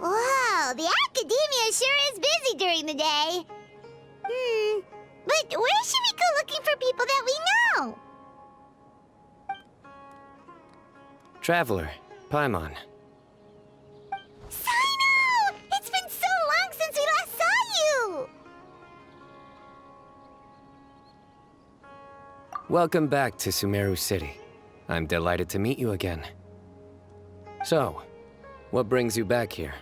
Wow, the academia sure is busy during the day. But where should we go looking for people that we know? Traveler, Paimon. Cyno! It's been so long since we last saw you! Welcome back to Sumeru City. I'm delighted to meet you again. So, what brings you back here?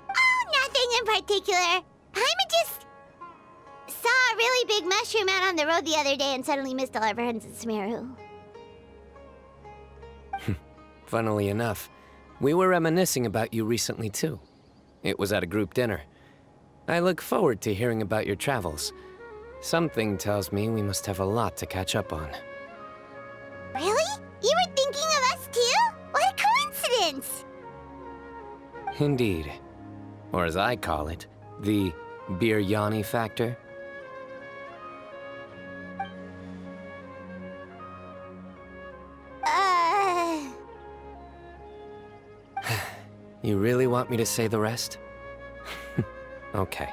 Oh, nothing in particular. Paimon just saw a really big mushroom out on the road the other day and suddenly missed all our friends in Sumeru. Funnily enough, we were reminiscing about you recently too. It was at a group dinner. I look forward to hearing about your travels. Something tells me we must have a lot to catch up on. Really? You were thinking of us too? What a coincidence! Indeed. Or as I call it, the Biryani factor. You really want me to say the rest? Okay.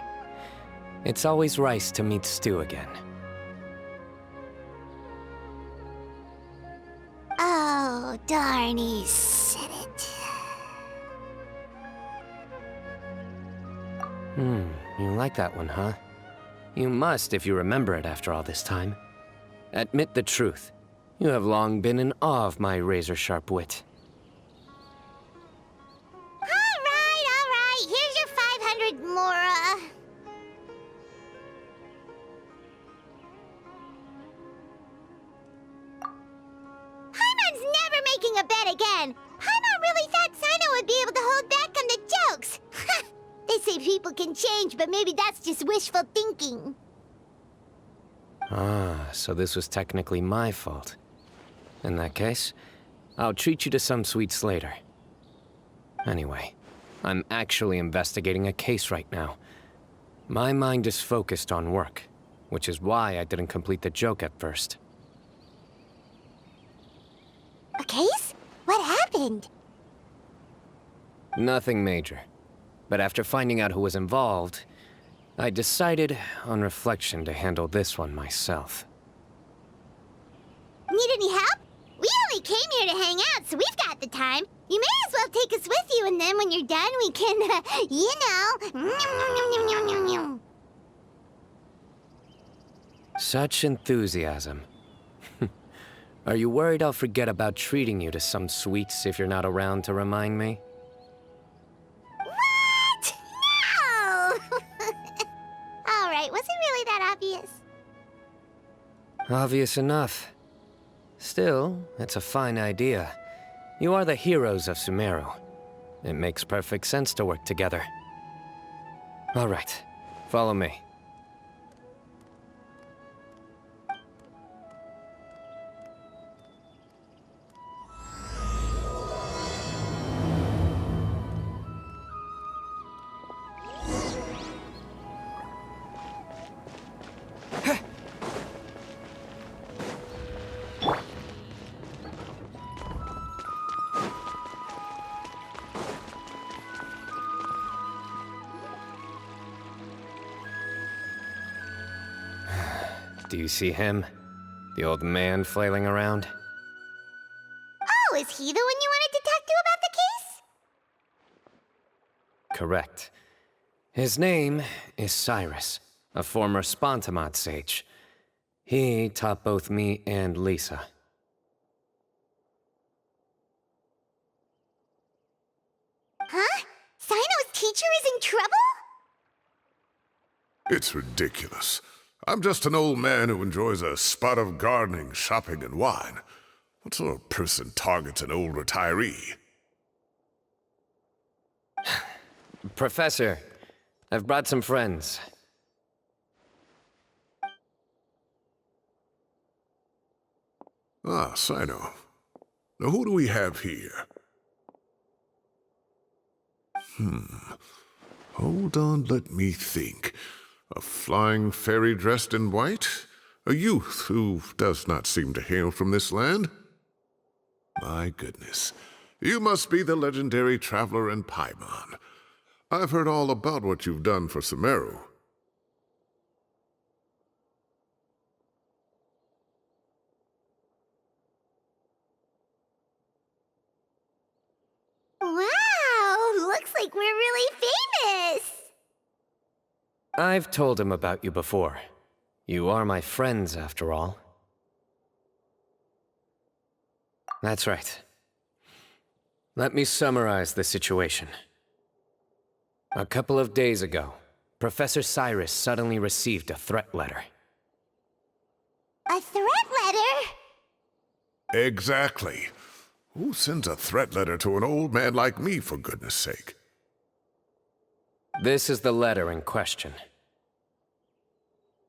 It's always rice to meet stew again. Oh, darn, he said it. You like that one, huh? You must if you remember it after all this time. Admit the truth. You have long been in awe of my razor-sharp wit. All right. Here's your 500 Mora. Paimon's never making a bet again. Paimon really thought Cyno would be able to hold back on the jokes. They say people can change, but maybe that's just wishful thinking. Ah, so this was technically my fault. In that case, I'll treat you to some sweets later. Anyway, I'm actually investigating a case right now. My mind is focused on work, which is why I didn't complete the joke at first. A case? What happened? Nothing major. But after finding out who was involved, I decided, on reflection, to handle this one myself. Need any help? We only came here to hang out, so we've got the time. You may as well take us with you, and then when you're done, we can, you know... Such enthusiasm. Are you worried I'll forget about treating you to some sweets if you're not around to remind me? What? No! All right, was it really that obvious? Obvious enough. Still, it's a fine idea. You are the heroes of Sumeru. It makes perfect sense to work together. All right, follow me. Do you see him? The old man flailing around? Oh, is he the one you wanted to talk to about the case? Correct. His name is Cyrus, a former Spontamod sage. He taught both me and Lisa. Huh? Cyno's teacher is in trouble? It's ridiculous. I'm just an old man who enjoys a spot of gardening, shopping, and wine. What sort of person targets an old retiree? Professor, I've brought some friends. Ah, Cyno. Now who do we have here? Hold on, let me think. A flying fairy dressed in white? A youth who does not seem to hail from this land? My goodness. You must be the legendary traveler in Paimon. I've heard all about what you've done for Sumeru. Wow, looks like we're really famous! I've told him about you before. You are my friends, after all. That's right. Let me summarize the situation. A couple of days ago, Professor Cyrus suddenly received a threat letter. A threat letter? Exactly. Who sends a threat letter to an old man like me, for goodness sake? This is the letter in question.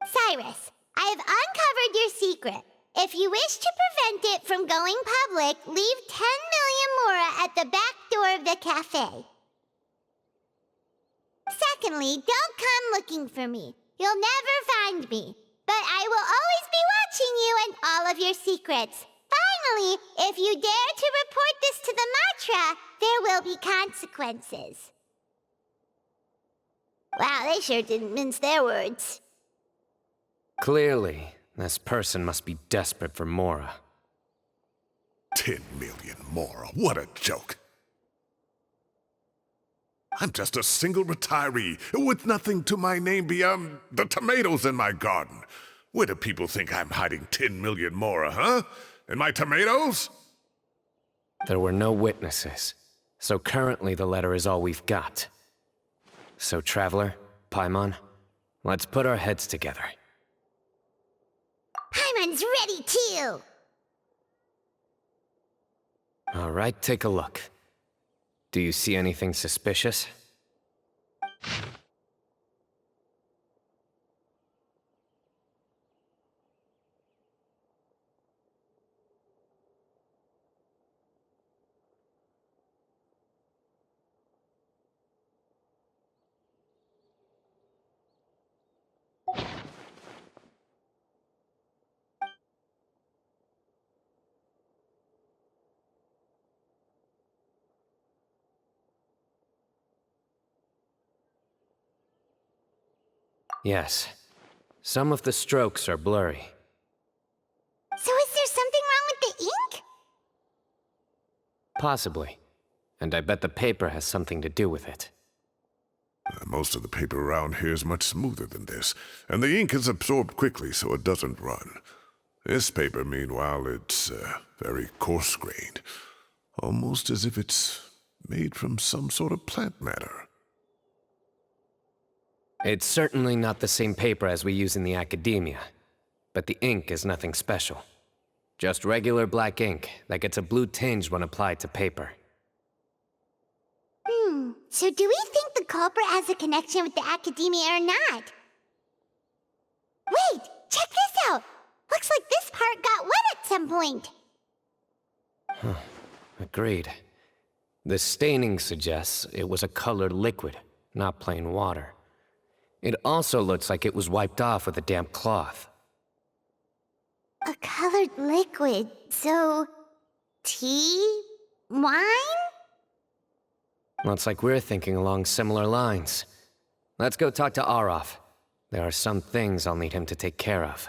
Cyrus, I have uncovered your secret. If you wish to prevent it from going public, leave 10 million mora at the back door of the cafe. Secondly, don't come looking for me. You'll never find me. But I will always be watching you and all of your secrets. Finally, if you dare to report this to the Matra, there will be consequences. Wow, they sure didn't mince their words. Clearly, this person must be desperate for Mora. 10 million mora, what a joke. I'm just a single retiree with nothing to my name beyond the tomatoes in my garden. Where do people think I'm hiding 10 million mora, huh? In my tomatoes? There were no witnesses, so currently the letter is all we've got. So, Traveler, Paimon, let's put our heads together. Paimon's ready too! All right, take a look. Do you see anything suspicious? Yes. Some of the strokes are blurry. So is there something wrong with the ink? Possibly. And I bet the paper has something to do with it. Most of the paper around here is much smoother than this, and the ink is absorbed quickly so it doesn't run. This paper, meanwhile, it's very coarse-grained, almost as if it's made from some sort of plant matter. It's certainly not the same paper as we use in the academia, but the ink is nothing special. Just regular black ink that gets a blue tinge when applied to paper. So do we think the culprit has a connection with the academia or not? Wait, check this out! Looks like this part got wet at some point. Agreed. The staining suggests it was a colored liquid, not plain water. It also looks like it was wiped off with a damp cloth. A colored liquid, so... tea? Wine? Looks like we're thinking along similar lines. Let's go talk to Arov. There are some things I'll need him to take care of.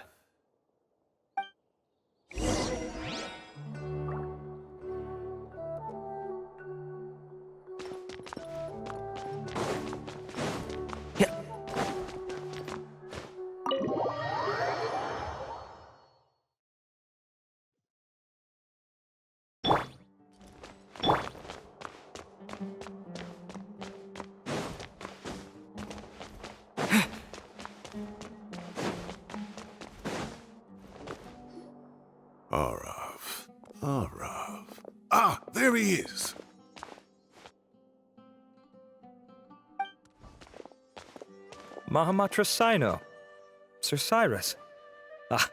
Arav. Ah, there he is. Mahamatra Cyno. Sir Cyrus. Ah,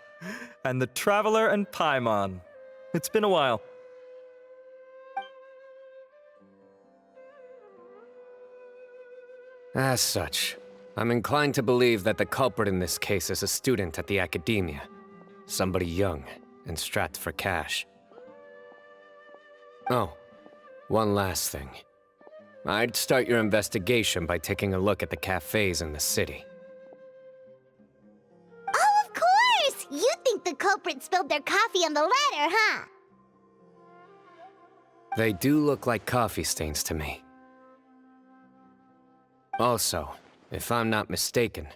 and the Traveler and Paimon. It's been a while. As such, I'm inclined to believe that the culprit in this case is a student at the academia. Somebody young and strapped for cash. Oh, one last thing. I'd start your investigation by taking a look at the cafes in the city. Oh, of course! You think the culprit spilled their coffee on the ladder, huh? They do look like coffee stains to me. Also, if I'm not mistaken,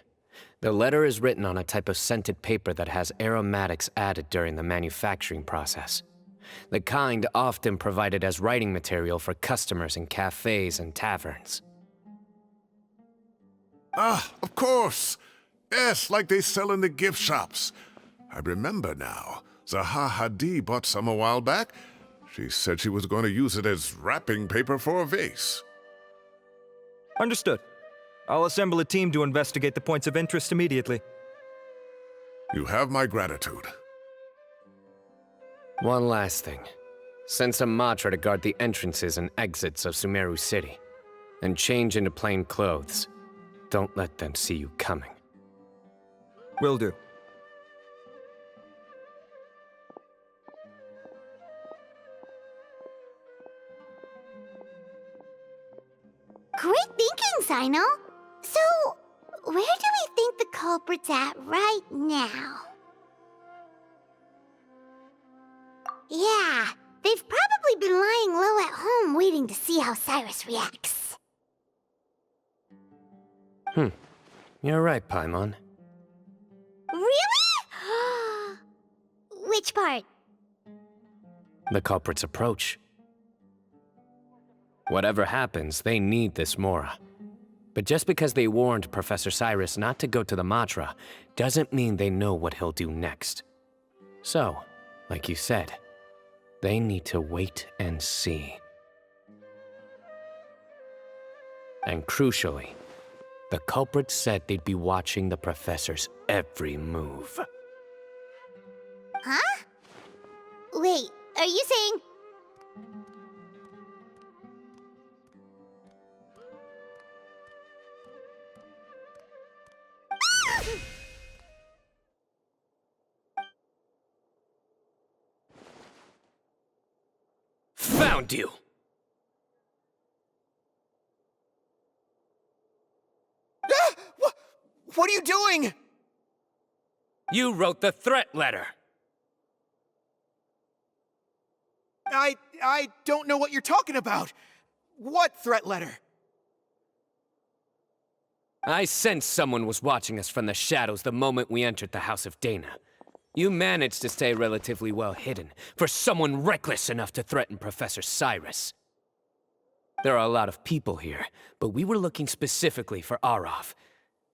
the letter is written on a type of scented paper that has aromatics added during the manufacturing process. The kind often provided as writing material for customers in cafes and taverns. Ah, of course! Yes, like they sell in the gift shops. I remember now. Zaha Hadid bought some a while back. She said she was going to use it as wrapping paper for a vase. Understood. I'll assemble a team to investigate the points of interest immediately. You have my gratitude. One last thing. Send some Matra to guard the entrances and exits of Sumeru City. And change into plain clothes. Don't let them see you coming. Will do. Great thinking, Cyno. So, where do we think the culprit's at right now? Yeah, they've probably been lying low at home waiting to see how Cyrus reacts. You're right, Paimon. Really? Which part? The culprit's approach. Whatever happens, they need this Mora. But just because they warned Professor Cyrus not to go to the Matra, doesn't mean they know what he'll do next. So, like you said, they need to wait and see. And crucially, the culprit said they'd be watching the Professor's every move. Huh? Wait, are you saying... Found you! What are you doing? You wrote the threat letter! I don't know what you're talking about. What threat letter? I sensed someone was watching us from the shadows the moment we entered the House of Dana. You managed to stay relatively well hidden for someone reckless enough to threaten Professor Cyrus. There are a lot of people here, but we were looking specifically for Arav.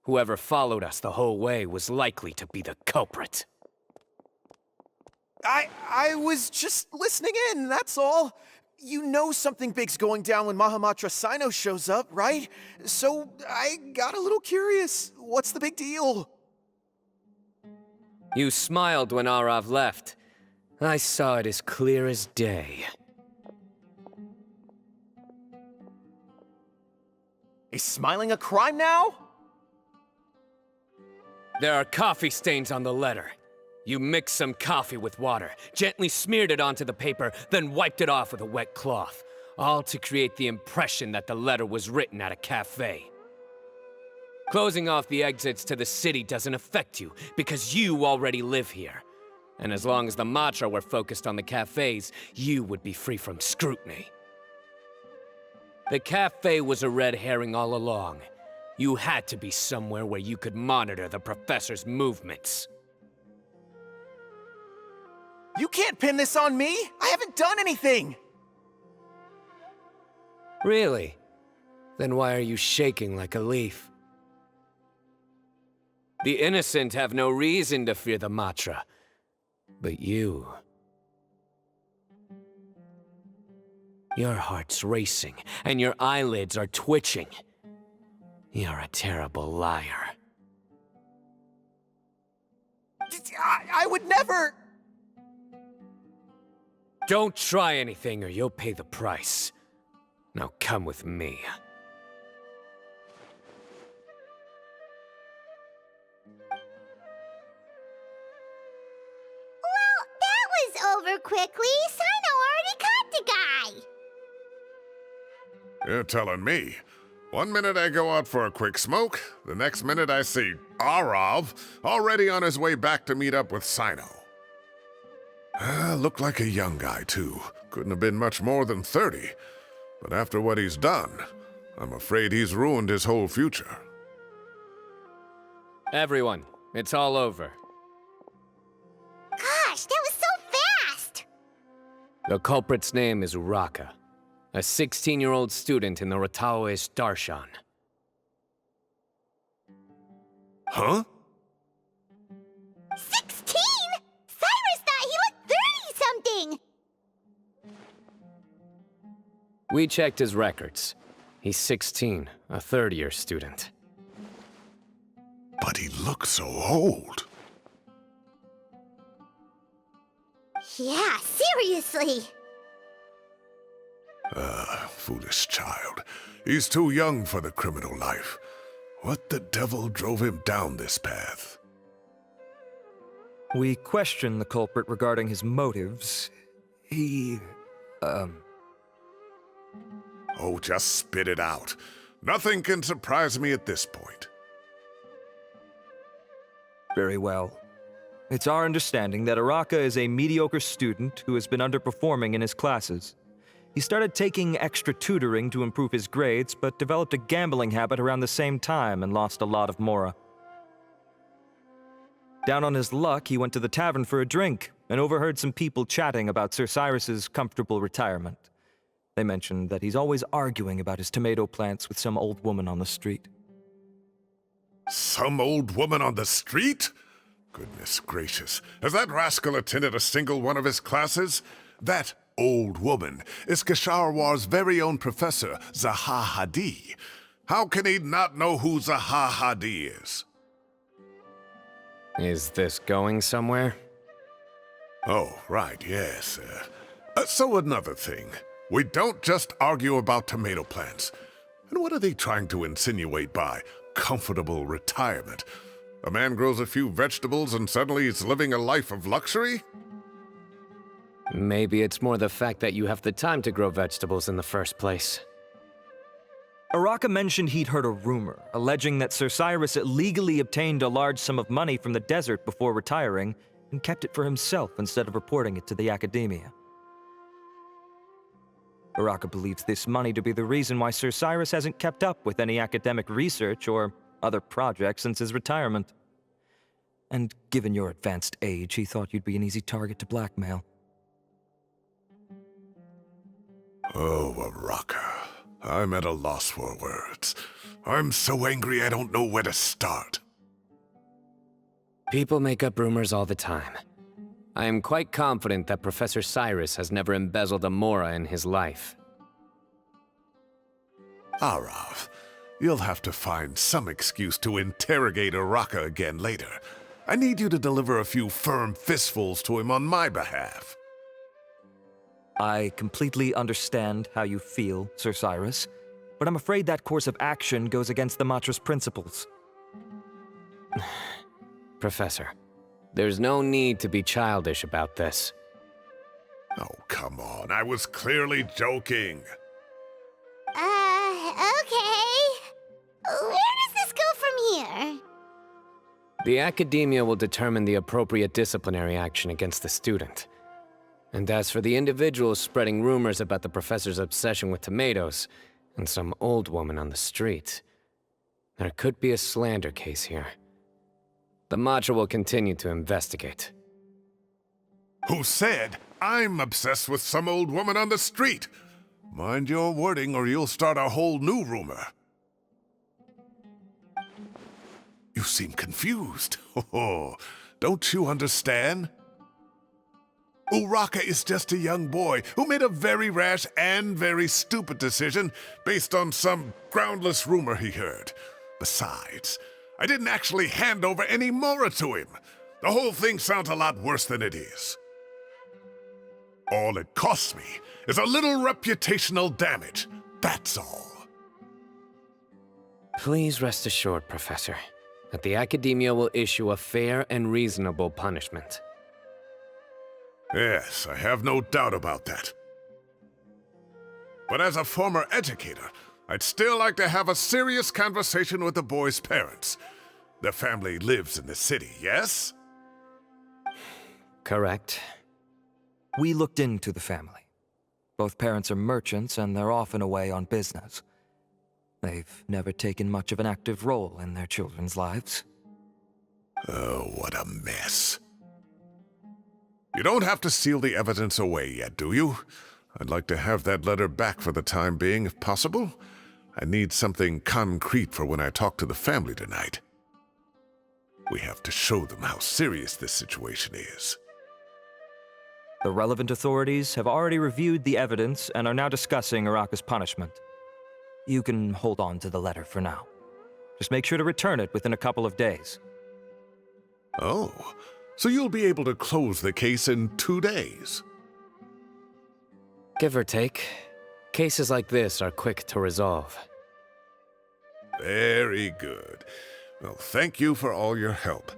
Whoever followed us the whole way was likely to be the culprit. I was just listening in, that's all. You know something big's going down when Mahamatra Cyno shows up, right? So I got a little curious. What's the big deal? You smiled when Arav left. I saw it as clear as day. Is smiling a crime now? There are coffee stains on the letter. You mixed some coffee with water, gently smeared it onto the paper, then wiped it off with a wet cloth, all to create the impression that the letter was written at a cafe. Closing off the exits to the city doesn't affect you, because you already live here. And as long as the Matra were focused on the cafes, you would be free from scrutiny. The cafe was a red herring all along. You had to be somewhere where you could monitor the Professor's movements. You can't pin this on me! I haven't done anything! Really? Then why are you shaking like a leaf? The innocent have no reason to fear the Matra. But you... Your heart's racing, and your eyelids are twitching. You're a terrible liar. I would never... Don't try anything or you'll pay the price. Now come with me. Well, that was over quickly. Cyno already caught the guy. You're telling me. One minute I go out for a quick smoke, the next minute I see RWBY already on his way back to meet up with Cyno. Looked like a young guy, too. Couldn't have been much more than 30. But after what he's done, I'm afraid he's ruined his whole future. Everyone, it's all over. Gosh, that was so fast. The culprit's name is Uraka, a 16-year-old student in the RWBY Darshan. Huh? 16? Cyrus thought he looked 30-something. We checked his records. He's 16, a third-year student. But he looks so old. Yeah, seriously. Foolish child. He's too young for the criminal life. What the devil drove him down this path? We questioned the culprit regarding his motives. Oh, just spit it out. Nothing can surprise me at this point. Very well. It's our understanding that Uraka is a mediocre student who has been underperforming in his classes. He started taking extra tutoring to improve his grades, but developed a gambling habit around the same time and lost a lot of mora. Down on his luck, he went to the tavern for a drink and overheard some people chatting about Sir Cyrus's comfortable retirement. They mentioned that he's always arguing about his tomato plants with some old woman on the street. Some old woman on the street? Goodness gracious. Has that rascal attended a single one of his classes? That old woman is Kasharwar's very own professor, Zaha Hadid. How can he not know who Zaha Hadid is? Is this going somewhere? Oh, right, yes. So another thing. We don't just argue about tomato plants. And what are they trying to insinuate by comfortable retirement? A man grows a few vegetables and suddenly he's living a life of luxury? Maybe it's more the fact that you have the time to grow vegetables in the first place. Uraka mentioned he'd heard a rumor, alleging that Sir Cyrus illegally obtained a large sum of money from the desert before retiring, and kept it for himself instead of reporting it to the academia. Uraka believes this money to be the reason why Sir Cyrus hasn't kept up with any academic research or other projects since his retirement. And given your advanced age, he thought you'd be an easy target to blackmail. Oh, Uraka. I'm at a loss for words. I'm so angry I don't know where to start. People make up rumors all the time. I am quite confident that Professor Cyrus has never embezzled a mora in his life. Arav, you'll have to find some excuse to interrogate Uraka again later. I need you to deliver a few firm fistfuls to him on my behalf. I completely understand how you feel, Sir Cyrus, but I'm afraid that course of action goes against the Matra's principles. Professor, there's no need to be childish about this. Oh, come on. I was clearly joking. Okay. Where does this go from here? The academia will determine the appropriate disciplinary action against the student. And as for the individuals spreading rumors about the professor's obsession with tomatoes and some old woman on the street, there could be a slander case here. The Matra will continue to investigate. Who said I'm obsessed with some old woman on the street? Mind your wording or you'll start a whole new rumor. You seem confused. Oh, don't you understand? Uraka is just a young boy who made a very rash and very stupid decision based on some groundless rumor he heard. Besides, I didn't actually hand over any mora to him. The whole thing sounds a lot worse than it is. All it costs me is a little reputational damage. That's all. Please rest assured, Professor, that the Academia will issue a fair and reasonable punishment. Yes, I have no doubt about that. But as a former educator, I'd still like to have a serious conversation with the boy's parents. Their family lives in the city, yes? Correct. We looked into the family. Both parents are merchants, and they're often away on business. They've never taken much of an active role in their children's lives. Oh, what a mess. You don't have to seal the evidence away yet, do you? I'd like to have that letter back for the time being, if possible. I need something concrete for when I talk to the family tonight. We have to show them how serious this situation is. The relevant authorities have already reviewed the evidence and are now discussing Araka's punishment. You can hold on to the letter for now. Just make sure to return it within a couple of days. Oh, so you'll be able to close the case in 2 days? Give or take, cases like this are quick to resolve. Very good. Well, thank you for all your help.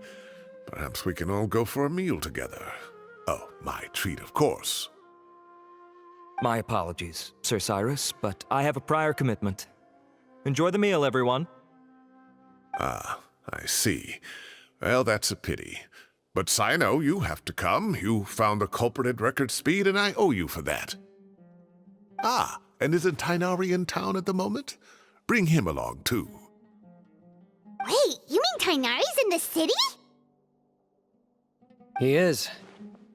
Perhaps we can all go for a meal together. Oh, my treat, of course. My apologies, Sir Cyrus, but I have a prior commitment. Enjoy the meal, everyone. Ah, I see. Well, that's a pity. But Cyno, you have to come. You found the culprit at record speed, and I owe you for that. Ah, and isn't Tighnari in town at the moment? Bring him along, too. Wait, you mean Tighnari's in the city? He is.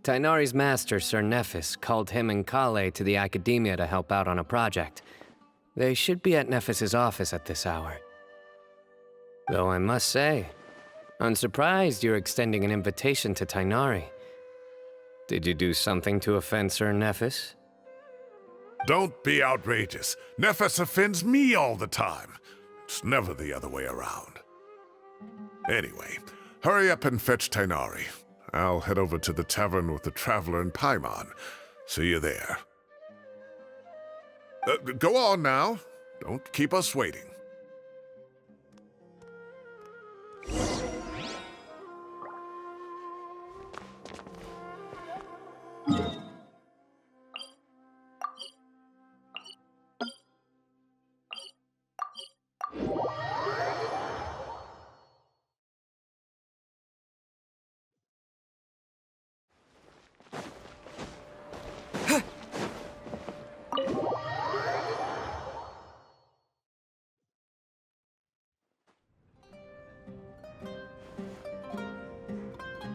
Tighnari's master, Sir Nephis, called him and Kale to the Academia to help out on a project. They should be at Nephis's office at this hour. Though I must say, I'm surprised you're extending an invitation to Tighnari. Did you do something to offend Sir Nephis? Don't be outrageous. Nephis offends me all the time. It's never the other way around. Anyway, hurry up and fetch Tighnari. I'll head over to the tavern with the Traveler and Paimon. See you there. Go on now. Don't keep us waiting.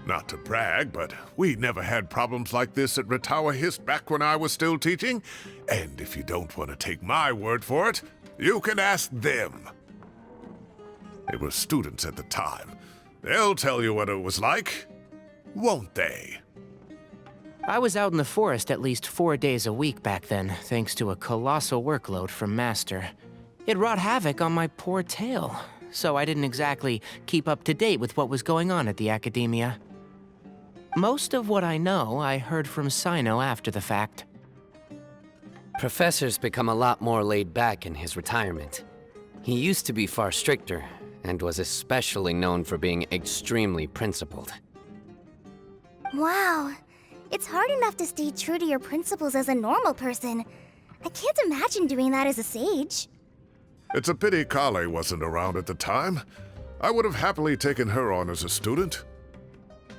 Not to brag, but we never had problems like this at Ratawa Hist back when I was still teaching. And if you don't want to take my word for it, you can ask them. They were students at the time. They'll tell you what it was like, won't they? I was out in the forest at least 4 days a week back then, thanks to a colossal workload from Master. It wrought havoc on my poor tail, so I didn't exactly keep up to date with what was going on at the Academia. Most of what I know, I heard from Cyno after the fact. Professor's become a lot more laid back in his retirement. He used to be far stricter, and was especially known for being extremely principled. Wow. It's hard enough to stay true to your principles as a normal person. I can't imagine doing that as a sage. It's a pity Kale wasn't around at the time. I would have happily taken her on as a student.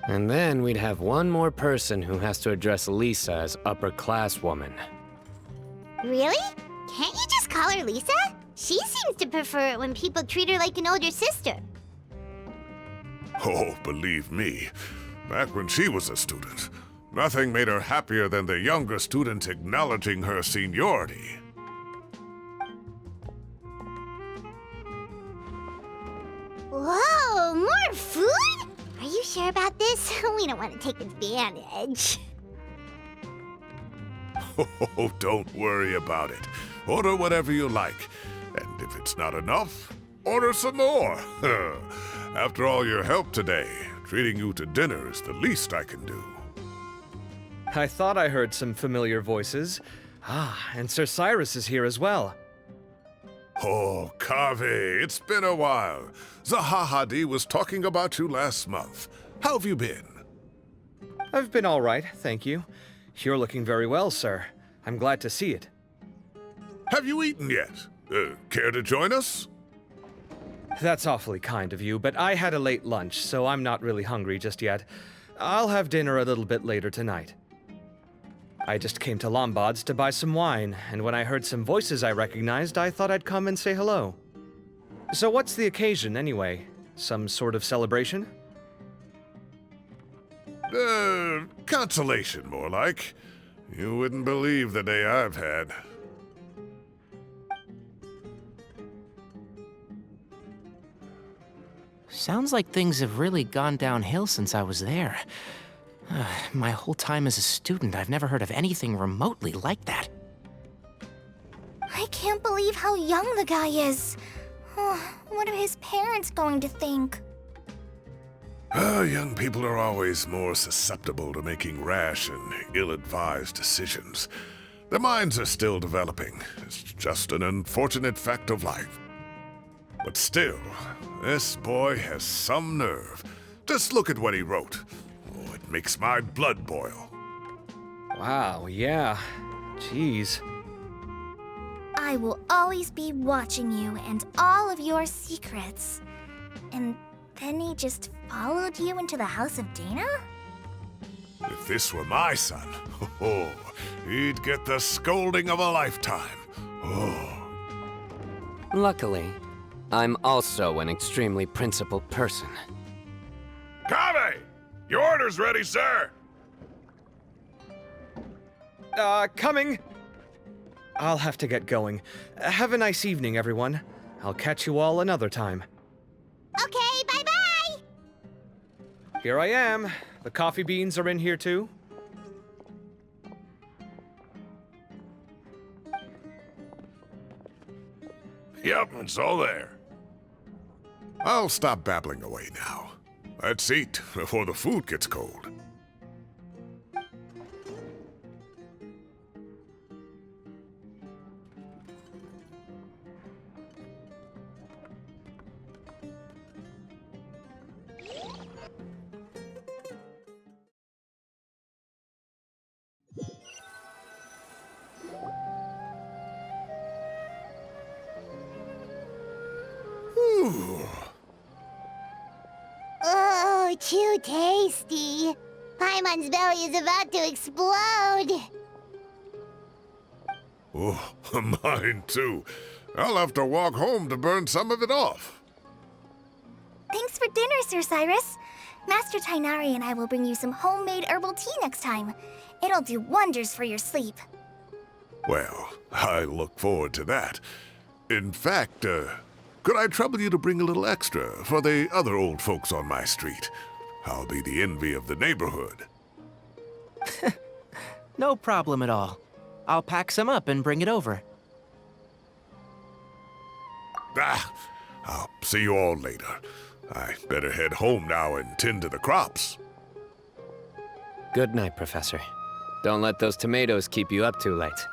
And then we'd have one more person who has to address Lisa as upper-class woman. Really? Can't you just call her Lisa? She seems to prefer it when people treat her like an older sister. Oh, believe me, back when she was a student, nothing made her happier than the younger students acknowledging her seniority. Whoa, more food? Are you sure about this? We don't want to take advantage. Oh, don't worry about it. Order whatever you like. And if it's not enough, order some more. After all your help today, Treating you to dinner is the least I can do. I thought I heard some familiar voices. Ah, and Sir Cyrus is here as well. Oh, Kave, it's been a while. Zahahadi was talking about you last month. How have you been? I've been all right, thank you. You're looking very well, sir. I'm glad to see it. Have you eaten yet? Care to join us? That's awfully kind of you, but I had a late lunch, so I'm not really hungry just yet. I'll have dinner a little bit later tonight. I just came to Lombard's to buy some wine, and when I heard some voices I recognized, I thought I'd come and say hello. So what's the occasion, anyway? Some sort of celebration? Consolation, more like. You wouldn't believe the day I've had. Sounds like things have really gone downhill since I was there. My whole time as a student, I've never heard of anything remotely like that. I can't believe how young the guy is. What are his parents going to think? Young people are always more susceptible to making rash and ill-advised decisions. Their minds are still developing. It's just an unfortunate fact of life. But still, this boy has some nerve. Just look at what he wrote. Oh, it makes my blood boil. Wow, yeah. Jeez. I will always be watching you and all of your secrets. And then he just followed you into the house of Dana? If this were my son, he'd get the scolding of a lifetime. Luckily, I'm also an extremely principled person. Kave! Your order's ready, sir! Coming! I'll have to get going. Have a nice evening, everyone. I'll catch you all another time. Okay, bye-bye! Here I am. The coffee beans are in here too. Yep, it's all there. I'll stop babbling away now. Let's eat before the food gets cold. Oh, too tasty. Paimon's belly is about to explode. Oh, mine too. I'll have to walk home to burn some of it off. Thanks for dinner, Sir Cyrus. Master Tainari and I will bring you some homemade herbal tea next time. It'll do wonders for your sleep. Well, I look forward to that. In fact, could I trouble you to bring a little extra for the other old folks on my street? I'll be the envy of the neighborhood. No problem at all. I'll pack some up and bring it over. I'll see you all later. I better head home now and tend to the crops. Good night, Professor. Don't let those tomatoes keep you up too late.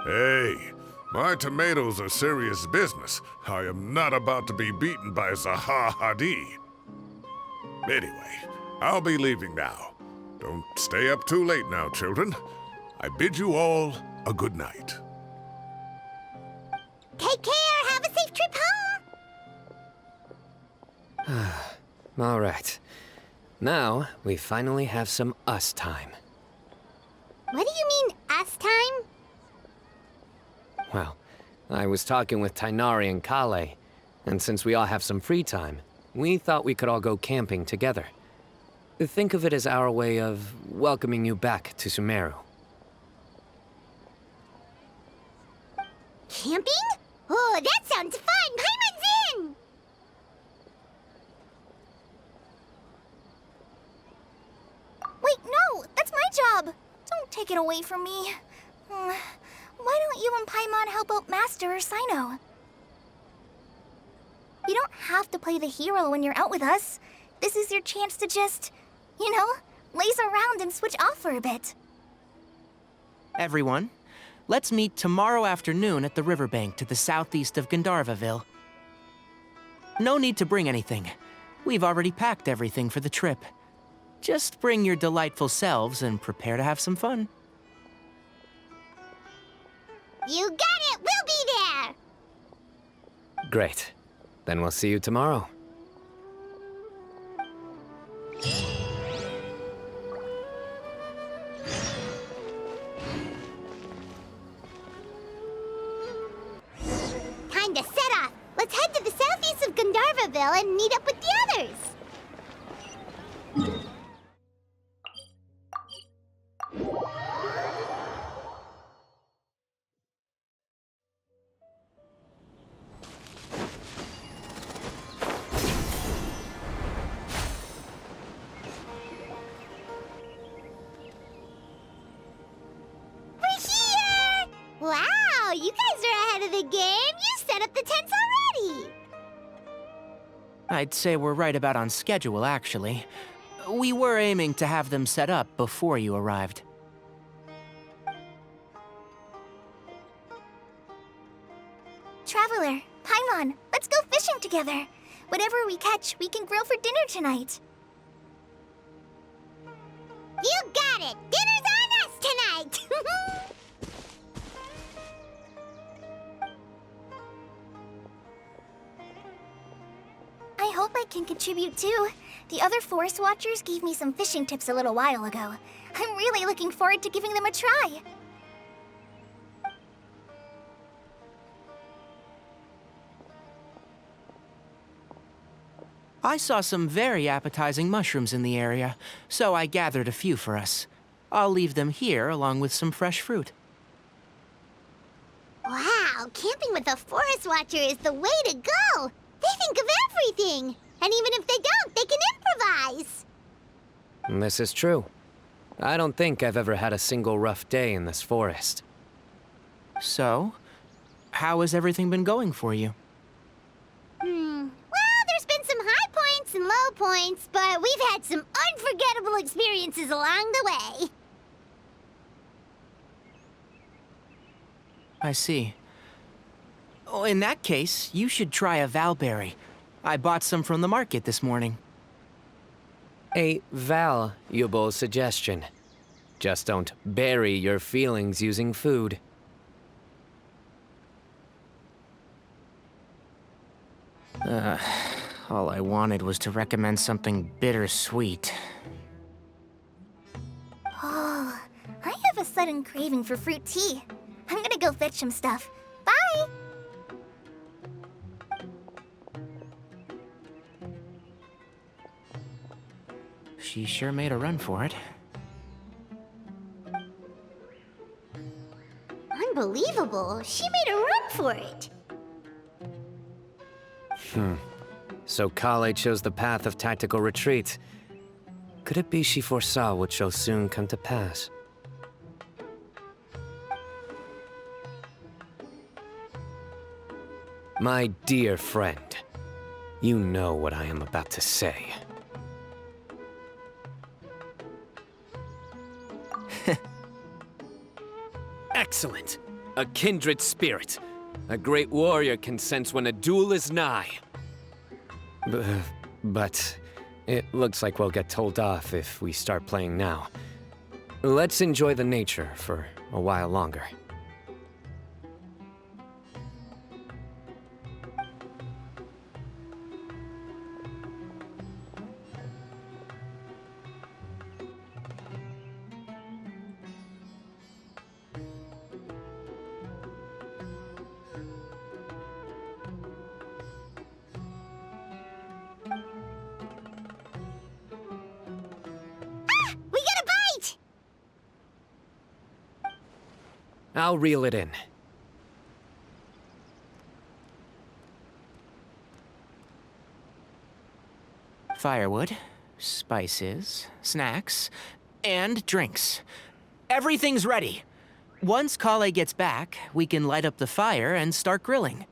Hey, my tomatoes are serious business. I am not about to be beaten by Zahahadi. Anyway, I'll be leaving now. Don't stay up too late now, children. I bid you all a good night. Take care. Have a safe trip home. All right. Now, we finally have some us time. What do you mean, us time? Well, I was talking with Tainari and Kale, and since we all have some free time, we thought we could all go camping together. Think of it as our way of welcoming you back to Sumeru. Camping? Oh, that sounds fun! Paimon's in! Wait, no! That's my job! Don't take it away from me. Why don't you and Paimon help out Master or Cyno? You don't have to play the hero when you're out with us. this is your chance to just, you know, laze around and switch off for a bit. Everyone, let's meet tomorrow afternoon at the riverbank to the southeast of Gandharvaville. No need to bring anything. We've already packed everything for the trip. Just bring your delightful selves and prepare to have some fun. You got it! We'll be there! Great. Then we'll see you tomorrow. Time to set off! Let's head to the southeast of Gandharvaville and meet up with the others! Wow, you guys are ahead of the game! You set up the tents already! I'd say we're right about on schedule, actually. We were aiming to have them set up before you arrived. Traveler, Paimon, let's go fishing together. Whatever we catch, we can grill for dinner tonight. You got it! Dinner's on us tonight! I hope I can contribute too. The other forest watchers gave me some fishing tips a little while ago. I'm really looking forward to giving them a try. I saw some very appetizing mushrooms in the area, so I gathered a few for us. I'll leave them here along with some fresh fruit. Wow, camping with a forest watcher is the way to go! They think of everything! And even if they don't, they can improvise! This is true. I don't think I've ever had a single rough day in this forest. So, how has everything been going for you? Well, there's been some high points and low points, but we've had some unforgettable experiences along the way. I see. Oh, in that case, you should try a valberry. I bought some from the market this morning. A valuable suggestion. Just don't bury your feelings using food. All I wanted was to recommend something bittersweet. Oh, I have a sudden craving for fruit tea. I'm gonna go fetch some stuff. Bye! She sure made a run for it. Unbelievable. She made a run for it. So Kale chose the path of tactical retreat. Could it be she foresaw what shall soon come to pass? My dear friend, you know what I am about to say. Excellent! A kindred spirit. A great warrior can sense when a duel is nigh. But it looks like we'll get told off if we start playing now. Let's enjoy the nature for a while longer. We got a bite! I'll reel it in. Firewood, spices, snacks, and drinks. Everything's ready. Once Kale gets back, we can light up the fire and start grilling.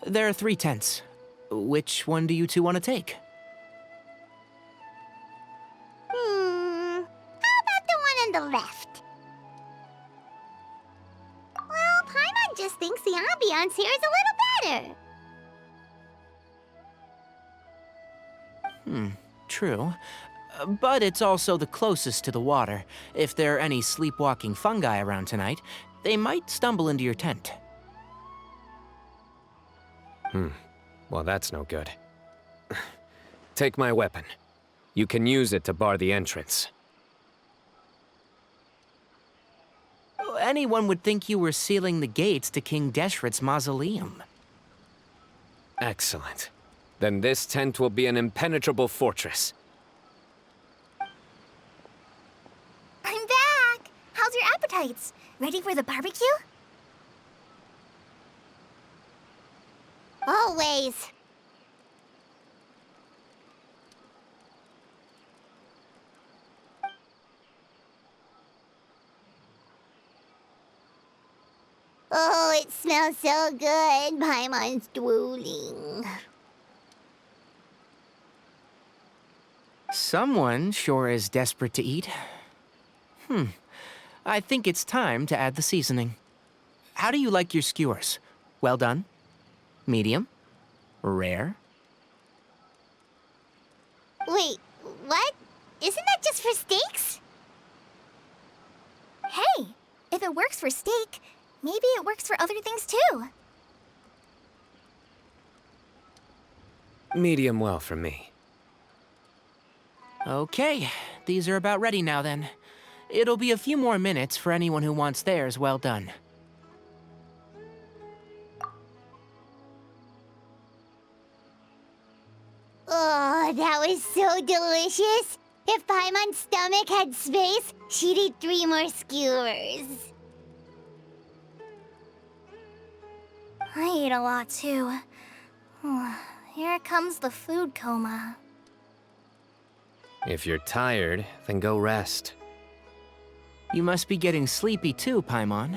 There are 3 tents. Which one do you two want to take? How about the one on the left? Well, Paimon just thinks the ambiance here is a little better. True. But it's also the closest to the water. If there are any sleepwalking fungi around tonight, they might stumble into your tent. Well, that's no good. Take my weapon. You can use it to bar the entrance. Anyone would think you were sealing the gates to King Deshret's mausoleum. Excellent. Then this tent will be an impenetrable fortress. I'm back! How's your appetites? Ready for the barbecue? Always. Oh, it smells so good. Paimon's drooling. Someone sure is desperate to eat. I think it's time to add the seasoning. How do you like your skewers? Well done? Medium? Rare? Wait, what? Isn't that just for steaks? Hey, if it works for steak, maybe it works for other things too. Medium well for me. Okay, these are about ready now then. It'll be a few more minutes for anyone who wants theirs well done. Oh, that was so delicious. If Paimon's stomach had space, she'd eat 3 more skewers. I ate a lot too. Here comes the food coma. If you're tired, then go rest. You must be getting sleepy too, Paimon.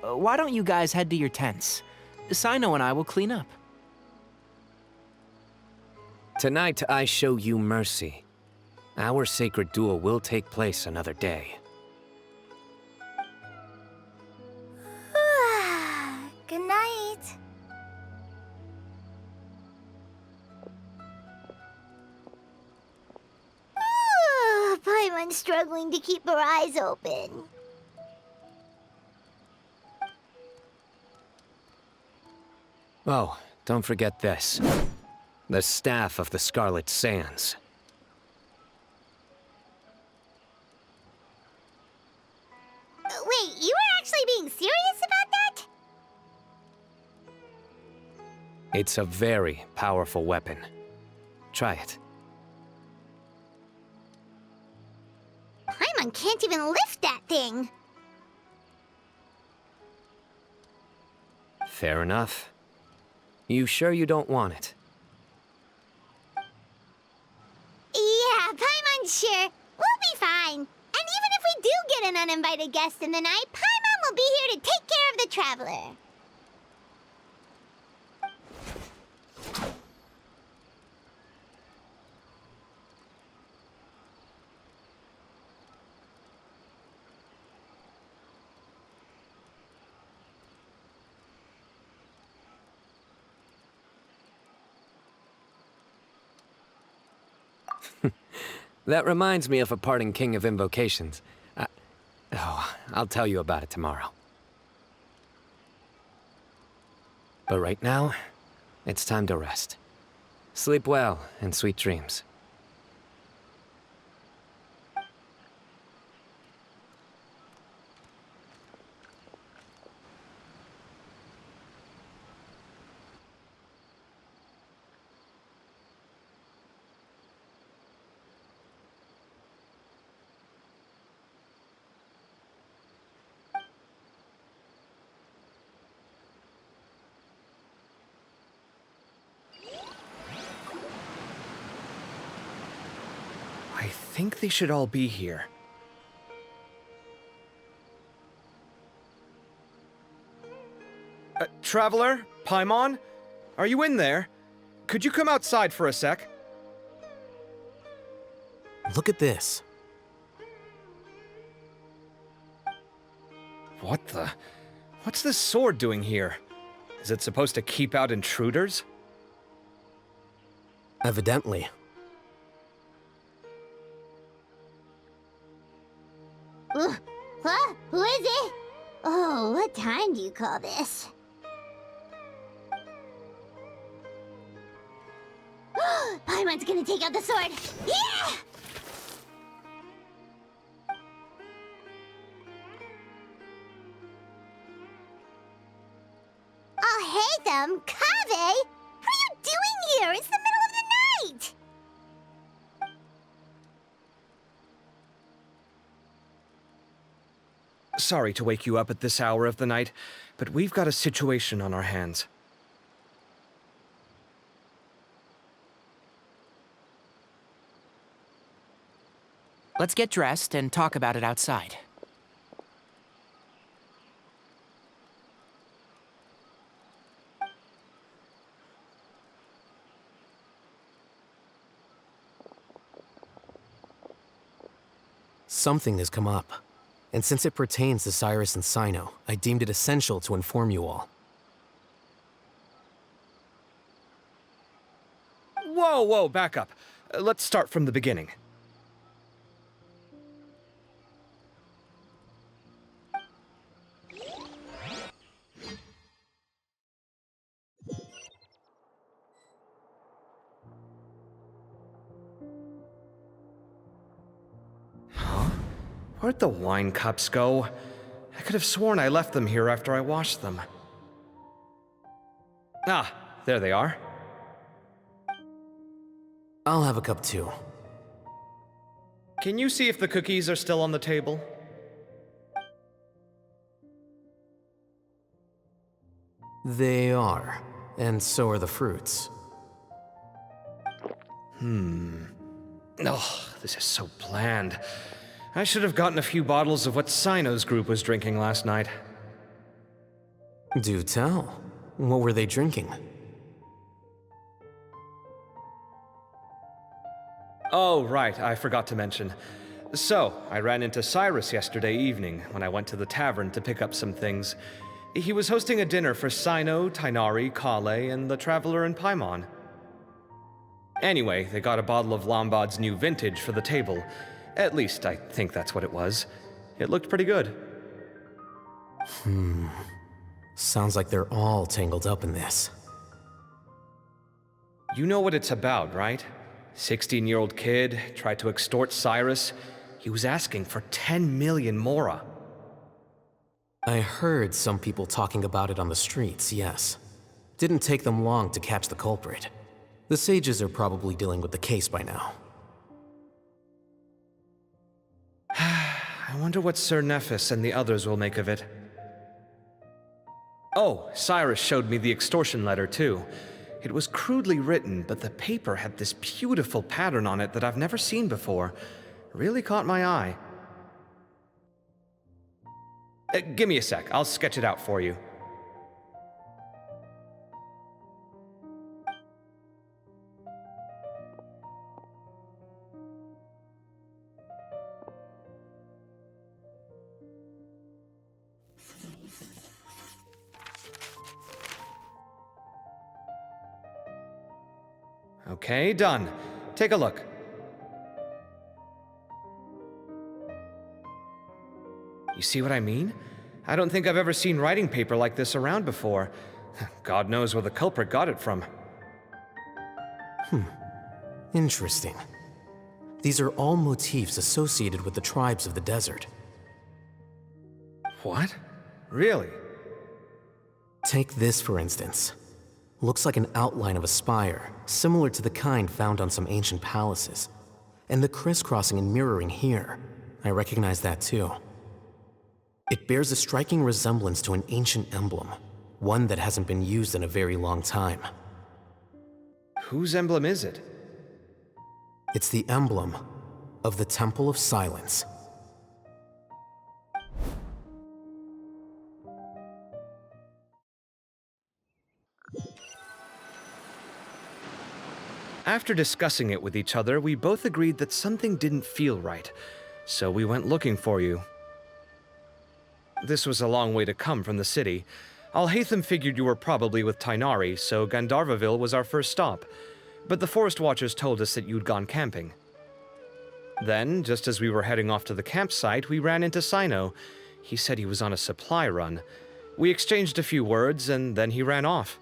Why don't you guys head to your tents? Cyno and I will clean up. Tonight, I show you mercy. Our sacred duel will take place another day. Good night. Paimon's struggling to keep her eyes open. Oh, don't forget this. The Staff of the Scarlet Sands. Wait, you were actually being serious about that? It's a very powerful weapon. Try it. Paimon can't even lift that thing. Fair enough. You sure you don't want it? Yeah, Paimon's sure. We'll be fine. And even if we do get an uninvited guest in the night, Paimon will be here to take care of the traveler. That reminds me of a parting king of invocations. I'll tell you about it tomorrow. But right now, it's time to rest. Sleep well and sweet dreams. I think they should all be here. Traveler? Paimon? Are you in there? Could you come outside for a sec? Look at this. What the? What's this sword doing here? Is it supposed to keep out intruders? Evidently. What? Who is it? Oh, what time do you call this? Paimon's gonna take out the sword! Yeah! Oh, hey them! Kaveh! What are you doing here? It's the middle of the night! Sorry to wake you up at this hour of the night, but we've got a situation on our hands. Let's get dressed and talk about it outside. Something has come up. And since it pertains to Cyrus and Cyno, I deemed it essential to inform you all. Whoa, back up. Let's start from the beginning. Where'd the wine cups go? I could have sworn I left them here after I washed them. Ah, there they are. I'll have a cup too. Can you see if the cookies are still on the table? They are, and so are the fruits. Oh, this is so bland. I should have gotten a few bottles of what Cyno's group was drinking last night. Do tell. What were they drinking? Oh, right, I forgot to mention. So, I ran into Cyrus yesterday evening when I went to the tavern to pick up some things. He was hosting a dinner for Cyno, Tighnari, Kale, and the Traveler and Paimon. Anyway, they got a bottle of Lombard's new vintage for the table. At least, I think that's what it was. It looked pretty good. Sounds like they're all tangled up in this. You know what it's about, right? 16-year-old kid tried to extort Cyrus. He was asking for 10 million mora. I heard some people talking about it on the streets, yes. Didn't take them long to catch the culprit. The sages are probably dealing with the case by now. I wonder what Sir Nephis and the others will make of it. Oh, Cyrus showed me the extortion letter, too. It was crudely written, but the paper had this beautiful pattern on it that I've never seen before. Really caught my eye. Give me a sec, I'll sketch it out for you. Okay, done. Take a look. You see what I mean? I don't think I've ever seen writing paper like this around before. God knows where the culprit got it from. Interesting. These are all motifs associated with the tribes of the desert. What? Really? Take this, for instance. Looks like an outline of a spire, similar to the kind found on some ancient palaces. And the crisscrossing and mirroring here, I recognize that too. It bears a striking resemblance to an ancient emblem, one that hasn't been used in a very long time. Whose emblem is it? It's the emblem of the Temple of Silence. After discussing it with each other, we both agreed that something didn't feel right, so we went looking for you. This was a long way to come from the city. Alhaitham figured you were probably with Tighnari, so Gandharvaville was our first stop, but the Forest Watchers told us that you'd gone camping. Then, just as we were heading off to the campsite, we ran into Cyno. He said he was on a supply run. We exchanged a few words, and then he ran off.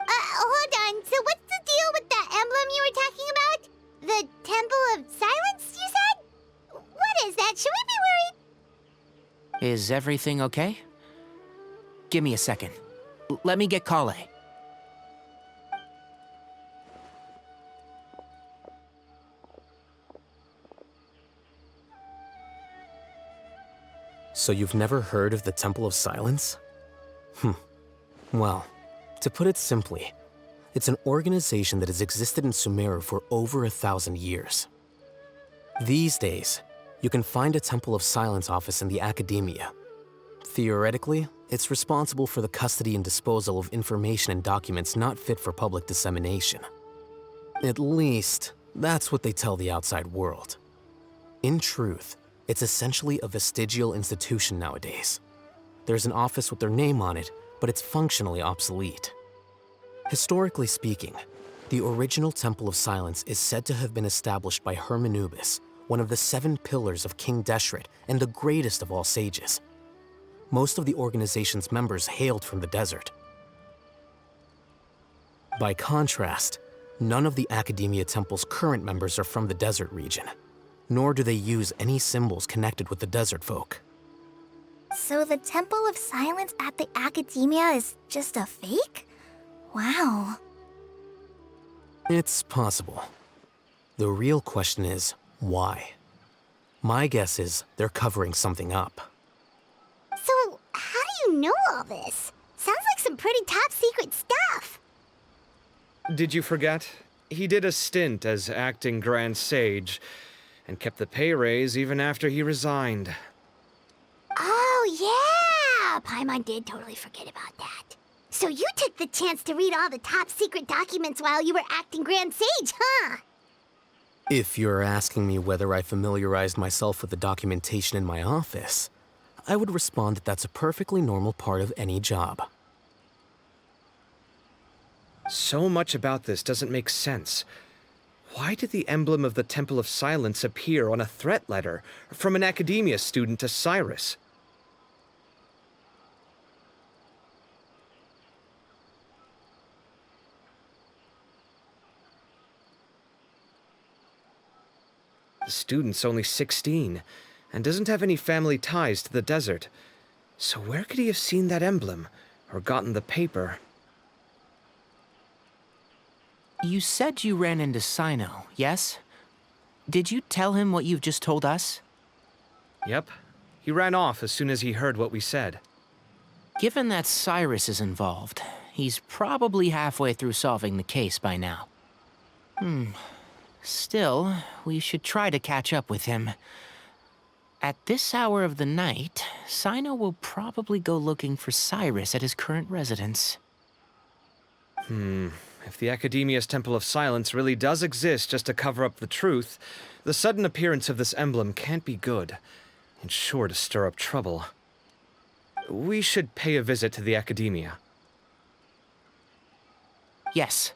Hold on. So what's the deal with that emblem you were talking about? The Temple of Silence, you said? What is that? Should we be worried? Is everything okay? Give me a second. Let me get Kale. So you've never heard of the Temple of Silence? Well, to put it simply, it's an organization that has existed in Sumeru for over 1,000 years. These days, you can find a Temple of Silence office in the academia. Theoretically, it's responsible for the custody and disposal of information and documents not fit for public dissemination. At least, that's what they tell the outside world. In truth, it's essentially a vestigial institution nowadays. There's an office with their name on it, but it's functionally obsolete. Historically speaking, the original Temple of Silence is said to have been established by Hermanubis, one of the 7 pillars of King Deshret and the greatest of all sages. Most of the organization's members hailed from the desert. By contrast, none of the Academia Temple's current members are from the desert region, nor do they use any symbols connected with the desert folk. So the Temple of Silence at the Academia is just a fake? Wow. It's possible. The real question is, why? My guess is they're covering something up. So, how do you know all this? Sounds like some pretty top secret stuff. Did you forget? He did a stint as acting Grand Sage, and kept the pay raise even after he resigned. Oh, yeah! Paimon did totally forget about that. So you took the chance to read all the top secret documents while you were acting Grand Sage, huh? If you're asking me whether I familiarized myself with the documentation in my office, I would respond that that's a perfectly normal part of any job. So much about this doesn't make sense. Why did the emblem of the Temple of Silence appear on a threat letter from an Academia student to Cyrus? The student's only 16, and doesn't have any family ties to the desert. So where could he have seen that emblem, or gotten the paper? You said you ran into Cyno, yes? Did you tell him what you've just told us? Yep. He ran off as soon as he heard what we said. Given that Cyrus is involved, he's probably halfway through solving the case by now. Still, we should try to catch up with him. At this hour of the night, Cyno will probably go looking for Cyrus at his current residence. If the Academia's Temple of Silence really does exist just to cover up the truth, the sudden appearance of this emblem can't be good, and sure to stir up trouble. We should pay a visit to the Academia. Yes.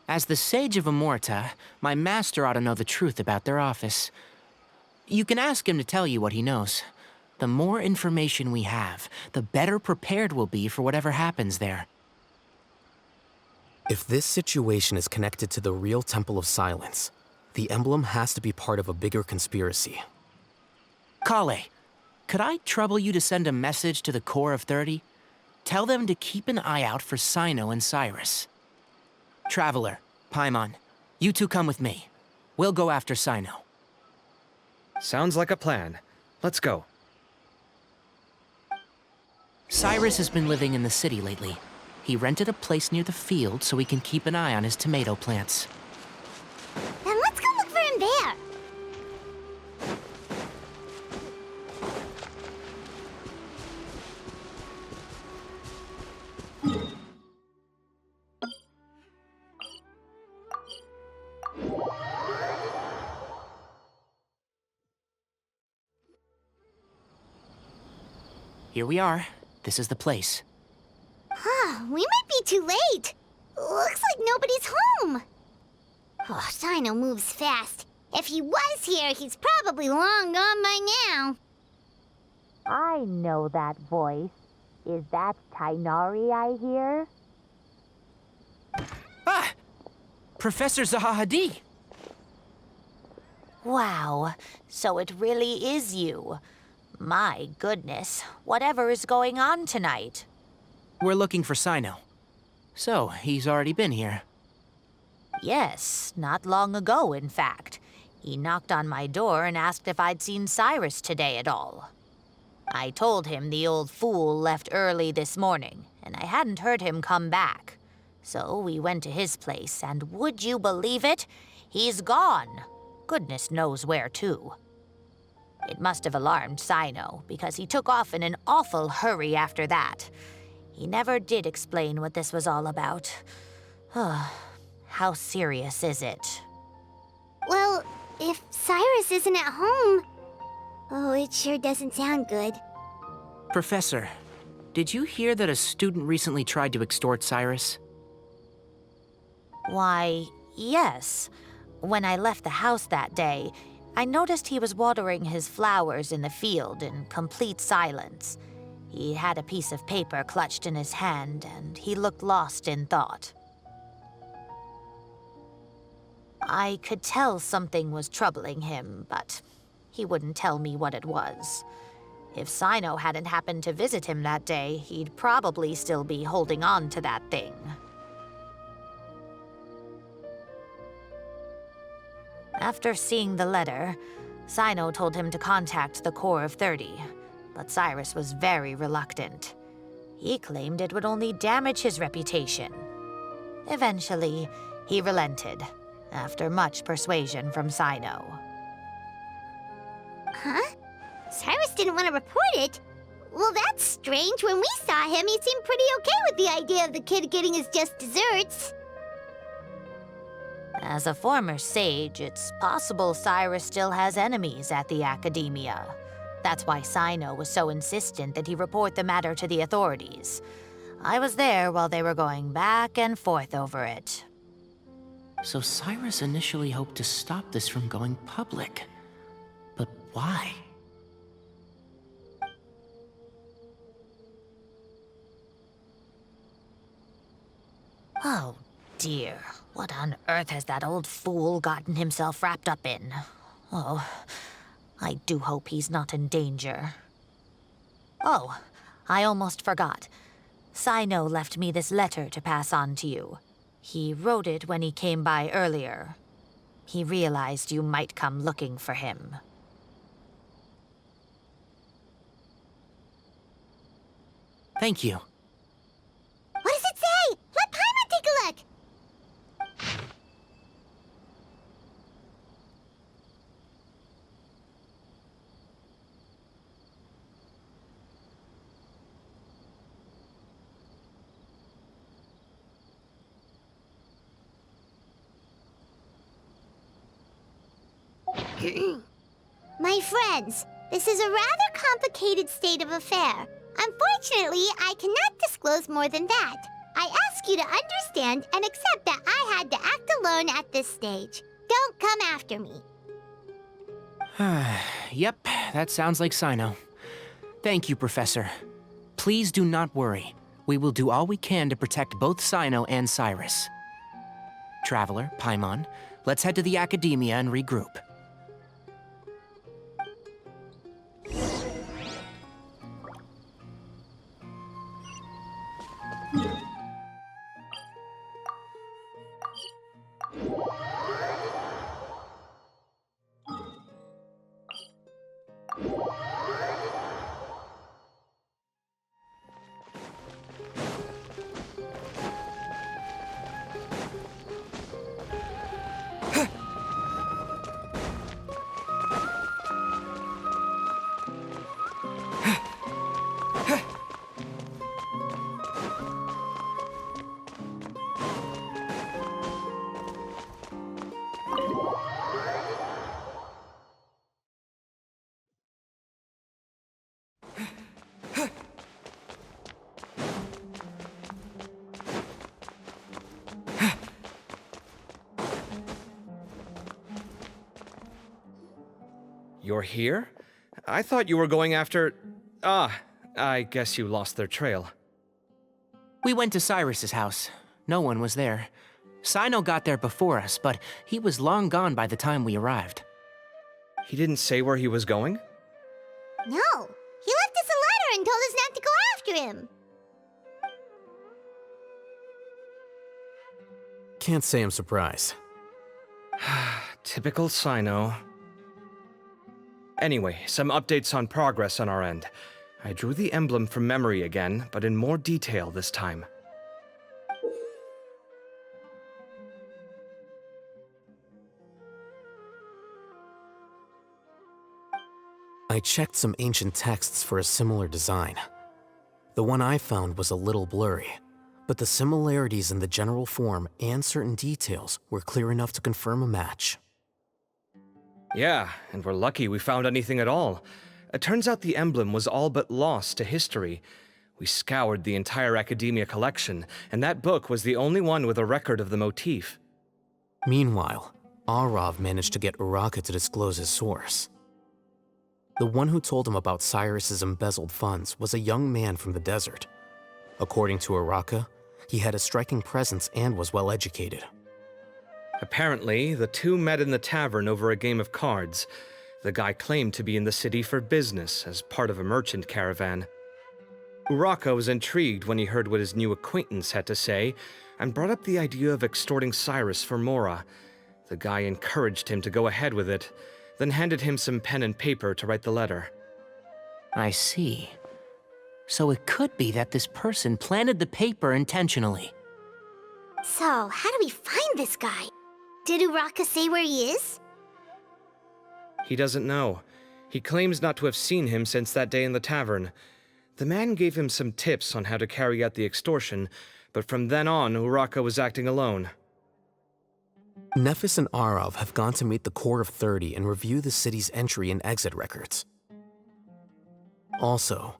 As the Sage of Amorta, my master ought to know the truth about their office. You can ask him to tell you what he knows. The more information we have, the better prepared we'll be for whatever happens there. If this situation is connected to the real Temple of Silence, the emblem has to be part of a bigger conspiracy. Kale, could I trouble you to send a message to the Core of 30? Tell them to keep an eye out for Cyno and Cyrus. Traveler, Paimon, you two come with me. We'll go after Cyno. Sounds like a plan. Let's go. Cyrus has been living in the city lately. He rented a place near the field so he can keep an eye on his tomato plants. Then let's go look for him there. here we are. This is the place. We might be too late. Looks like nobody's home. Oh, Cyno moves fast. If he was here, he's probably long gone by now. I know that voice. Is that Tighnari I hear? Ah! Professor Zahahadi! Wow, so it really is you. My goodness, whatever is going on tonight? We're looking for Cyno. So, he's already been here. Yes, not long ago, in fact. He knocked on my door and asked if I'd seen Cyrus today at all. I told him the old fool left early this morning, and I hadn't heard him come back. So we went to his place, and would you believe it? He's gone. Goodness knows where to. It must have alarmed Cyno, because he took off in an awful hurry after that. He never did explain what this was all about. How serious is it? Well, if Cyrus isn't at home... Oh, it sure doesn't sound good. Professor, did you hear that a student recently tried to extort Cyrus? Why, yes. When I left the house that day, I noticed he was watering his flowers in the field in complete silence. He had a piece of paper clutched in his hand, and he looked lost in thought. I could tell something was troubling him, but he wouldn't tell me what it was. If Cyno hadn't happened to visit him that day, he'd probably still be holding on to that thing. After seeing the letter, Cyno told him to contact the Corps of 30, but Cyrus was very reluctant. He claimed it would only damage his reputation. Eventually, he relented, after much persuasion from Cyno. Huh? Cyrus didn't want to report it? Well, that's strange. When we saw him, he seemed pretty okay with the idea of the kid getting his just desserts. As a former sage, it's possible Cyrus still has enemies at the Academia. That's why Cyno was so insistent that he report the matter to the authorities. I was there while they were going back and forth over it. So Cyrus initially hoped to stop this from going public. But why? Oh dear, what on earth has that old fool gotten himself wrapped up in? Oh, I do hope he's not in danger. Oh, I almost forgot. Cyno left me this letter to pass on to you. He wrote it when he came by earlier. He realized you might come looking for him. Thank you. What does it say? Let Paimon take a look! My friends, this is a rather complicated state of affair. Unfortunately, I cannot disclose more than that. I ask you to understand and accept that I had to act alone at this stage. Don't come after me. Yep, that sounds like Cyno. Thank you, Professor. Please do not worry. We will do all we can to protect both Cyno and Cyrus. Traveler, Paimon, let's head to the Academia and regroup. You're here? I thought you were going after... Ah, I guess you lost their trail. We went to Cyrus's house. No one was there. Cyno got there before us, but he was long gone by the time we arrived. He didn't say where he was going? No, he left us a letter and told us not to go after him. Can't say I'm surprised. Typical Cyno. Anyway, some updates on progress on our end. I drew the emblem from memory again, but in more detail this time. I checked some ancient texts for a similar design. The one I found was a little blurry, but the similarities in the general form and certain details were clear enough to confirm a match. Yeah, and we're lucky we found anything at all. It turns out the emblem was all but lost to history. We scoured the entire Academia collection, and that book was the only one with a record of the motif. Meanwhile, RWBY managed to get Uraka to disclose his source. The one who told him about Cyrus's embezzled funds was a young man from the desert. According to Uraka, he had a striking presence and was well educated. Apparently, the two met in the tavern over a game of cards. The guy claimed to be in the city for business, as part of a merchant caravan. Uraka was intrigued when he heard what his new acquaintance had to say, and brought up the idea of extorting Cyrus for Mora. The guy encouraged him to go ahead with it, then handed him some pen and paper to write the letter. I see. So it could be that this person planted the paper intentionally. So, how do we find this guy? Did Uraka say where he is? He doesn't know. He claims not to have seen him since that day in the tavern. The man gave him some tips on how to carry out the extortion, but from then on, Uraka was acting alone. Nephis and Arav have gone to meet the Core of 30 and review the city's entry and exit records. Also,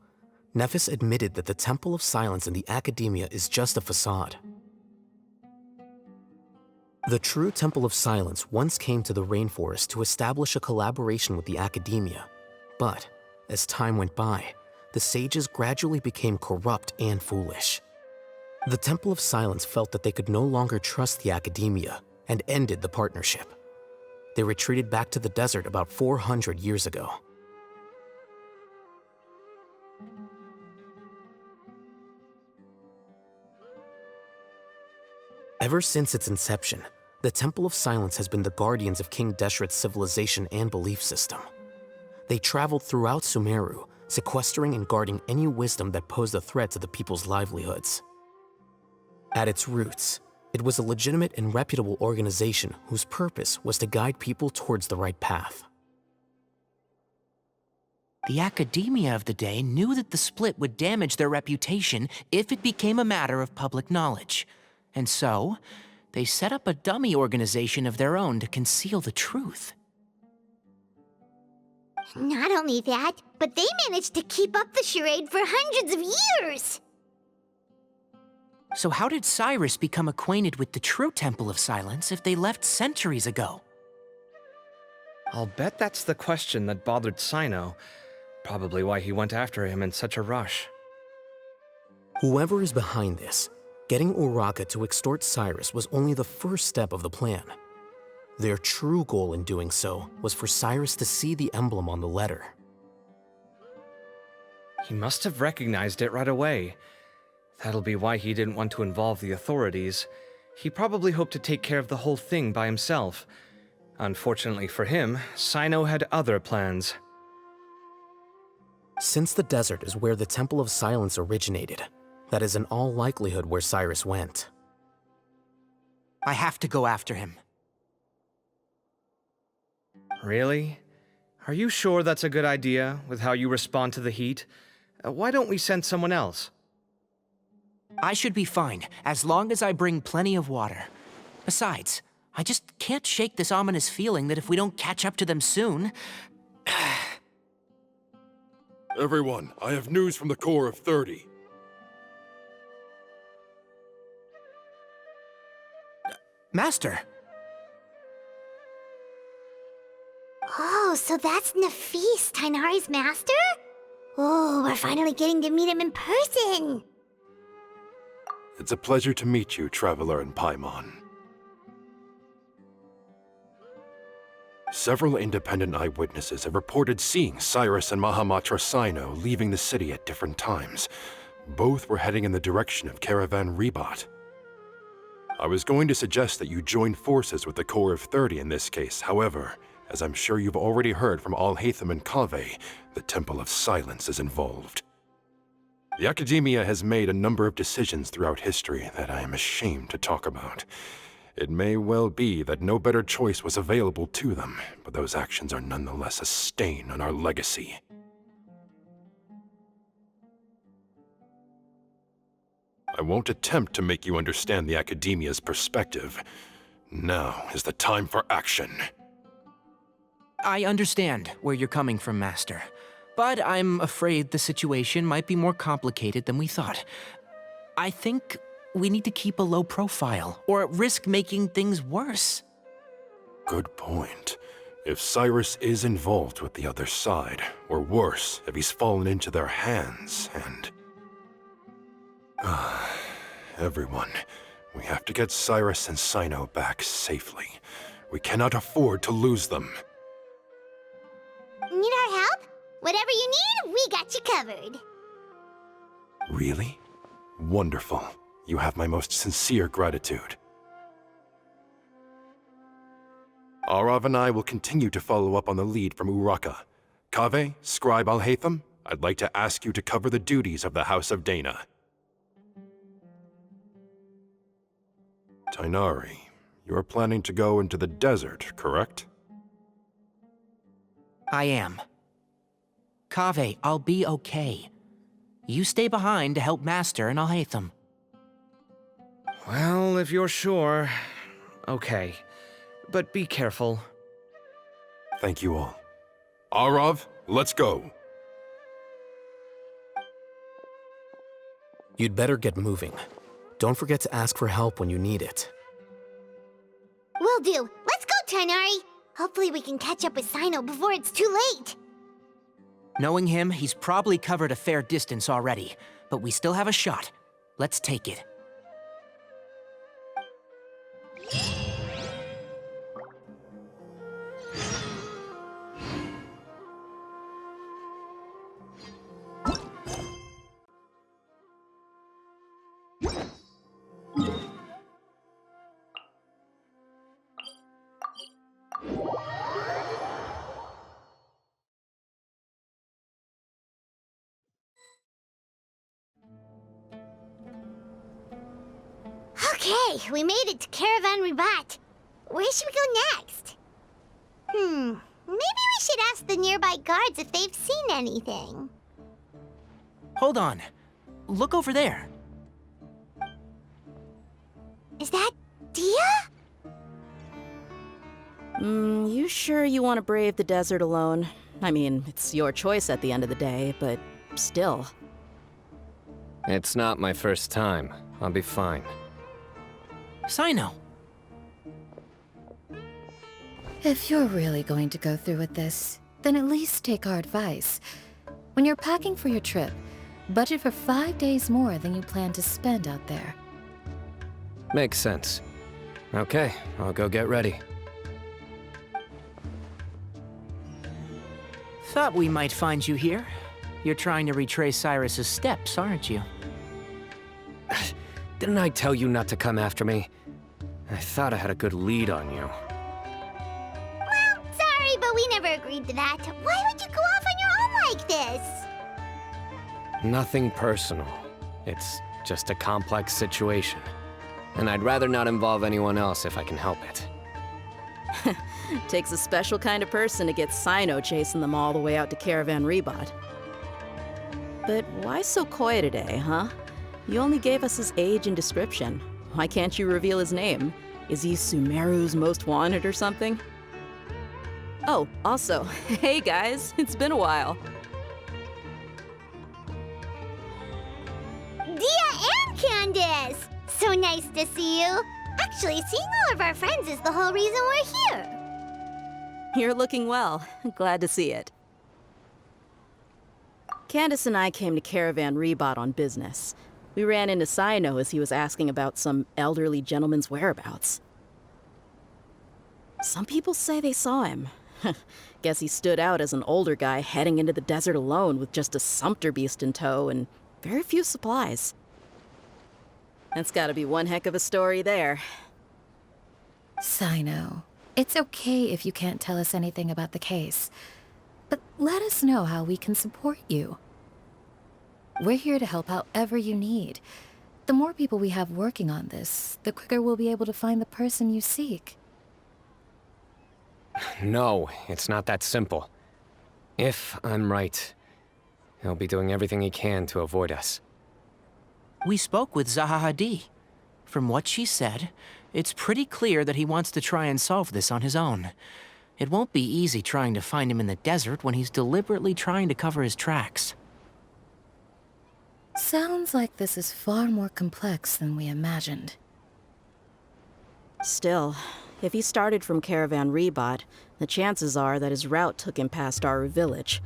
Nephis admitted that the Temple of Silence in the Academia is just a facade. The true Temple of Silence once came to the rainforest to establish a collaboration with the Academia, but as time went by, the sages gradually became corrupt and foolish. The Temple of Silence felt that they could no longer trust the Academia and ended the partnership. They retreated back to the desert about 400 years ago. Ever since its inception, the Temple of Silence has been the guardians of King Deshret's civilization and belief system. They traveled throughout Sumeru, sequestering and guarding any wisdom that posed a threat to the people's livelihoods. At its roots, it was a legitimate and reputable organization whose purpose was to guide people towards the right path. The Academia of the day knew that the split would damage their reputation if it became a matter of public knowledge. And so, they set up a dummy organization of their own to conceal the truth. Not only that, but they managed to keep up the charade for hundreds of years! So how did Cyrus become acquainted with the true Temple of Silence if they left centuries ago? I'll bet that's the question that bothered Cyno. Probably why he went after him in such a rush. Whoever is behind this, getting Uraka to extort Cyrus was only the first step of the plan. Their true goal in doing so was for Cyrus to see the emblem on the letter. He must have recognized it right away. That'll be why he didn't want to involve the authorities. He probably hoped to take care of the whole thing by himself. Unfortunately for him, Cyno had other plans. Since the desert is where the Temple of Silence originated, that is in all likelihood where Cyrus went. I have to go after him. Really? Are you sure that's a good idea, with how you respond to the heat? Why don't we send someone else? I should be fine, as long as I bring plenty of water. Besides, I just can't shake this ominous feeling that if we don't catch up to them soon... Everyone, I have news from the Core of 30. Master! Oh, so that's Nafis, Tighnari's master? Oh, we're finally getting to meet him in person. It's a pleasure to meet you, Traveler in Paimon. Several independent eyewitnesses have reported seeing Cyrus and Mahamatra Cyno leaving the city at different times. Both were heading in the direction of Caravan RWBY. I was going to suggest that you join forces with the Corps of 30 in this case. However, as I'm sure you've already heard from Alhaitham and Kaveh, the Temple of Silence is involved. The Academia has made a number of decisions throughout history that I am ashamed to talk about. It may well be that no better choice was available to them, but those actions are nonetheless a stain on our legacy. I won't attempt to make you understand the Academia's perspective. Now is the time for action. I understand where you're coming from, Master. But I'm afraid the situation might be more complicated than we thought. I think we need to keep a low profile, or risk making things worse. Good point. If Cyrus is involved with the other side, or worse, if he's fallen into their hands, and... everyone, we have to get Cyrus and Cyno back safely. We cannot afford to lose them. Need our help? Whatever you need, we got you covered. Really? Wonderful. You have my most sincere gratitude. Arav and I will continue to follow up on the lead from Uraka. Kaveh, Scribe Alhaitham, I'd like to ask you to cover the duties of the House of Dana. Tighnari, you are planning to go into the desert, correct? I am. Kaveh, I'll be okay. You stay behind to help Master and Alhaitham. Well, if you're sure. Okay. But be careful. Thank you all. Arav, let's go. You'd better get moving. Don't forget to ask for help when you need it. Will do. Let's go, Tighnari. Hopefully we can catch up with Cyno before it's too late. Knowing him, he's probably covered a fair distance already, but we still have a shot. Let's take it. Okay, we made it to Caravan RWBY. Where should we go next? Maybe we should ask the nearby guards if they've seen anything. Hold on. Look over there. Is that Dia? You sure you want to brave the desert alone? I mean, it's your choice at the end of the day, but still. It's not my first time. I'll be fine. Cyno. If you're really going to go through with this, then at least take our advice. When you're packing for your trip, budget for 5 days more than you plan to spend out there. Makes sense. Okay, I'll go get ready. Thought we might find you here. You're trying to retrace Cyrus's steps, aren't you? Didn't I tell you not to come after me? I thought I had a good lead on you. Well, sorry, but we never agreed to that. Why would you go off on your own like this? Nothing personal. It's just a complex situation. And I'd rather not involve anyone else if I can help it. Takes a special kind of person to get Cyno chasing them all the way out to Caravan RWBY. But why so coy today, huh? You only gave us his age and description. Why can't you reveal his name? Is he Sumeru's most wanted or something? Oh, also, hey guys, it's been a while. Dia and Candace! So nice to see you. Actually, seeing all of our friends is the whole reason we're here. You're looking well. Glad to see it. Candace and I came to Caravan RWBY on business. We ran into Cyno as he was asking about some elderly gentleman's whereabouts. Some people say they saw him. Guess he stood out as an older guy heading into the desert alone with just a sumpter beast in tow and very few supplies. That's gotta be one heck of a story there. Cyno, it's okay if you can't tell us anything about the case, but let us know how we can support you. We're here to help however you need. The more people we have working on this, the quicker we'll be able to find the person you seek. No, it's not that simple. If I'm right, he'll be doing everything he can to avoid us. We spoke with Zaha Hadid. From what she said, it's pretty clear that he wants to try and solve this on his own. It won't be easy trying to find him in the desert when he's deliberately trying to cover his tracks. Sounds like this is far more complex than we imagined. Still, if he started from Caravan RWBY, the chances are that his route took him past our village.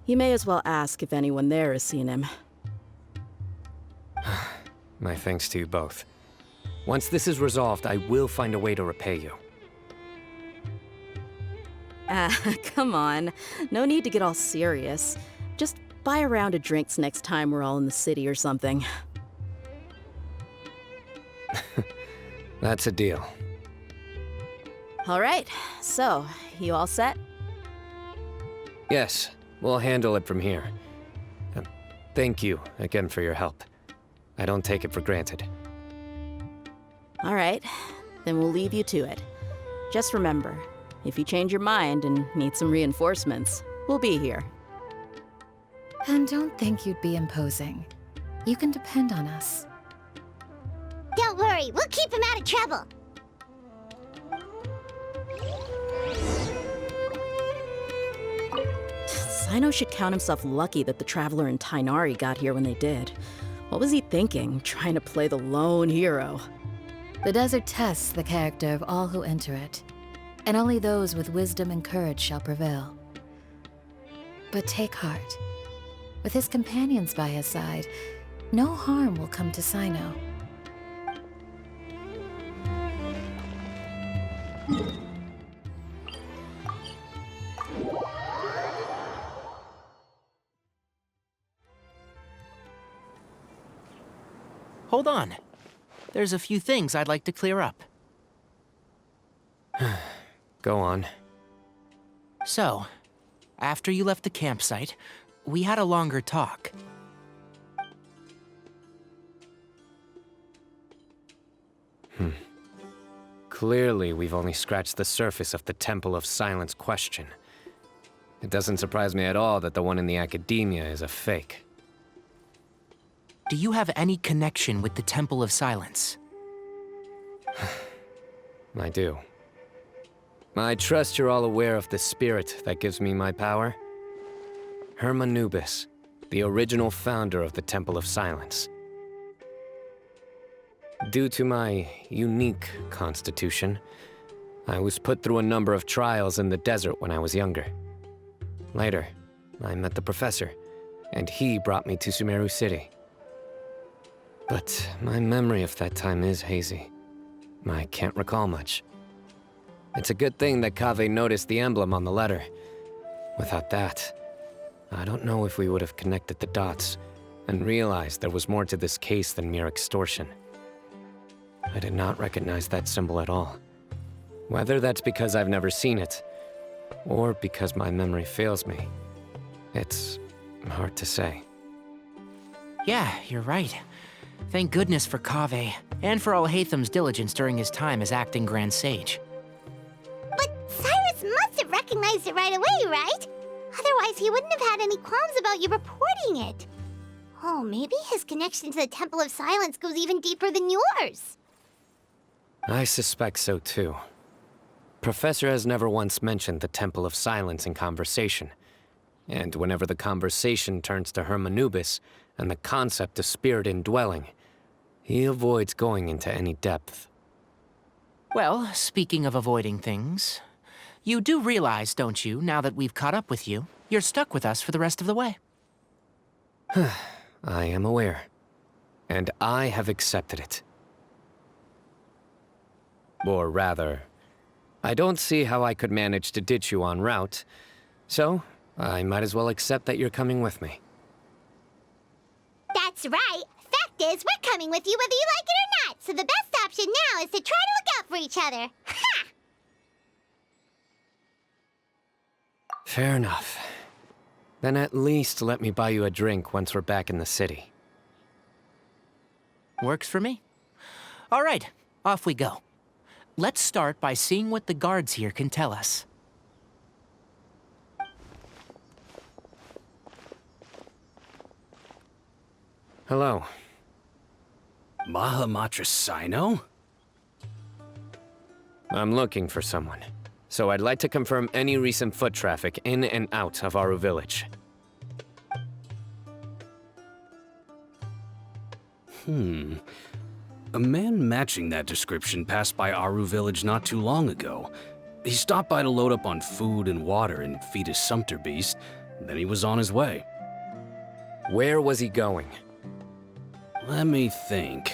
You may as well ask if anyone there has seen him. My thanks to you both. Once this is resolved, I will find a way to repay you. Come on. No need to get all serious. Just buy a round of drinks next time we're all in the city or something. That's a deal. All right, so, you all set? Yes, we'll handle it from here. Thank you again for your help. I don't take it for granted. All right, then we'll leave you to it. Just remember, if you change your mind and need some reinforcements, we'll be here. And don't think you'd be imposing. You can depend on us. Don't worry, we'll keep him out of trouble. Cyno should count himself lucky that the Traveler and Tighnari got here when they did. What was he thinking, trying to play the lone hero? The desert tests the character of all who enter it, and only those with wisdom and courage shall prevail. But take heart. With his companions by his side, no harm will come to Cyno. Hold on. There's a few things I'd like to clear up. Go on. So, after you left the campsite, we had a longer talk. Clearly, we've only scratched the surface of the Temple of Silence question. It doesn't surprise me at all that the one in the academia is a fake. Do you have any connection with the Temple of Silence? I do. I trust you're all aware of the spirit that gives me my power. Anubis, the original founder of the Temple of Silence. Due to my unique constitution, I was put through a number of trials in the desert when I was younger. Later, I met the professor, and he brought me to Sumeru City. But my memory of that time is hazy. I can't recall much. It's a good thing that Kaveh noticed the emblem on the letter. Without that, I don't know if we would have connected the dots and realized there was more to this case than mere extortion. I did not recognize that symbol at all. Whether that's because I've never seen it, or because my memory fails me, it's hard to say. Yeah, you're right. Thank goodness for Kaveh, and for Alhaitham's diligence during his time as acting Grand Sage. But Cyrus must have recognized it right away, right? Otherwise, he wouldn't have had any qualms about you reporting it. Oh, maybe his connection to the Temple of Silence goes even deeper than yours. I suspect so too. Professor has never once mentioned the Temple of Silence in conversation. And whenever the conversation turns to Anubis and the concept of spirit indwelling, he avoids going into any depth. Well, speaking of avoiding things, You do realize, don't you, now that we've caught up with you, you're stuck with us for the rest of the way? I am aware. And I have accepted it. Or rather, I don't see how I could manage to ditch you en route, so I might as well accept that you're coming with me. That's right. Fact is, we're coming with you whether you like it or not, so the best option now is to try to look out for each other. Ha! Fair enough. Then at least let me buy you a drink once we're back in the city. Works for me. All right, off we go. Let's start by seeing what the guards here can tell us. Hello. Mahamatra Cyno? I'm looking for someone, so I'd like to confirm any recent foot traffic in and out of Aru Village. A man matching that description passed by Aru Village not too long ago. He stopped by to load up on food and water and feed his sumpter beast, then he was on his way. Where was he going? Let me think.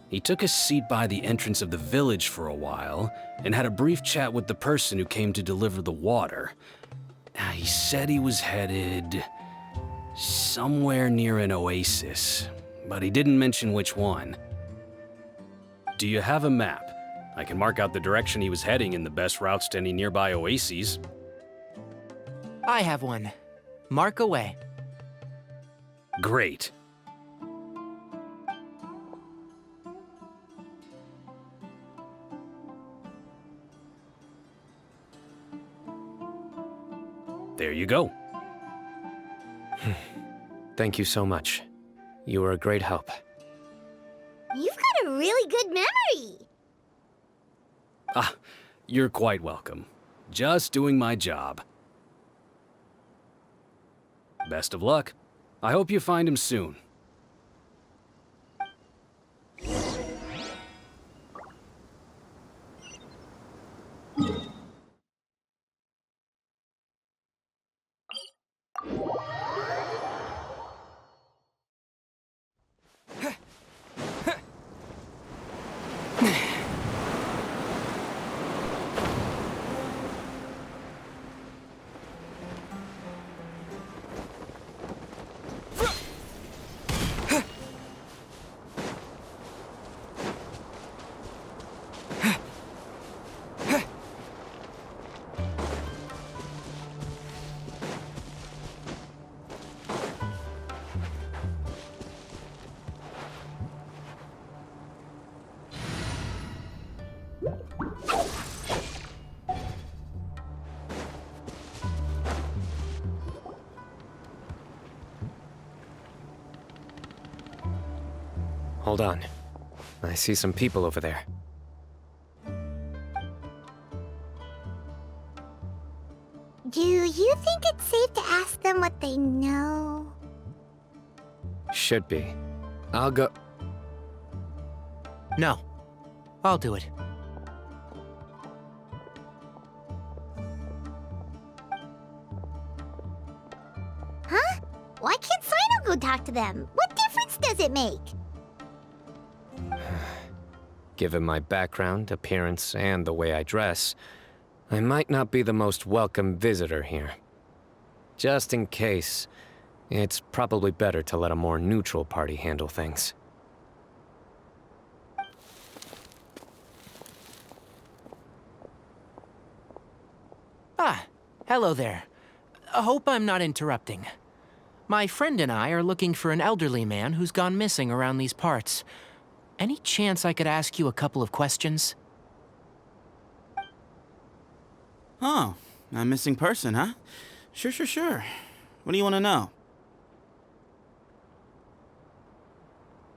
He took a seat by the entrance of the village for a while, and had a brief chat with the person who came to deliver the water. He said he was headed somewhere near an oasis, but he didn't mention which one. Do you have a map? I can mark out the direction he was heading and the best routes to any nearby oases. I have one. Mark away. Great. There you go. Thank you so much. You were a great help. You've got a really good memory. Ah, you're quite welcome. Just doing my job. Best of luck. I hope you find him soon. Hold on. I see some people over there. Do you think it's safe to ask them what they know? Should be. I'll go... No. I'll do it. Huh? Why can't Cyno go talk to them? What difference does it make? Given my background, appearance, and the way I dress, I might not be the most welcome visitor here. Just in case, it's probably better to let a more neutral party handle things. Ah, hello there. I hope I'm not interrupting. My friend and I are looking for an elderly man who's gone missing around these parts. Any chance I could ask you a couple of questions? Oh, a missing person, huh? Sure. What do you want to know?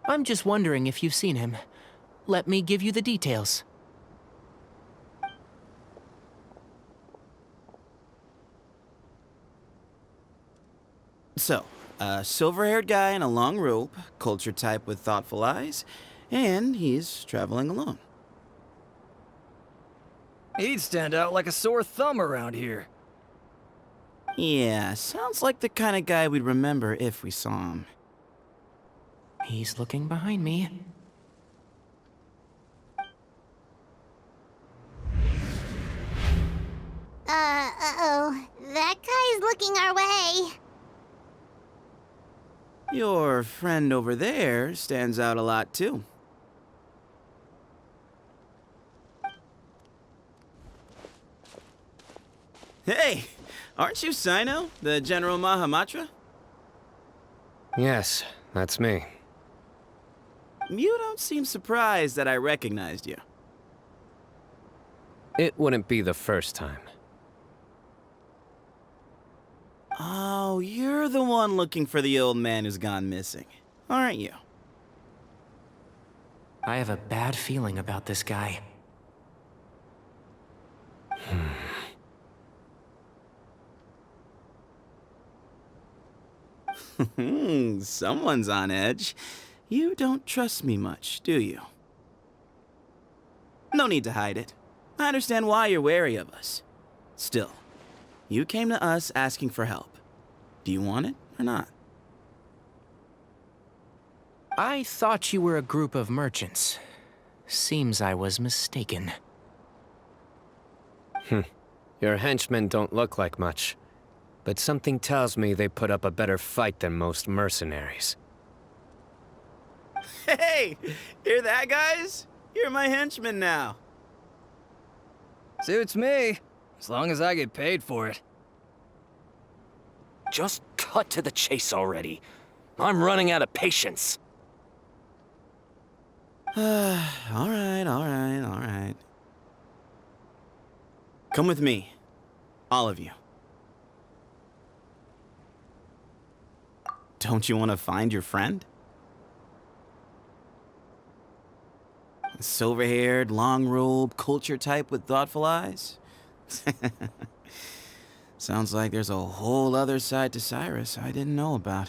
I'm just wondering if you've seen him. Let me give you the details. So, a silver-haired guy in a long robe, culture type with thoughtful eyes, and he's traveling alone. He'd stand out like a sore thumb around here. Yeah, sounds like the kind of guy we'd remember if we saw him. He's looking behind me. Uh-oh. That guy's looking our way. Your friend over there stands out a lot, too. Hey, aren't you Cyno, the General Mahamatra? Yes, that's me. You don't seem surprised that I recognized you. It wouldn't be the first time. Oh, you're the one looking for the old man who's gone missing, aren't you? I have a bad feeling about this guy. Someone's on edge. You don't trust me much, do you? No need to hide it. I understand why you're wary of us. Still, you came to us asking for help. Do you want it or not? I thought you were a group of merchants. Seems I was mistaken. Your henchmen don't look like much, but something tells me they put up a better fight than most mercenaries. Hey! Hear that, guys? You're my henchmen now. Suits me, as long as I get paid for it. Just cut to the chase already. I'm running out of patience. All right. Come with me. All of you. Don't you want to find your friend? Silver-haired, long-robed, culture type with thoughtful eyes? Sounds like there's a whole other side to Cyrus I didn't know about.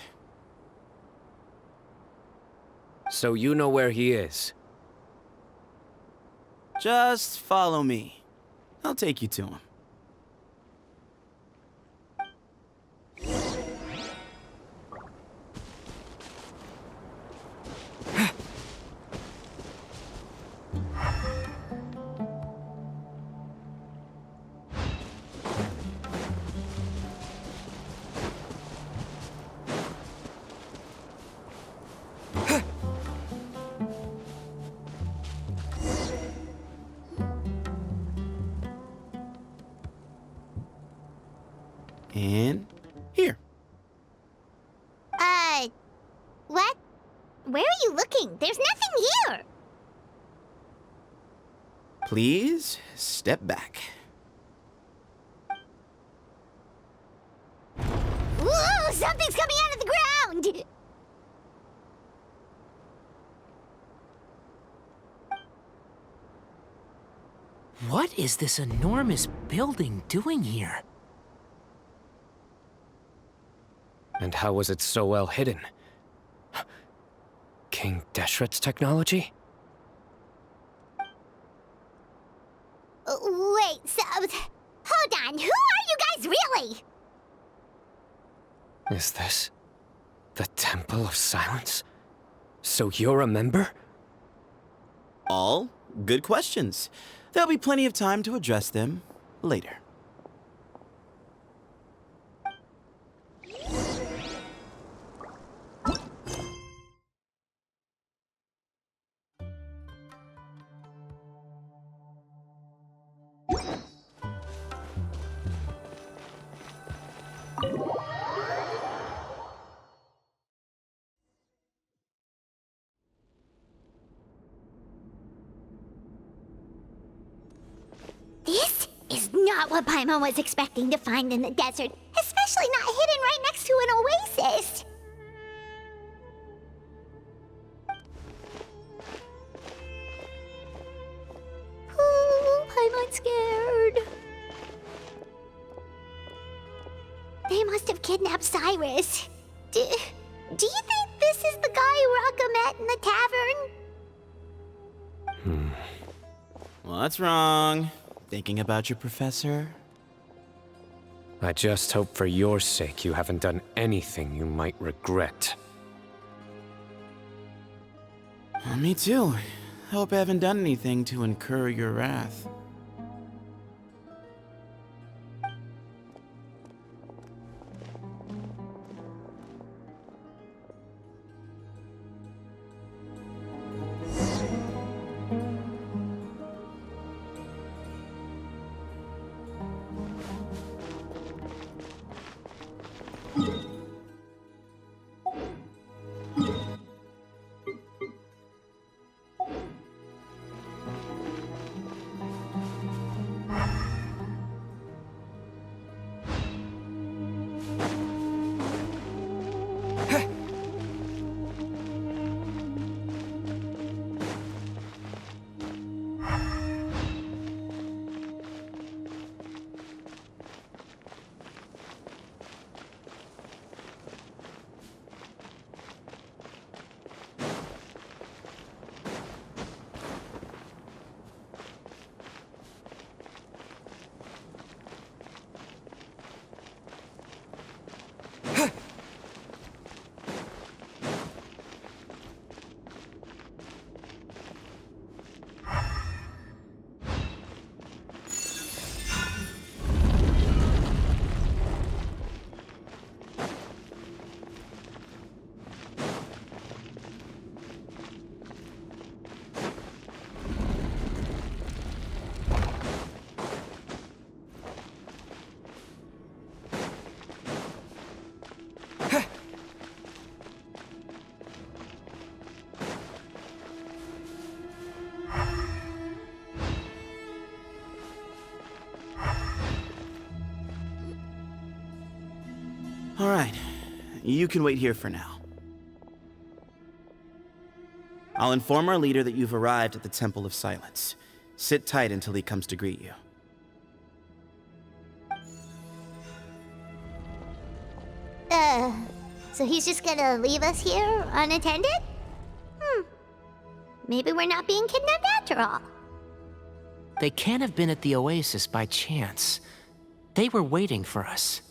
So you know where he is? Just follow me. I'll take you to him. And here. What? Where are you looking? There's nothing here. Please step back. Whoa! Something's coming out of the ground! What is this enormous building doing here? And how was it so well hidden? King Deshret's technology? Wait, so... Hold on, who are you guys really? Is this the Temple of Silence? So you're a member? All good questions. There'll be plenty of time to address them later. This is not what Paimon was expecting to find in the desert, especially not hidden right next to an oasis. Ooh, Paimon's scared. They must have kidnapped Cyrus. Do you think this is the guy Raka met in the tavern? What's wrong? Thinking about your professor? I just hope for your sake you haven't done anything you might regret. Well, me too. I hope I haven't done anything to incur your wrath. All right, you can wait here for now. I'll inform our leader that you've arrived at the Temple of Silence. Sit tight until he comes to greet you. So he's just gonna leave us here unattended? Maybe we're not being kidnapped after all. They can't have been at the Oasis by chance. They were waiting for us.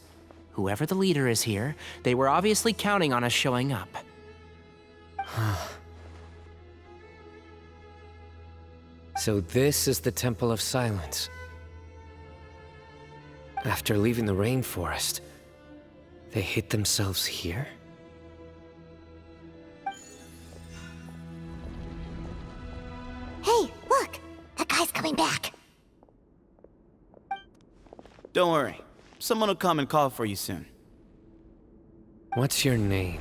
Whoever the leader is here, they were obviously counting on us showing up. So this is the Temple of Silence. After leaving the rainforest, they hid themselves here? Hey, look! That guy's coming back. Don't worry. Someone will come and call for you soon. What's your name?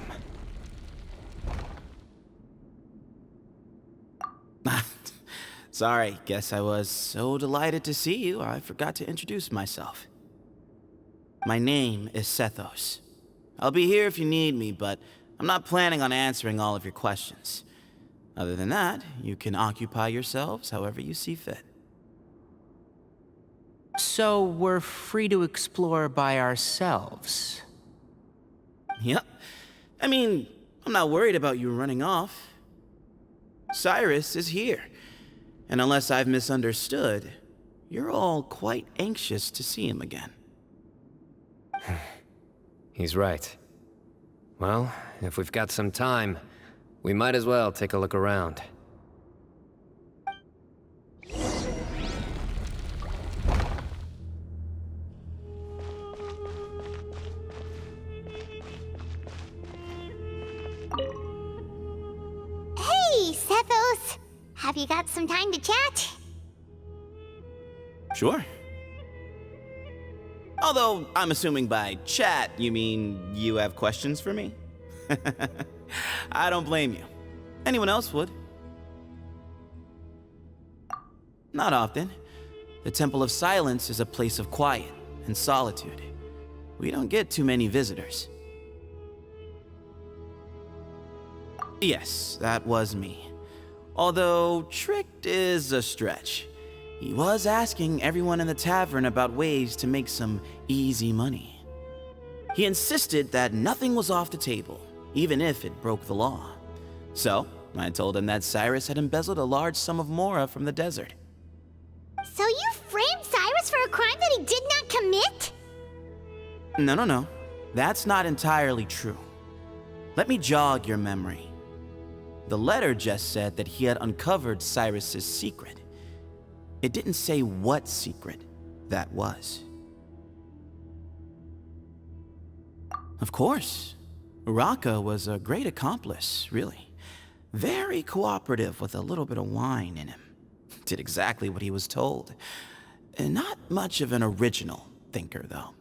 Sorry, guess I was so delighted to see you, I forgot to introduce myself. My name is Sethos. I'll be here if you need me, but I'm not planning on answering all of your questions. Other than that, you can occupy yourselves however you see fit. So we're free to explore by ourselves? Yep. I mean, I'm not worried about you running off. Cyrus is here. And unless I've misunderstood, you're all quite anxious to see him again. He's right. Well, if we've got some time, we might as well take a look around. Hey, Sethos! Have you got some time to chat? Sure. Although, I'm assuming by chat, you mean you have questions for me? I don't blame you. Anyone else would. Not often. The Temple of Silence is a place of quiet and solitude. We don't get too many visitors. Yes, that was me. Although, tricked is a stretch. He was asking everyone in the tavern about ways to make some easy money. He insisted that nothing was off the table, even if it broke the law. So, I told him that Cyrus had embezzled a large sum of mora from the desert. So you framed No. That's not entirely true. Let me jog your memory. The letter just said that he had uncovered Cyrus's secret. It didn't say what secret that was. Of course, Uraka was a great accomplice, really. Very cooperative with a little bit of wine in him. Did exactly what he was told. And not much of an original thinker, though.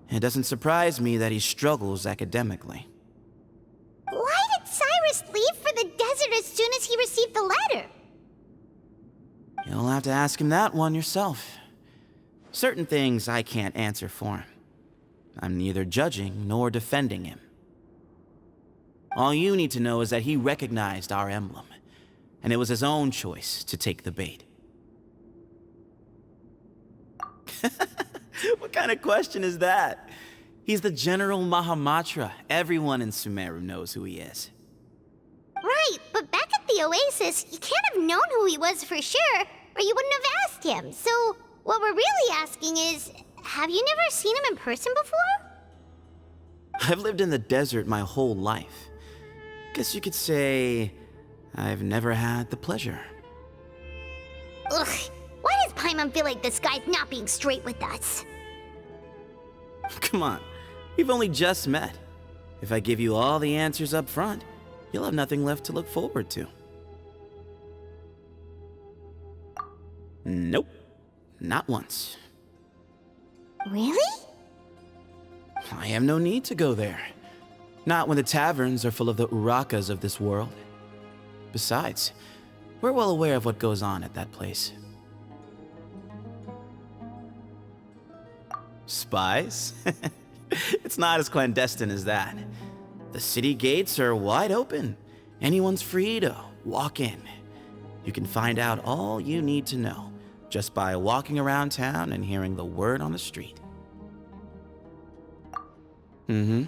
It doesn't surprise me that he struggles academically. Why did Cyrus leave for the desert as soon as he received the letter? You'll have to ask him that one yourself. Certain things I can't answer for him. I'm neither judging nor defending him. All you need to know is that he recognized our emblem, and it was his own choice to take the bait. What kind of question is that? He's the General Mahamatra. Everyone in Sumeru knows who he is. Right, but back at the Oasis, you can't have known who he was for sure, or you wouldn't have asked him. So, what we're really asking is, have you never seen him in person before? I've lived in the desert my whole life. Guess you could say I've never had the pleasure. Ugh, why does Paimon feel like this guy's not being straight with us? Come on, we've only just met. If I give you all the answers up front, you'll have nothing left to look forward to. Nope, not once. Really? I have no need to go there. Not when the taverns are full of the Urakas of this world. Besides, we're well aware of what goes on at that place. Spies? It's not as clandestine as that. The city gates are wide open. Anyone's free to walk in. You can find out all you need to know just by walking around town and hearing the word on the street. Mm-hmm.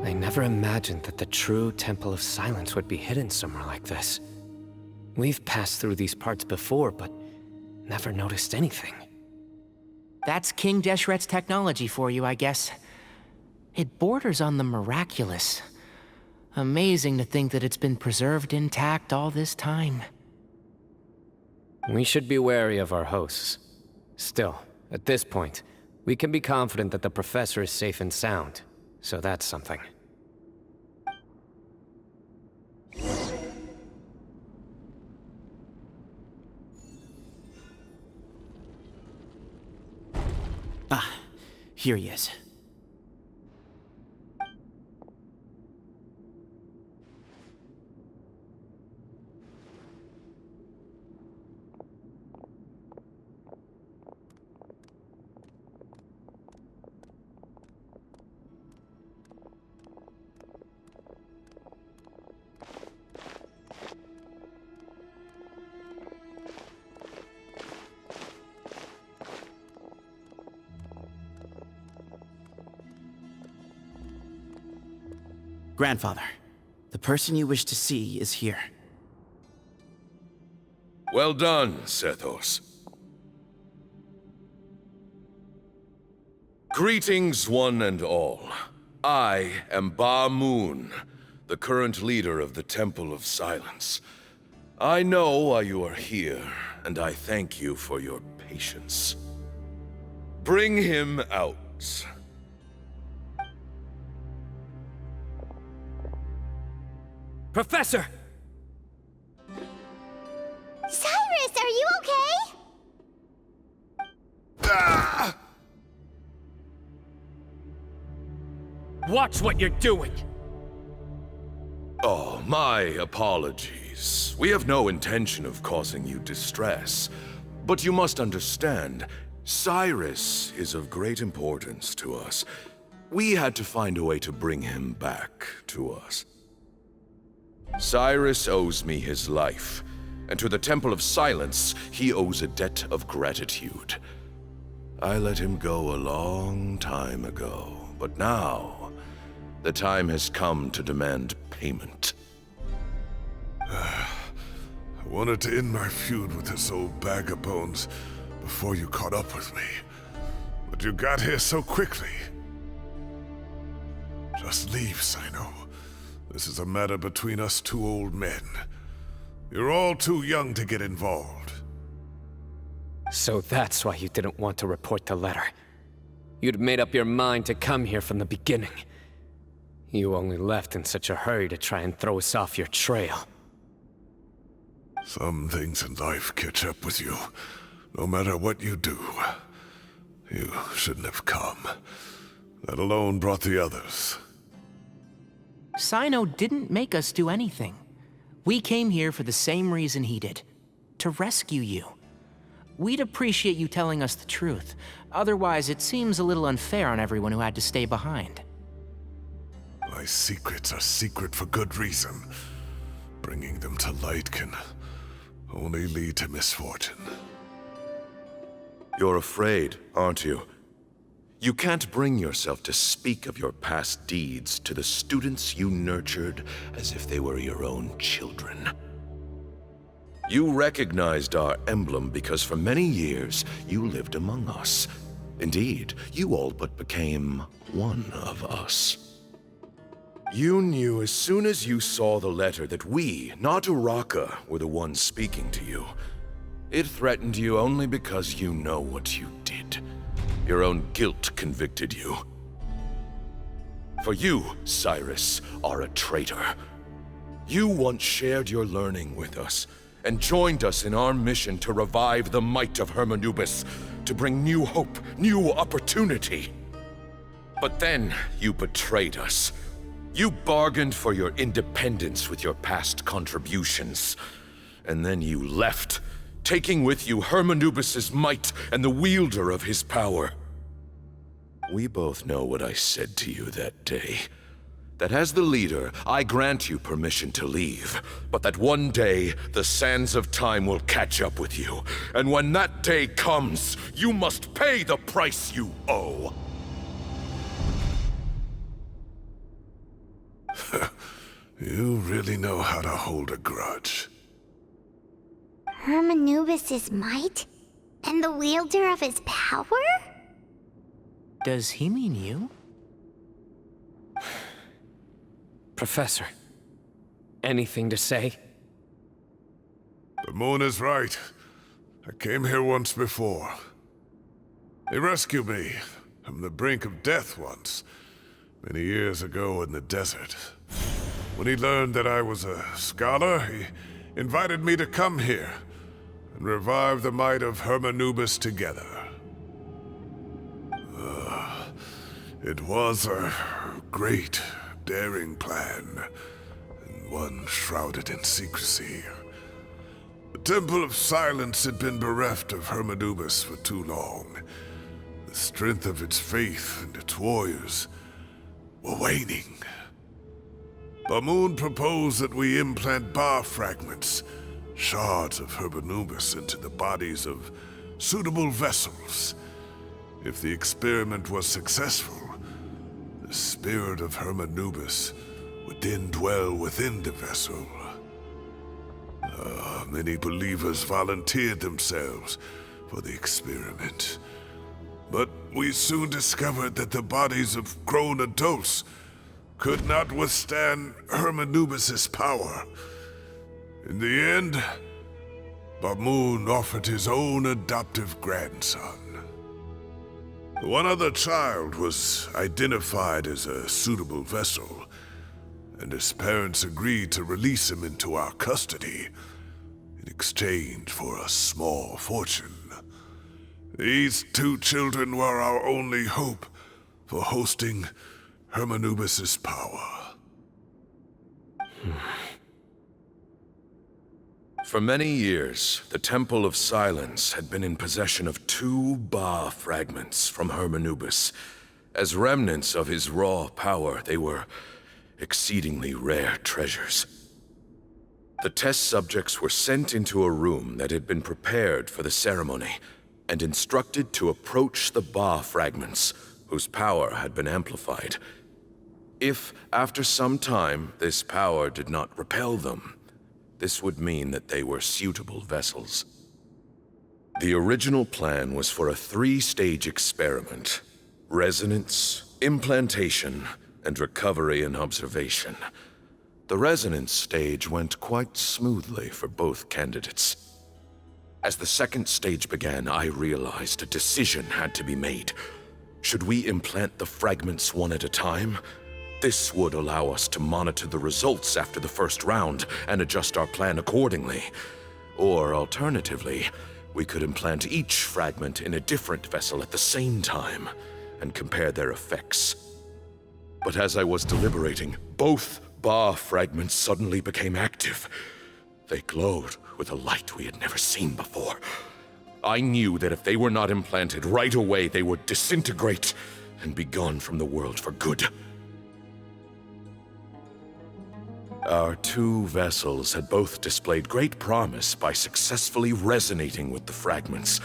I never imagined that the true Temple of Silence would be hidden somewhere like this. We've passed through these parts before, but never noticed anything. That's King Deshret's technology for you, I guess. It borders on the miraculous. Amazing to think that it's been preserved intact all this time. We should be wary of our hosts. Still, at this point, we can be confident that the professor is safe and sound, so that's something. Ah, here he is. Grandfather, the person you wish to see is here. Well done, Sethos. Greetings, one and all. I am Ba Moon, the current leader of the Temple of Silence. I know why you are here, and I thank you for your patience. Bring him out. Professor! Cyrus, are you okay? Ah! Watch what you're doing! Oh, my apologies. We have no intention of causing you distress. But you must understand, Cyrus is of great importance to us. We had to find a way to bring him back to us. Cyrus owes me his life, and to the Temple of Silence, he owes a debt of gratitude. I let him go a long time ago, but now the time has come to demand payment. I wanted to end my feud with this old bag of bones before you caught up with me, but you got here so quickly. Just leave, Cyno. This is a matter between us two old men. You're all too young to get involved. So that's why you didn't want to report the letter. You'd made up your mind to come here from the beginning. You only left in such a hurry to try and throw us off your trail. Some things in life catch up with you, no matter what you do. You shouldn't have come. That alone brought the others. Cyno didn't make us do anything. We came here for the same reason he did. To rescue you. We'd appreciate you telling us the truth. Otherwise, it seems a little unfair on everyone who had to stay behind. My secrets are secret for good reason. Bringing them to light can only lead to misfortune. You're afraid, aren't you? You can't bring yourself to speak of your past deeds to the students you nurtured as if they were your own children. You recognized our emblem because for many years you lived among us. Indeed, you all but became one of us. You knew as soon as you saw the letter that we, not Uraka, were the ones speaking to you. It threatened you only because you know what you did. Your own guilt convicted you. For you, Cyrus, are a traitor. You once shared your learning with us, and joined us in our mission to revive the might of Hermanubis, to bring new hope, new opportunity. But then you betrayed us. You bargained for your independence with your past contributions. And then you left, taking with you Hermanubis' might and the wielder of his power. We both know what I said to you that day. That as the leader, I grant you permission to leave, but that one day, the sands of time will catch up with you. And when that day comes, you must pay the price you owe. You really know how to hold a grudge. Hermanubis' might? And the wielder of his power? Does he mean you? Professor, anything to say? The moon is right. I came here once before. He rescued me from the brink of death once, many years ago in the desert. When he learned that I was a scholar, he invited me to come here and revive the might of Hermanubis together. It was a great, daring plan, and one shrouded in secrecy. The Temple of Silence had been bereft of Hermanubis for too long. The strength of its faith and its warriors were waning. Bamoon proposed that we implant bar fragments, shards of Hermanubis, into the bodies of suitable vessels. If the experiment was successful, the spirit of Hermanubis would then dwell within the vessel. Many believers volunteered themselves for the experiment. But we soon discovered that the bodies of grown adults could not withstand Hermanubis' power. In the end, Bamoon offered his own adoptive grandson. One other child was identified as a suitable vessel, and his parents agreed to release him into our custody in exchange for a small fortune. These two children were our only hope for hosting Hermanubis' power. For many years, the Temple of Silence had been in possession of 2 Ba fragments from Hermanubis. As remnants of his raw power, they were exceedingly rare treasures. The test subjects were sent into a room that had been prepared for the ceremony, and instructed to approach the Ba fragments, whose power had been amplified. If, after some time, this power did not repel them, this would mean that they were suitable vessels. The original plan was for a 3-stage experiment: resonance, implantation, and recovery and observation. The resonance stage went quite smoothly for both candidates. As the second stage began, I realized a decision had to be made. Should we implant the fragments one at a time? This would allow us to monitor the results after the first round and adjust our plan accordingly. Or alternatively, we could implant each fragment in a different vessel at the same time and compare their effects. But as I was deliberating, both Ba fragments suddenly became active. They glowed with a light we had never seen before. I knew that if they were not implanted right away, they would disintegrate and be gone from the world for good. Our 2 vessels had both displayed great promise by successfully resonating with the fragments.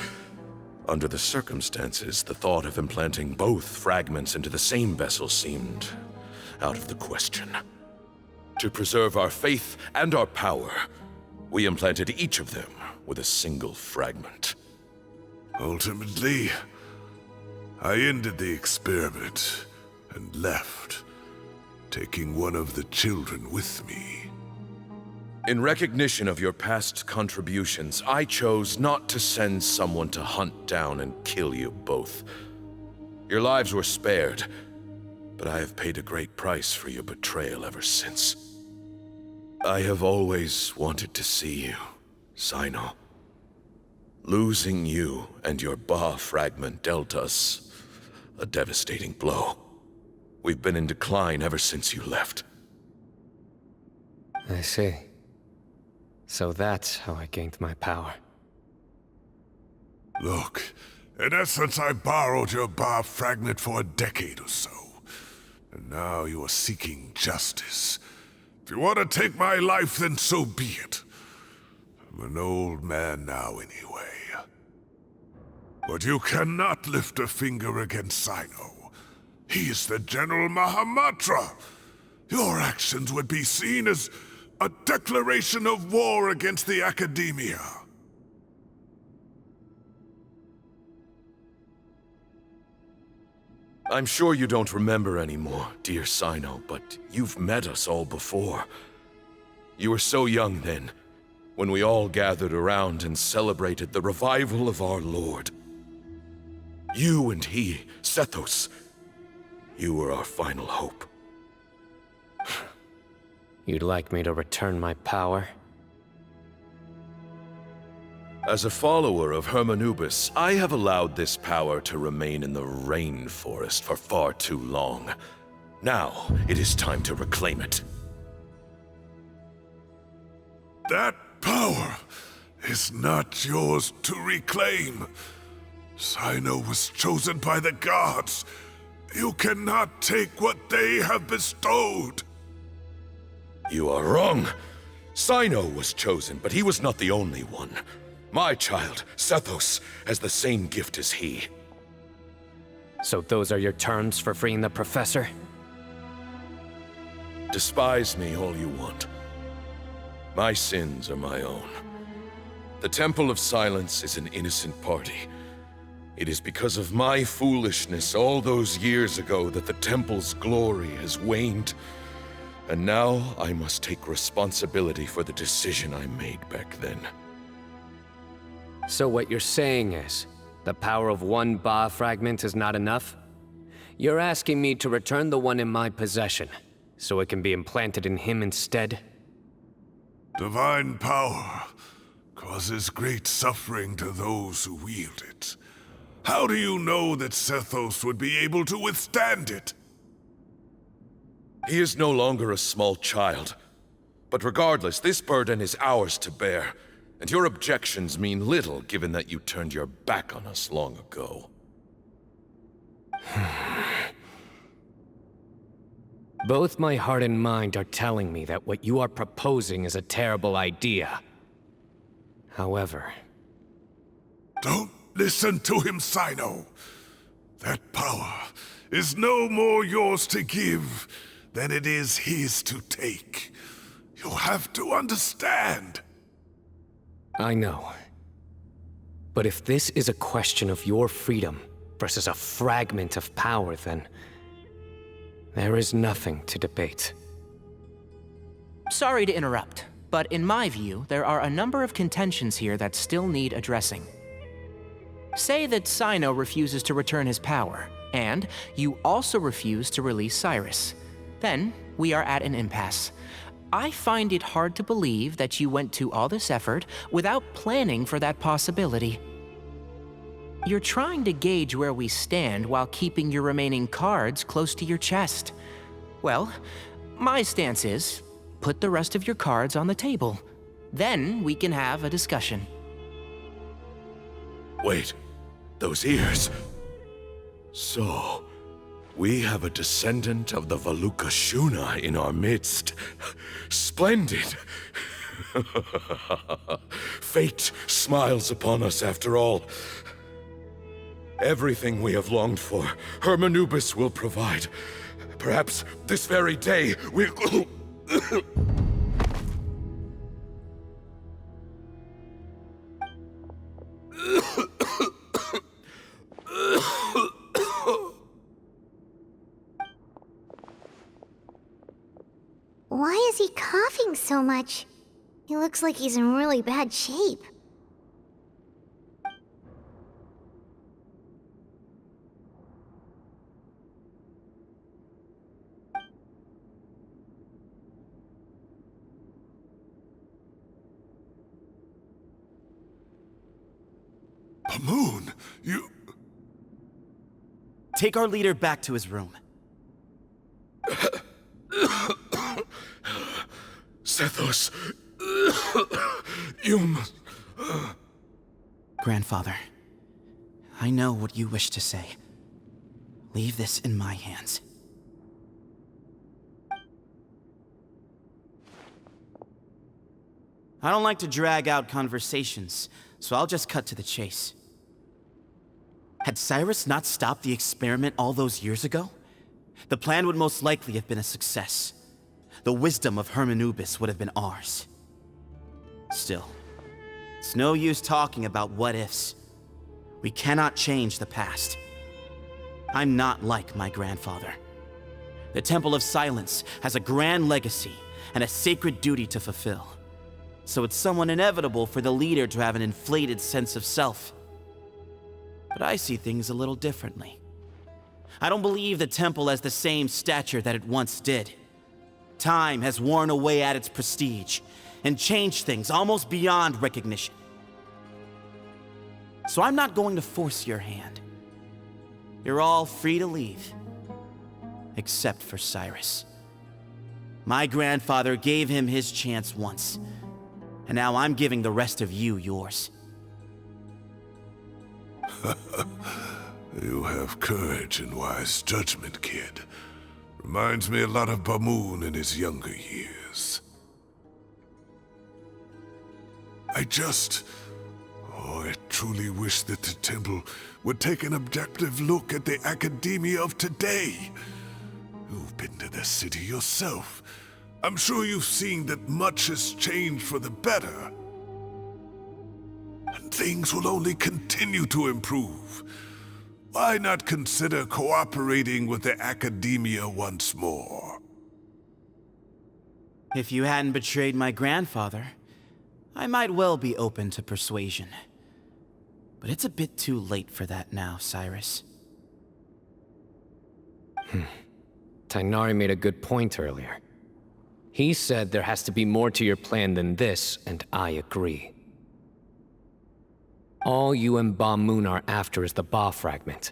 Under the circumstances, the thought of implanting both fragments into the same vessel seemed out of the question. To preserve our faith and our power, we implanted each of them with a single fragment. Ultimately, I ended the experiment and left, taking one of the children with me. In recognition of your past contributions, I chose not to send someone to hunt down and kill you both. Your lives were spared, but I have paid a great price for your betrayal ever since. I have always wanted to see you, Cyno. Losing you and your Ba fragment dealt us a devastating blow. We've been in decline ever since you left. I see. So that's how I gained my power. Look, in essence, I borrowed your Ba fragment for a decade or so. And now you are seeking justice. If you want to take my life, then so be it. I'm an old man now anyway. But you cannot lift a finger against Cyno. He is the General Mahamatra. Your actions would be seen as a declaration of war against the Academia. I'm sure you don't remember anymore, dear Cyno, but you've met us all before. You were so young then, when we all gathered around and celebrated the revival of our Lord. You and he, Sethos, you were our final hope. You'd like me to return my power? As a follower of Hermanubis, I have allowed this power to remain in the rainforest for far too long. Now, it is time to reclaim it. That power is not yours to reclaim. Cyno was chosen by the gods. You cannot take what they have bestowed. You are wrong. Cyno was chosen, but he was not the only one. My child, Sethos, has the same gift as he. So those are your terms for freeing the professor? Despise me all you want. My sins are my own. The Temple of Silence is an innocent party. It is because of my foolishness all those years ago that the Temple's glory has waned. And now I must take responsibility for the decision I made back then. So what you're saying is, the power of one Ba fragment is not enough? You're asking me to return the one in my possession, so it can be implanted in him instead? Divine power causes great suffering to those who wield it. How do you know that Sethos would be able to withstand it? He is no longer a small child. But regardless, this burden is ours to bear. And your objections mean little, given that you turned your back on us long ago. Both my heart and mind are telling me that what you are proposing is a terrible idea. However... Don't Listen to him, Cyno. That power is no more yours to give than it is his to take. You have to understand. I know. But if this is a question of your freedom versus a fragment of power, then there is nothing to debate. Sorry to interrupt, but in my view, there are a number of contentions here that still need addressing. Say that Cyno refuses to return his power, and you also refuse to release Cyrus. Then, we are at an impasse. I find it hard to believe that you went to all this effort without planning for that possibility. You're trying to gauge where we stand while keeping your remaining cards close to your chest. Well, my stance is, put the rest of your cards on the table. Then we can have a discussion. Wait, those ears. So, we have a descendant of the Valukashuna in our midst. Splendid. Fate smiles upon us after all. Everything we have longed for, Hermanubis will provide. Perhaps this very day we'll... Why is he coughing so much? He looks like he's in really bad shape. Moon, you... Take our leader back to his room. Sethos, you must... Grandfather, I know what you wish to say. Leave this in my hands. I don't like to drag out conversations, so I'll just cut to the chase. Had Cyrus not stopped the experiment all those years ago, the plan would most likely have been a success. The wisdom of Hermanubis would have been ours. Still, it's no use talking about what-ifs. We cannot change the past. I'm not like my grandfather. The Temple of Silence has a grand legacy and a sacred duty to fulfill. So it's somewhat inevitable for the leader to have an inflated sense of self. But I see things a little differently. I don't believe the temple has the same stature that it once did. Time has worn away at its prestige and changed things almost beyond recognition. So I'm not going to force your hand. You're all free to leave, except for Cyrus. My grandfather gave him his chance once, and now I'm giving the rest of you yours. You have courage and wise judgment, kid. Reminds me a lot of Bamoon in his younger years. I truly wish that the temple would take an objective look at the academia of today. You've been to the city yourself. I'm sure you've seen that much has changed for the better. And things will only continue to improve. Why not consider cooperating with the academia once more? If you hadn't betrayed my grandfather, I might well be open to persuasion. But it's a bit too late for that now, Cyrus. Tighnari made a good point earlier. He said there has to be more to your plan than this, and I agree. All you and Ba Moon are after is the Ba fragment.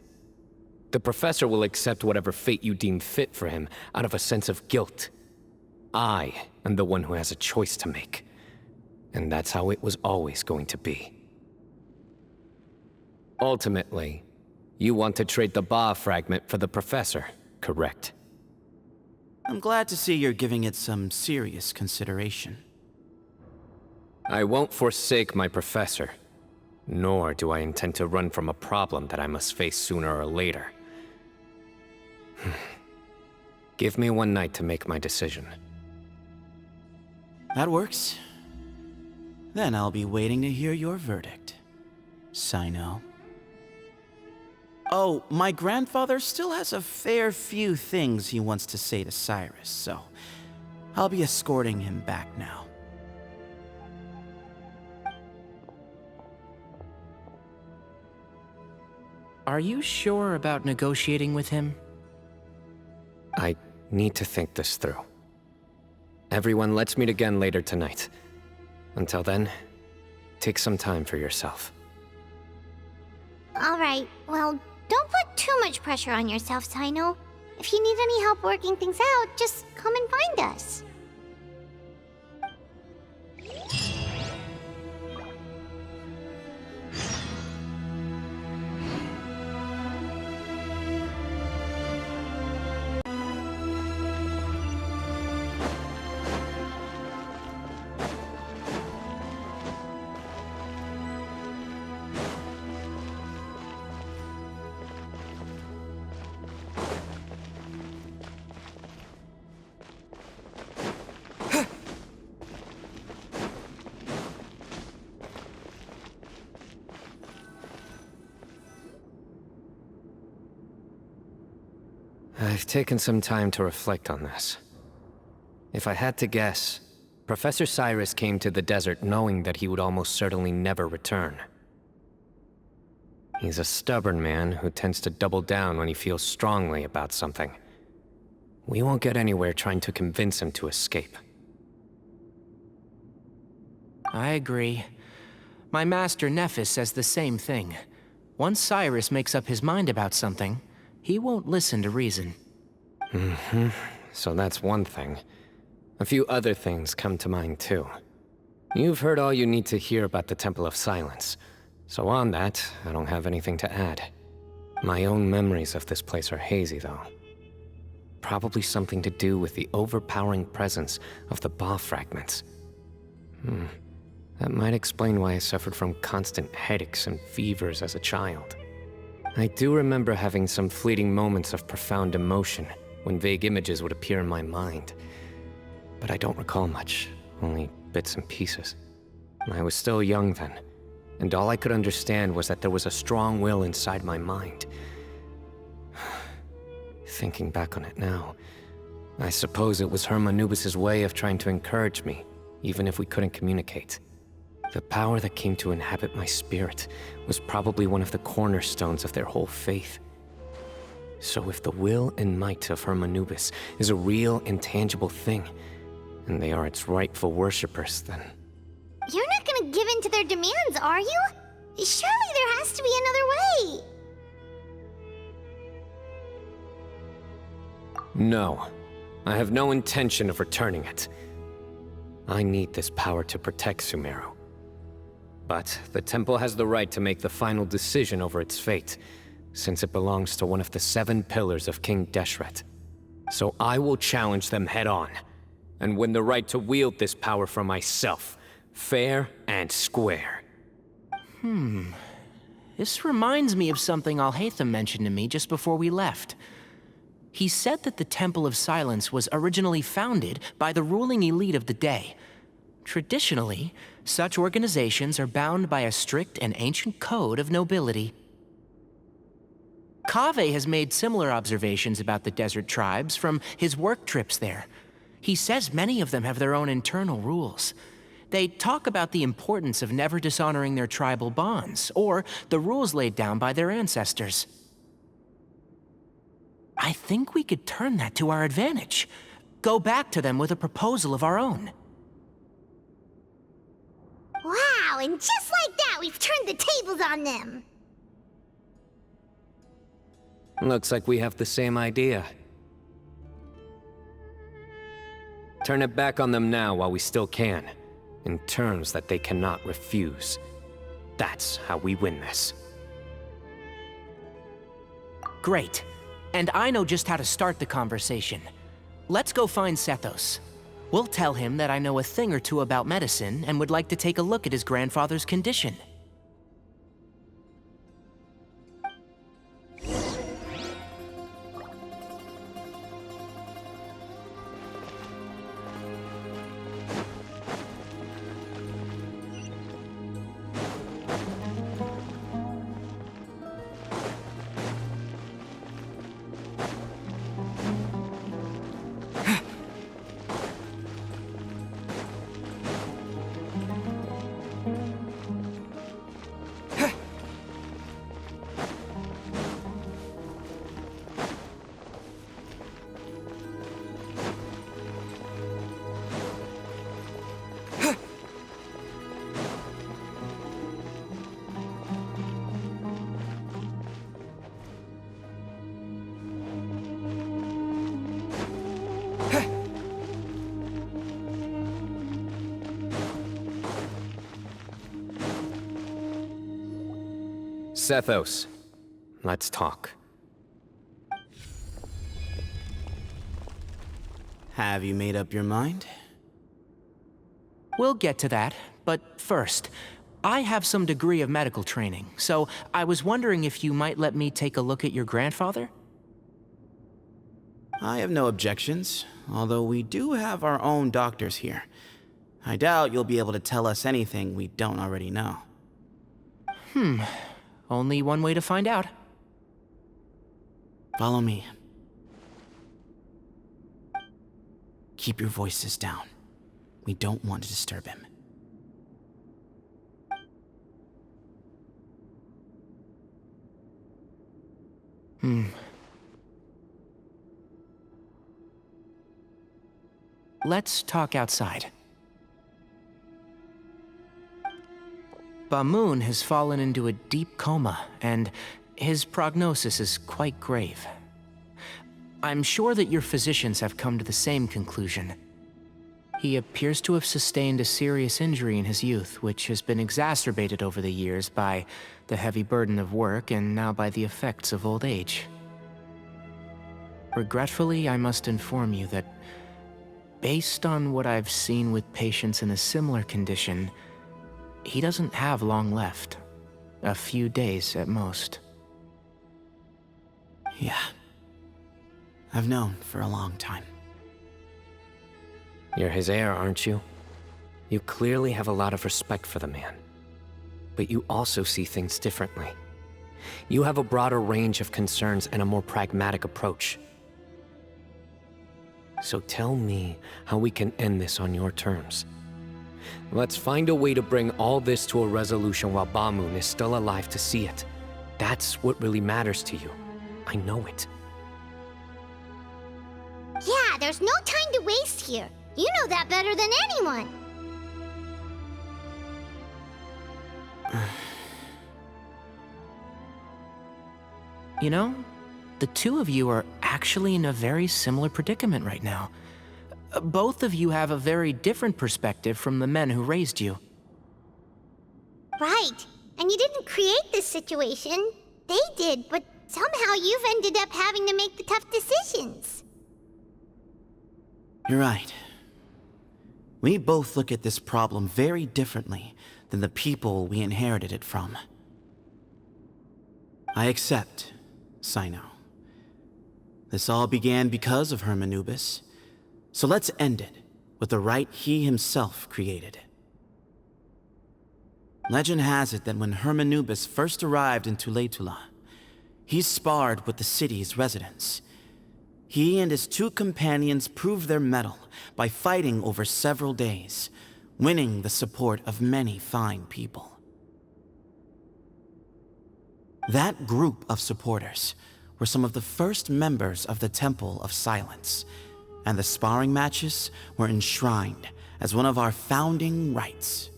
The professor will accept whatever fate you deem fit for him out of a sense of guilt. I am the one who has a choice to make. And that's how it was always going to be. Ultimately, you want to trade the Ba fragment for the professor, correct? I'm glad to see you're giving it some serious consideration. I won't forsake my professor. nor do I intend to run from a problem that I must face sooner or later. Give me one night to make my decision. That works. Then I'll be waiting to hear your verdict, Cyno. Oh, my grandfather still has a fair few things he wants to say to Cyrus, so I'll be escorting him back now. Are you sure about negotiating with him? I need to think this through. Everyone, let's meet again later tonight. Until then, take some time for yourself. Alright, well, don't put too much pressure on yourself, Cyno. If you need any help working things out, just come and find us. I've taken some time to reflect on this. If I had to guess, Professor Cyrus came to the desert knowing that he would almost certainly never return. He's a stubborn man who tends to double down when he feels strongly about something. We won't get anywhere trying to convince him to escape. I agree. My master Nephis says the same thing. Once Cyrus makes up his mind about something, he won't listen to reason. So that's one thing. A few other things come to mind too. You've heard all you need to hear about the Temple of Silence. So on that, I don't have anything to add. My own memories of this place are hazy though. Probably something to do with the overpowering presence of the Ba fragments. That might explain why I suffered from constant headaches and fevers as a child. I do remember having some fleeting moments of profound emotion when vague images would appear in my mind. But I don't recall much, only bits and pieces. I was still young then, and all I could understand was that there was a strong will inside my mind. Thinking back on it now, I suppose it was Hermanubis' way of trying to encourage me, even if we couldn't communicate. The power that came to inhabit my spirit was probably one of the cornerstones of their whole faith. So if the will and might of Hermanubis is a real, intangible thing, and they are its rightful worshippers, then... You're not gonna give in to their demands, are you? Surely there has to be another way! No. I have no intention of returning it. I need this power to protect Sumeru. But the temple has the right to make the final decision over its fate, since it belongs to one of the 7 pillars of King Deshret. So I will challenge them head-on, and win the right to wield this power for myself, fair and square. This reminds me of something Alhaitham mentioned to me just before we left. He said that the Temple of Silence was originally founded by the ruling elite of the day. Traditionally, such organizations are bound by a strict and ancient code of nobility. Kaveh has made similar observations about the desert tribes from his work trips there. He says many of them have their own internal rules. They talk about the importance of never dishonoring their tribal bonds, or the rules laid down by their ancestors. I think we could turn that to our advantage. Go back to them with a proposal of our own. Wow, and just like that, we've turned the tables on them! Looks like we have the same idea. Turn it back on them now while we still can, in terms that they cannot refuse. That's how we win this. Great. And I know just how to start the conversation. Let's go find Sethos. We'll tell him that I know a thing or two about medicine and would like to take a look at his grandfather's condition. Sethos, let's talk. Have you made up your mind? We'll get to that, but first, I have some degree of medical training, so I was wondering if you might let me take a look at your grandfather? I have no objections, although we do have our own doctors here. I doubt you'll be able to tell us anything we don't already know. Only one way to find out. Follow me. Keep your voices down. We don't want to disturb him. Let's talk outside. Bamoon has fallen into a deep coma, and his prognosis is quite grave. I'm sure that your physicians have come to the same conclusion. He appears to have sustained a serious injury in his youth, which has been exacerbated over the years by the heavy burden of work and now by the effects of old age. Regretfully, I must inform you that, based on what I've seen with patients in a similar condition, he doesn't have long left. A few days at most. Yeah. I've known for a long time. You're his heir, aren't you? You clearly have a lot of respect for the man. But you also see things differently. You have a broader range of concerns and a more pragmatic approach. So tell me how we can end this on your terms. Let's find a way to bring all this to a resolution while Bamoon is still alive to see it. That's what really matters to you. I know it. Yeah, there's no time to waste here. You know that better than anyone. You know, the two of you are actually in a very similar predicament right now. Both of you have a very different perspective from the men who raised you. Right. And you didn't create this situation. They did, but somehow you've ended up having to make the tough decisions. You're right. We both look at this problem very differently than the people we inherited it from. I accept, Cyno. This all began because of Hermanubis, so let's end it with the rite he himself created. Legend has it that when Hermanubis first arrived in Tuletula, he sparred with the city's residents. He and his two companions proved their mettle by fighting over several days, winning the support of many fine people. That group of supporters were some of the first members of the Temple of Silence, and the sparring matches were enshrined as one of our founding rites,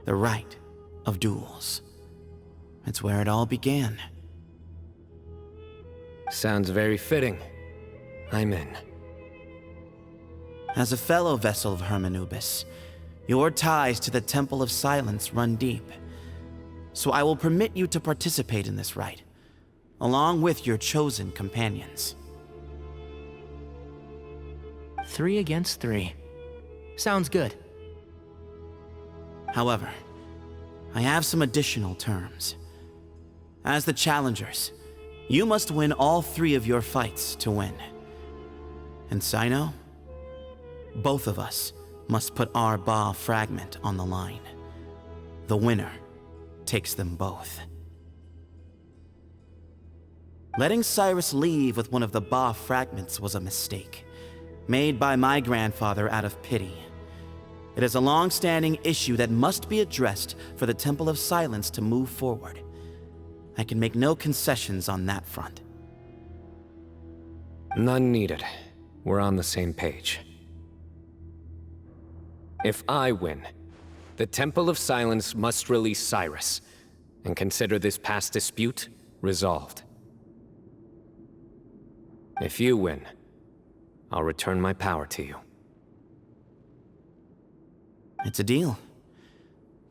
the rite of duels. It's where it all began. Sounds very fitting. I'm in. As a fellow vessel of Hermanubis, your ties to the Temple of Silence run deep. So I will permit you to participate in this rite, along with your chosen companions. 3 against 3. Sounds good. However, I have some additional terms. As the challengers, you must win all 3 of your fights to win. And Cyno, both of us must put our Ba fragment on the line. The winner takes them both. Letting Cyrus leave with one of the Ba fragments was a mistake, made by my grandfather out of pity. It is a long-standing issue that must be addressed for the Temple of Silence to move forward. I can make no concessions on that front. None needed. We're on the same page. If I win, the Temple of Silence must release Cyrus, and consider this past dispute resolved. If you win, I'll return my power to you. It's a deal.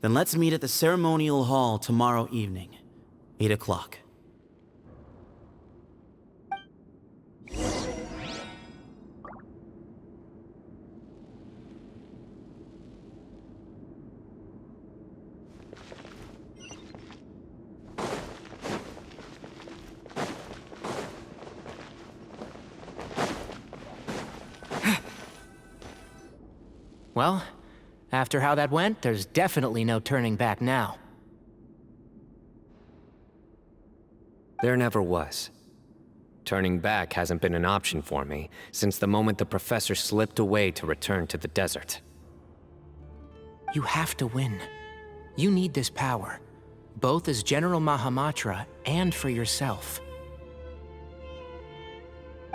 Then let's meet at the ceremonial hall tomorrow evening. 8 o'clock. Well, after how that went, there's definitely no turning back now. There never was. Turning back hasn't been an option for me since the moment the professor slipped away to return to the desert. You have to win. You need this power, both as General Mahamatra and for yourself.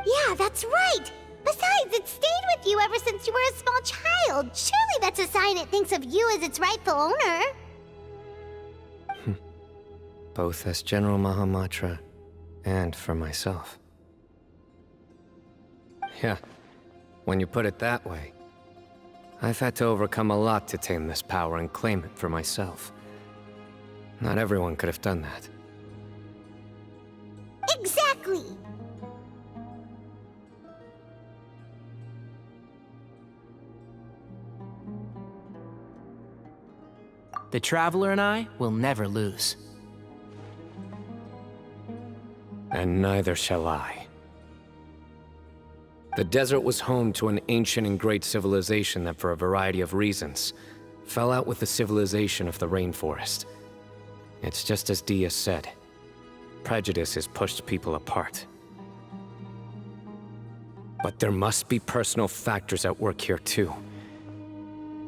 Yeah, that's right! Besides, it stayed with you ever since you were a small child. Surely that's a sign it thinks of you as its rightful owner. Both as General Mahamatra and for myself. Yeah, when you put it that way, I've had to overcome a lot to tame this power and claim it for myself. Not everyone could have done that. Exactly! The Traveler and I will never lose. And neither shall I. The desert was home to an ancient and great civilization that, for a variety of reasons, fell out with the civilization of the rainforest. It's just as Dia said. Prejudice has pushed people apart. But there must be personal factors at work here too.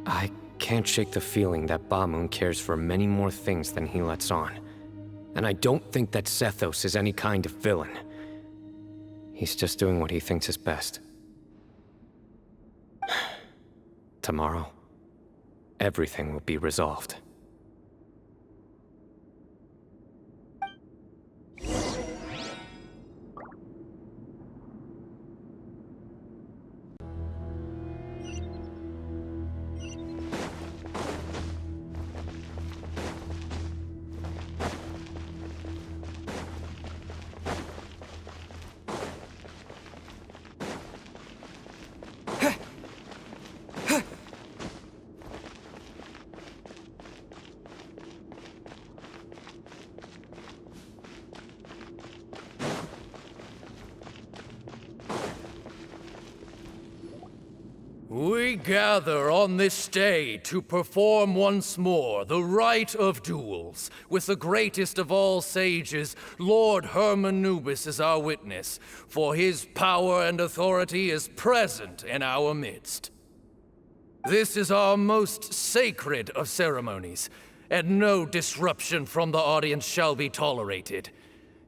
I can't shake the feeling that Ba-Moon cares for many more things than he lets on. And I don't think that Zethos is any kind of villain. He's just doing what he thinks is best. Tomorrow, everything will be resolved. We gather on this day to perform once more the rite of duels, with the greatest of all sages, Lord Hermanubis, as our witness, for his power and authority is present in our midst. This is our most sacred of ceremonies, and no disruption from the audience shall be tolerated.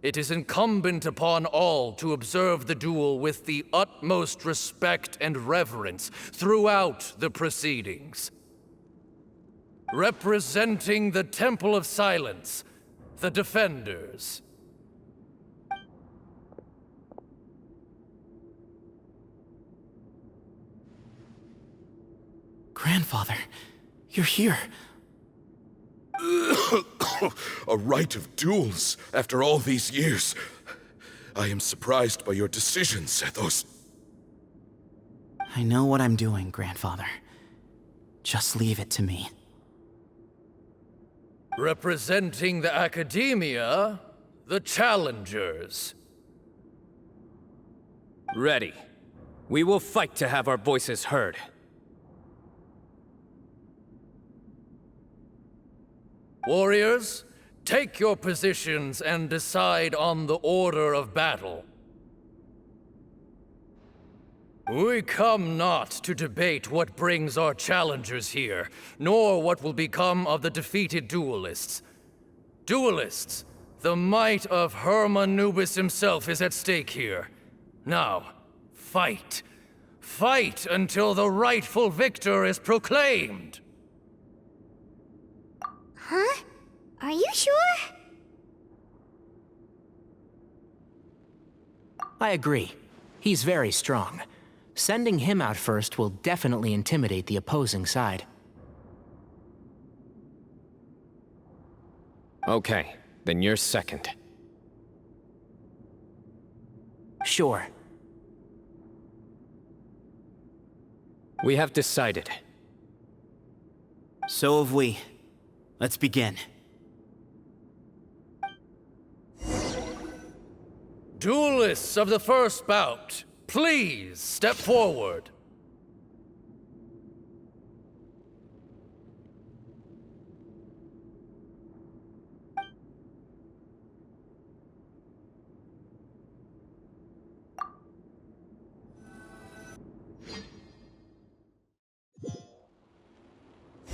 It is incumbent upon all to observe the duel with the utmost respect and reverence throughout the proceedings. Representing the Temple of Silence, the Defenders. Grandfather, you're here. A rite of duels after all these years. I am surprised by your decision, Zethos. I know what I'm doing, Grandfather. Just leave it to me. Representing the Academia, the Challengers. Ready. We will fight to have our voices heard. Warriors, take your positions and decide on the order of battle. We come not to debate what brings our challengers here, nor what will become of the defeated duelists. Duelists, the might of Hermanubis himself is at stake here. Now, fight. Fight until the rightful victor is proclaimed. Huh? Are you sure? I agree. He's very strong. Sending him out first will definitely intimidate the opposing side. Okay, Then you're second. Sure. We have decided. So have we. Let's begin. Duelists of the first bout, please step forward.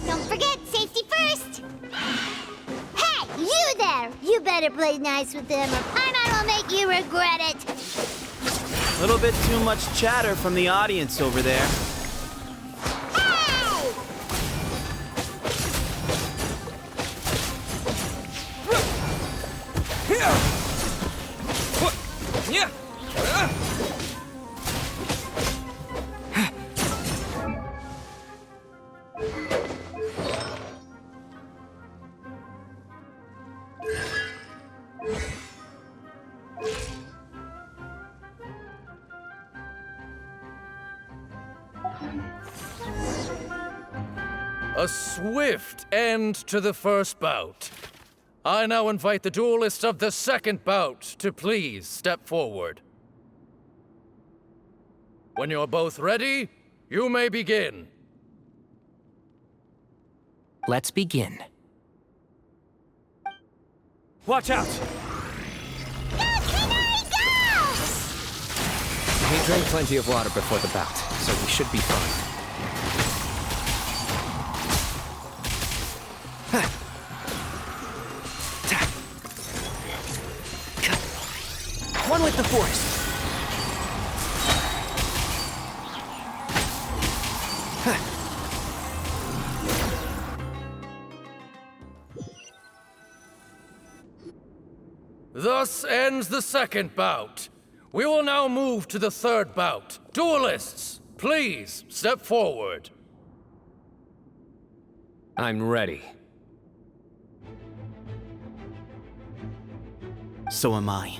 Don't forget, safety first! Hey, you there! You better play nice with them or Paimon will make you regret it! A little bit too much chatter from the audience over there. Hey! A swift end to the first bout. I now invite the duelists of the second bout to please step forward. When you're both ready, you may begin. Let's begin. Watch out! He drank plenty of water before the bout, so he should be fine. One with the force. Thus ends the second bout. We will now move to the third bout. Duelists, please step forward. I'm ready. So am I.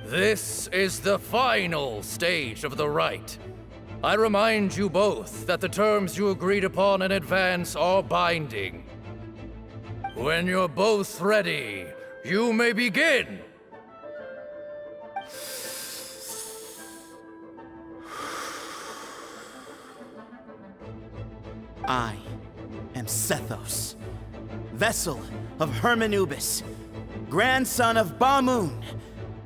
This is the final stage of the rite. I remind you both that the terms you agreed upon in advance are binding. When you're both ready, you may begin. I am Sethos, vessel of Hermanubis, grandson of Bamoon,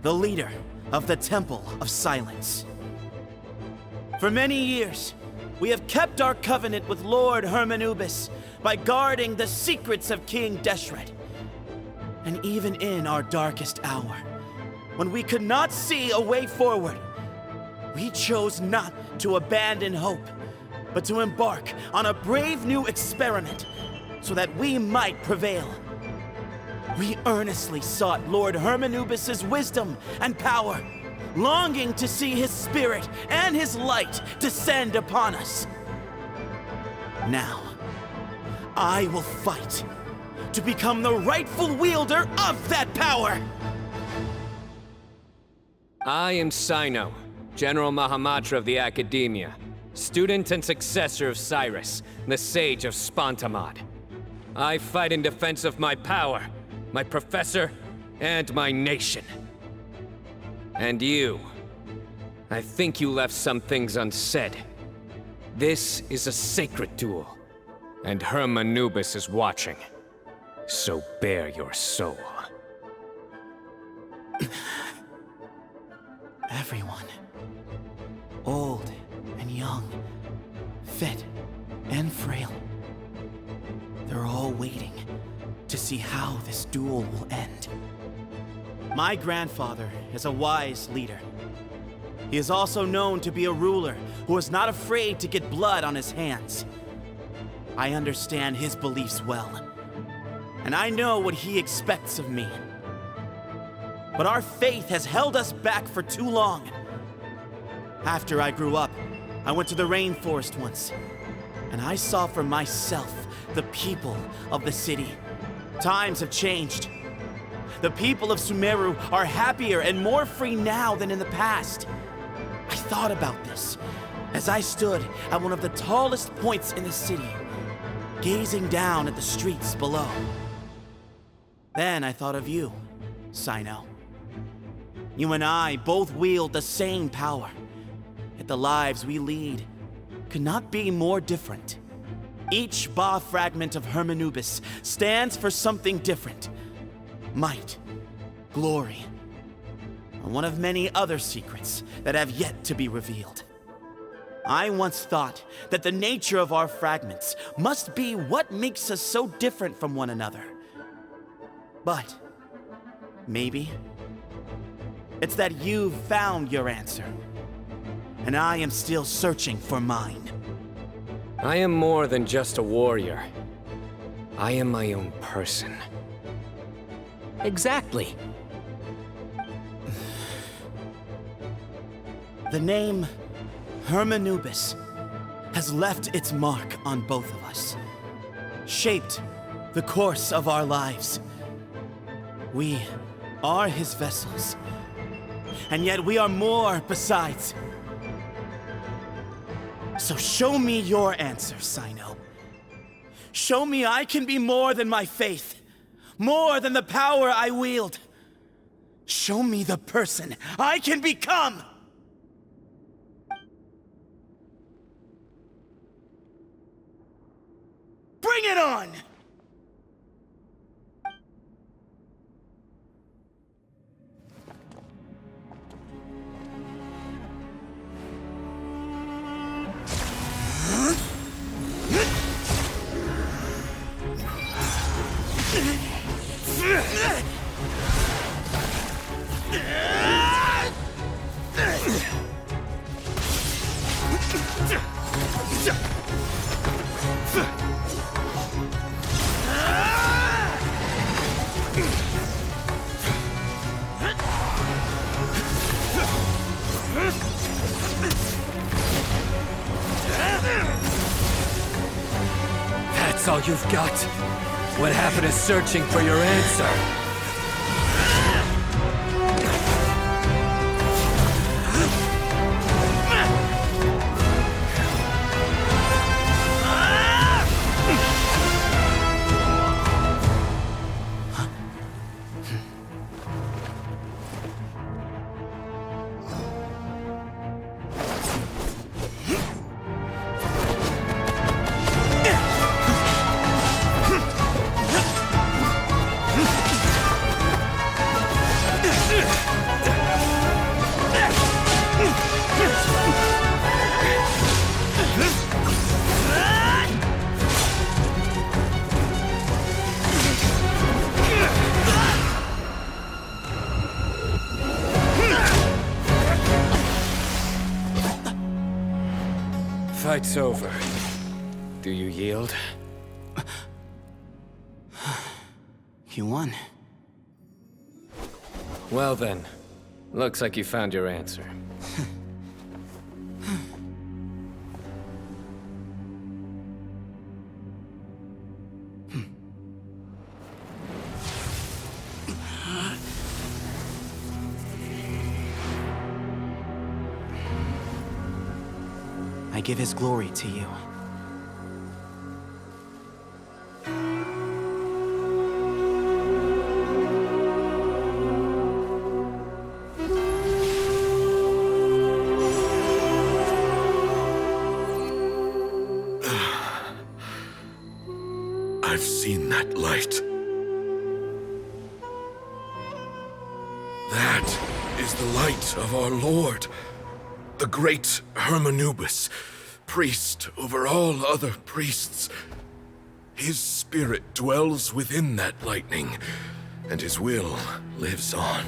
the leader of the Temple of Silence. For many years, we have kept our covenant with Lord Hermanubis by guarding the secrets of King Deshret. And even in our darkest hour, when we could not see a way forward, we chose not to abandon hope, but to embark on a brave new experiment so that we might prevail. We earnestly sought Lord Hermanubis' wisdom and power, longing to see his spirit and his light descend upon us. Now, I will fight to become the rightful wielder of that power! I am Cyno, General Mahamatra of the Academia, student and successor of Cyrus, the Sage of Spontamod. I fight in defense of my power, my professor, and my nation. And you. I think you left some things unsaid. This is a sacred duel, and Hermanubis is watching. So bare your soul. Everyone, old and young, fit and frail, they're all waiting to see how this duel will end. My grandfather is a wise leader. He is also known to be a ruler who is not afraid to get blood on his hands. I understand his beliefs well, and I know what he expects of me. But our faith has held us back for too long. After I grew up, I went to the rainforest once. and I saw for myself the people of the city. Times have changed. The people of Sumeru are happier and more free now than in the past. I thought about this as I stood at one of the tallest points in the city, gazing down at the streets below. Then I thought of you, Cyno. You and I both wield the same power, yet the lives we lead could not be more different. Each Ba fragment of Hermanubis stands for something different. Might, glory, and one of many other secrets that have yet to be revealed. I once thought that the nature of our fragments must be what makes us so different from one another. But maybe it's that you've found your answer, and I am still searching for mine. I am more than just a warrior. I am my own person. Exactly. The name Hermanubis has left its mark on both of us, shaped the course of our lives. We are his vessels, and yet we are more besides. So show me your answer, Cyno. Show me I can be more than my faith, more than the power I wield. Show me the person I can become! Bring it on! That's all you've got? What happened to searching for your answer? Fight's over. Do you yield? You won. Well then, looks like you found your answer. I give his glory to you. I've seen that light. That is the light of our Lord, the great Hermanubis, priest over all other priests. His spirit dwells within that lightning, and his will lives on.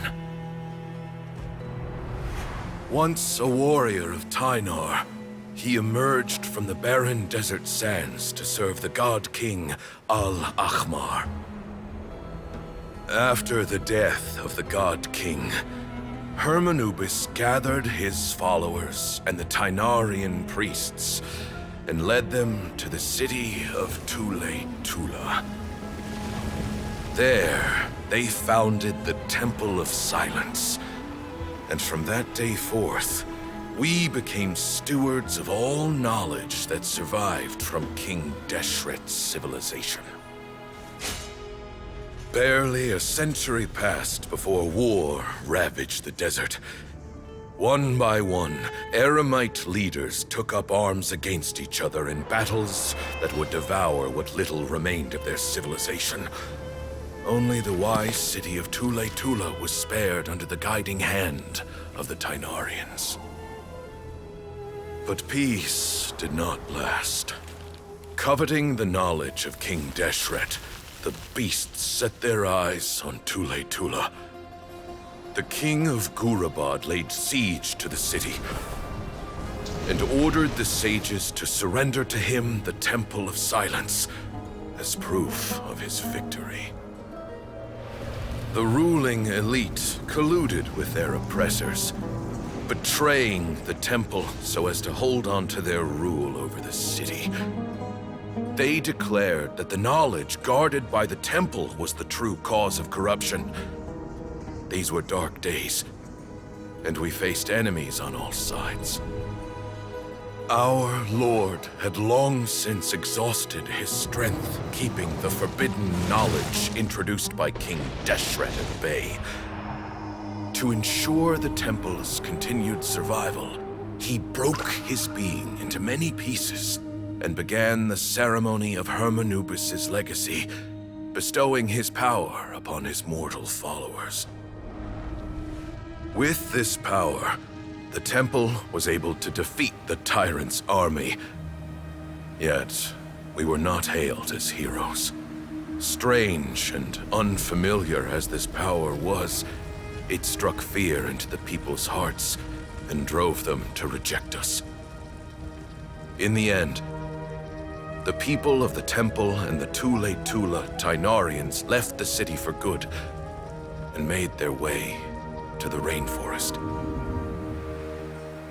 Once a warrior of Tynar, he emerged from the barren desert sands to serve the god king Al-Ahmar. After the death of the god king, Hermanubis gathered his followers and the Tynarian priests and led them to the city of Tula. There, they founded the Temple of Silence. And from that day forth, we became stewards of all knowledge that survived from King Deshret's civilization. Barely a century passed before war ravaged the desert. One by one, Eremite leaders took up arms against each other in battles that would devour what little remained of their civilization. Only the wise city of Tula was spared under the guiding hand of the Tainarians. But peace did not last. Coveting the knowledge of King Deshret, the beasts set their eyes on Tula. The king of Gurabad laid siege to the city and ordered the sages to surrender to him the Temple of Silence as proof of his victory. The ruling elite colluded with their oppressors, betraying the temple so as to hold on to their rule over the city. They declared that the knowledge guarded by the temple was the true cause of corruption. These were dark days, and we faced enemies on all sides. Our Lord had long since exhausted his strength, keeping the forbidden knowledge introduced by King Deshret at bay. To ensure the temple's continued survival, he broke his being into many pieces and began the ceremony of Hermanubis' legacy, bestowing his power upon his mortal followers. With this power, the temple was able to defeat the tyrant's army. Yet, we were not hailed as heroes. Strange and unfamiliar as this power was, it struck fear into the people's hearts and drove them to reject us. In the end, the people of the temple and the Tula Tainarians left the city for good and made their way to the rainforest.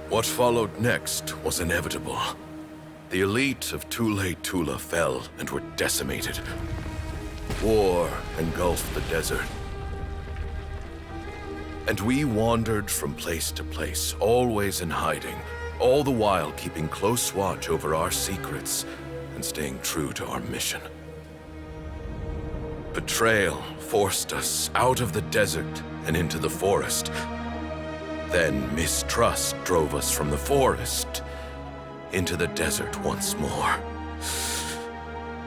What followed next was inevitable. The elite of Tula fell and were decimated. War engulfed the desert. And we wandered from place to place, always in hiding, all the while keeping close watch over our secrets and staying true to our mission. Betrayal forced us out of the desert and into the forest. Then mistrust drove us from the forest into the desert once more.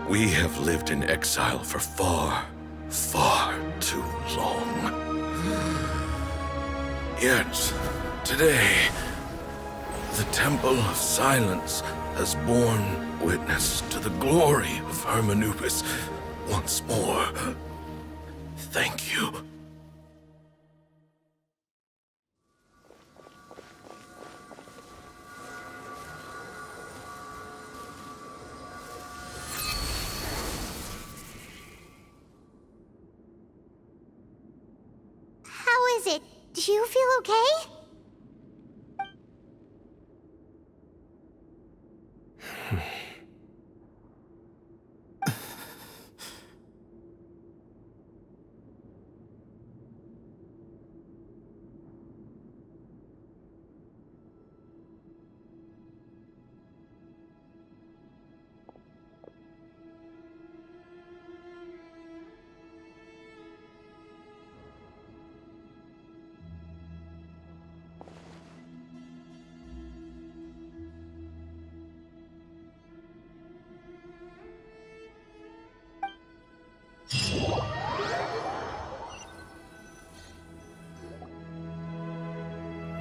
We have lived in exile for far, far too long. Yet, today, the Temple of Silence has borne witness to the glory of Hermanubis once more. Thank you. How is it? Do you feel okay?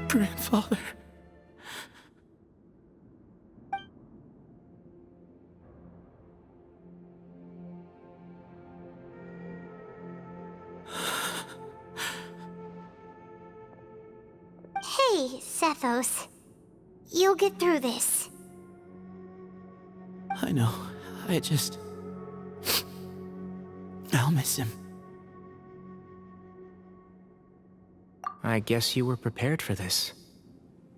Grandfather. Hey, Sethos. You'll get through this. I know. I'll miss him. I guess you were prepared for this.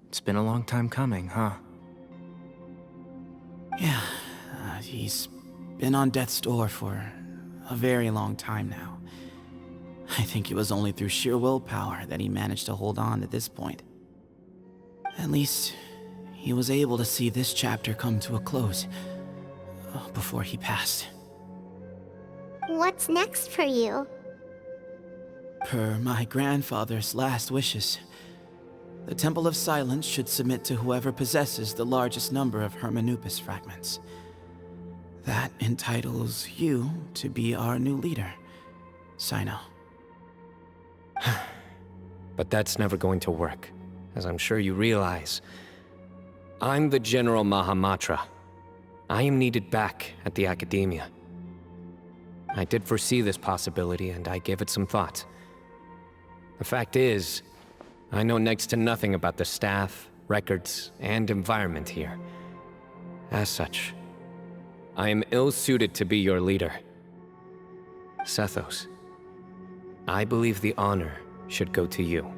It's been a long time coming, huh? Yeah, he's been on death's door for a very long time now. I think it was only through sheer willpower that he managed to hold on to this point. At least, he was able to see this chapter come to a close before he passed. What's next for you? Per my grandfather's last wishes, the Temple of Silence should submit to whoever possesses the largest number of Hermanupus fragments. That entitles you to be our new leader, Cyno. But that's never going to work, as I'm sure you realize. I'm the General Mahamatra. I am needed back at the Academia. I did foresee this possibility, and I gave it some thought. The fact is, I know next to nothing about the staff, records, and environment here. As such, I am ill-suited to be your leader. Sethos, I believe the honor should go to you.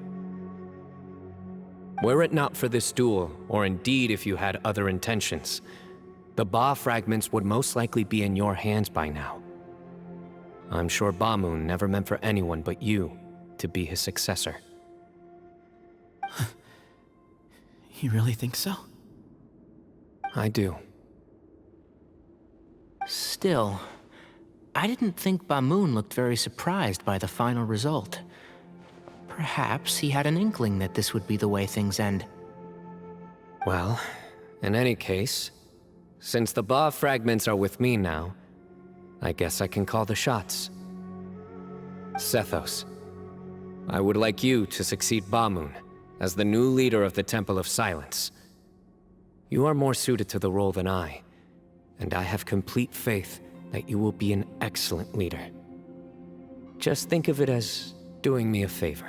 Were it not for this duel, or indeed if you had other intentions, the Ba fragments would most likely be in your hands by now. I'm sure Ba-Moon never meant for anyone but you to be his successor. You really think so? I do. Still, I didn't think Ba-Moon looked very surprised by the final result. Perhaps he had an inkling that this would be the way things end. Well, in any case, since the Ba fragments are with me now, I guess I can call the shots. Sethos, I would like you to succeed Ba-Moon as the new leader of the Temple of Silence. You are more suited to the role than I, and I have complete faith that you will be an excellent leader. Just think of it as doing me a favor.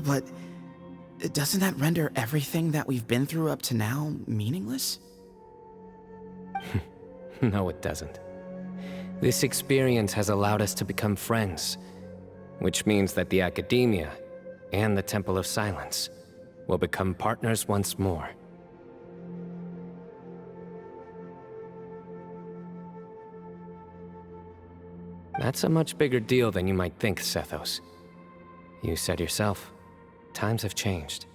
But doesn't that render everything that we've been through up to now meaningless? No, it doesn't. This experience has allowed us to become friends, which means that the Academia and the Temple of Silence will become partners once more. That's a much bigger deal than you might think, Sethos. You said yourself, times have changed.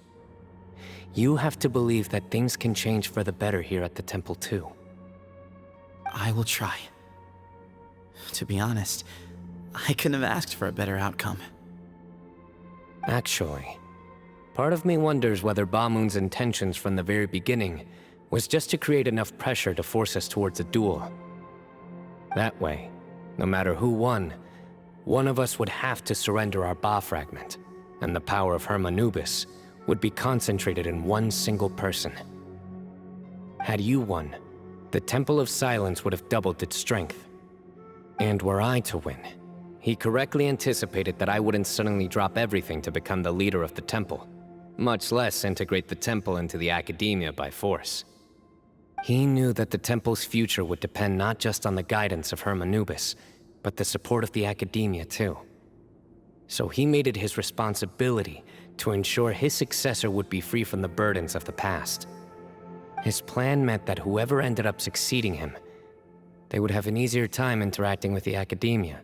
You have to believe that things can change for the better here at the Temple too. I will try. To be honest, I couldn't have asked for a better outcome. Actually, part of me wonders whether Ba-Moon's intentions from the very beginning was just to create enough pressure to force us towards a duel. That way, no matter who won, one of us would have to surrender our Ba fragment, and the power of Hermanubis would be concentrated in one single person. Had you won, the Temple of Silence would have doubled its strength. And were I to win, he correctly anticipated that I wouldn't suddenly drop everything to become the leader of the Temple, much less integrate the Temple into the Academia by force. He knew that the Temple's future would depend not just on the guidance of Hermanubis, but the support of the Academia too. So he made it his responsibility to ensure his successor would be free from the burdens of the past. His plan meant that whoever ended up succeeding him, they would have an easier time interacting with the Academia.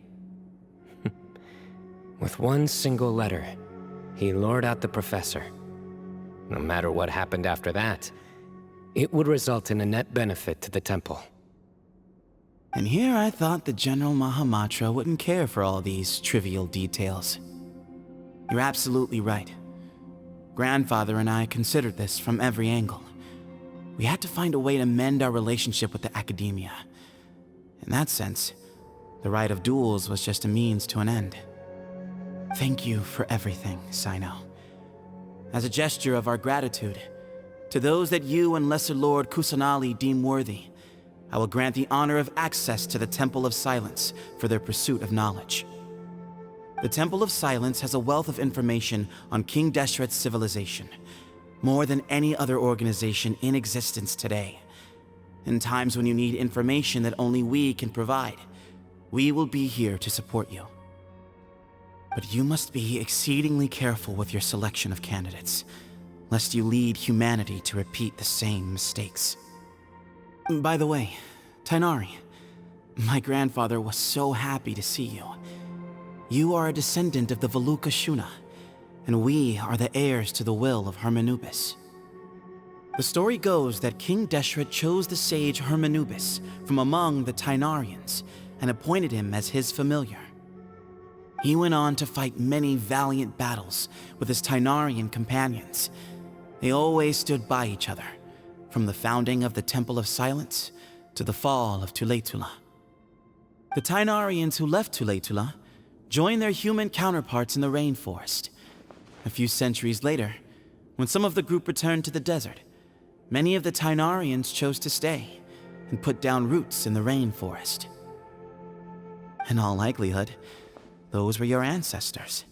With one single letter, he lured out the professor. No matter what happened after that, it would result in a net benefit to the Temple. And here I thought the General Mahamatra wouldn't care for all these trivial details. You're absolutely right. Grandfather and I considered this from every angle. We had to find a way to mend our relationship with the Academia. In that sense, the right of duels was just a means to an end. Thank you for everything, Cyno. As a gesture of our gratitude, to those that you and Lesser Lord Kusanali deem worthy, I will grant the honor of access to the Temple of Silence for their pursuit of knowledge. The Temple of Silence has a wealth of information on King Deshret's civilization, more than any other organization in existence today. In times when you need information that only we can provide, we will be here to support you. But you must be exceedingly careful with your selection of candidates, lest you lead humanity to repeat the same mistakes. By the way, Tighnari, my grandfather was so happy to see you. You are a descendant of the Veluca Shuna, and we are the heirs to the will of Hermanubis. The story goes that King Deshret chose the sage Hermanubis from among the Tighnarians and appointed him as his familiar. He went on to fight many valiant battles with his Tighnarian companions. They always stood by each other, from the founding of the Temple of Silence to the fall of Tuletula. The Tighnarians who left Tuletula joined their human counterparts in the rainforest. A few centuries later, when some of the group returned to the desert, many of the Tighnarians chose to stay and put down roots in the rainforest. In all likelihood, those were your ancestors.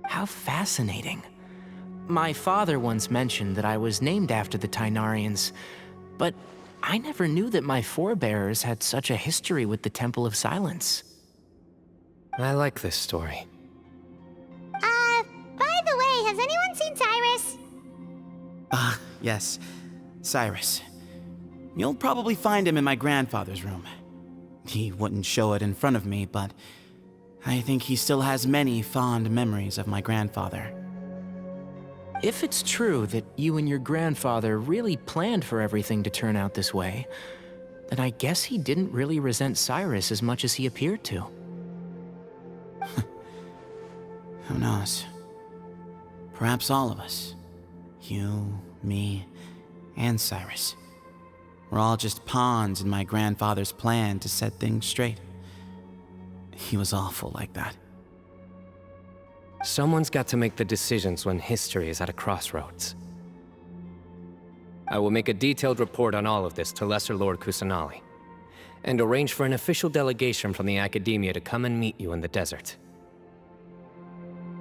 How fascinating. My father once mentioned that I was named after the Tighnarians, but I never knew that my forebears had such a history with the Temple of Silence. I like this story. By the way, has anyone seen Cyrus? Yes, Cyrus. You'll probably find him in my grandfather's room. He wouldn't show it in front of me, but I think he still has many fond memories of my grandfather. If it's true that you and your grandfather really planned for everything to turn out this way, then I guess he didn't really resent Cyrus as much as he appeared to. Who knows? Perhaps all of us, you, me, and Cyrus, we're all just pawns in my grandfather's plan to set things straight. He was awful like that. Someone's got to make the decisions when history is at a crossroads. I will make a detailed report on all of this to Lesser Lord Kusanali, and arrange for an official delegation from the Academia to come and meet you in the desert.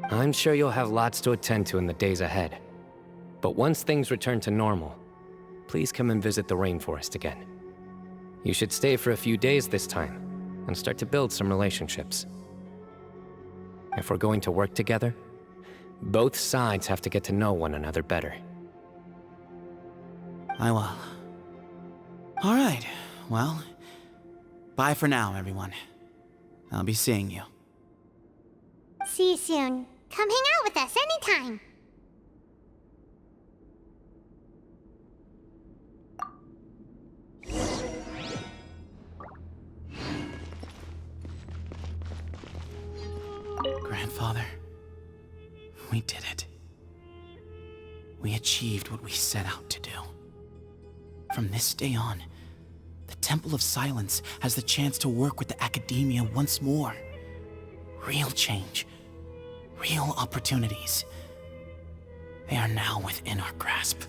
I'm sure you'll have lots to attend to in the days ahead, but once things return to normal, please come and visit the rainforest again. You should stay for a few days this time, and start to build some relationships. If we're going to work together, both sides have to get to know one another better. I will. All right, well, bye for now, everyone. I'll be seeing you. See you soon. Come hang out with us anytime. Grandfather, we did it. We achieved what we set out to do. From this day on, the Temple of Silence has the chance to work with the Academia once more. Real change, real opportunities. They are now within our grasp.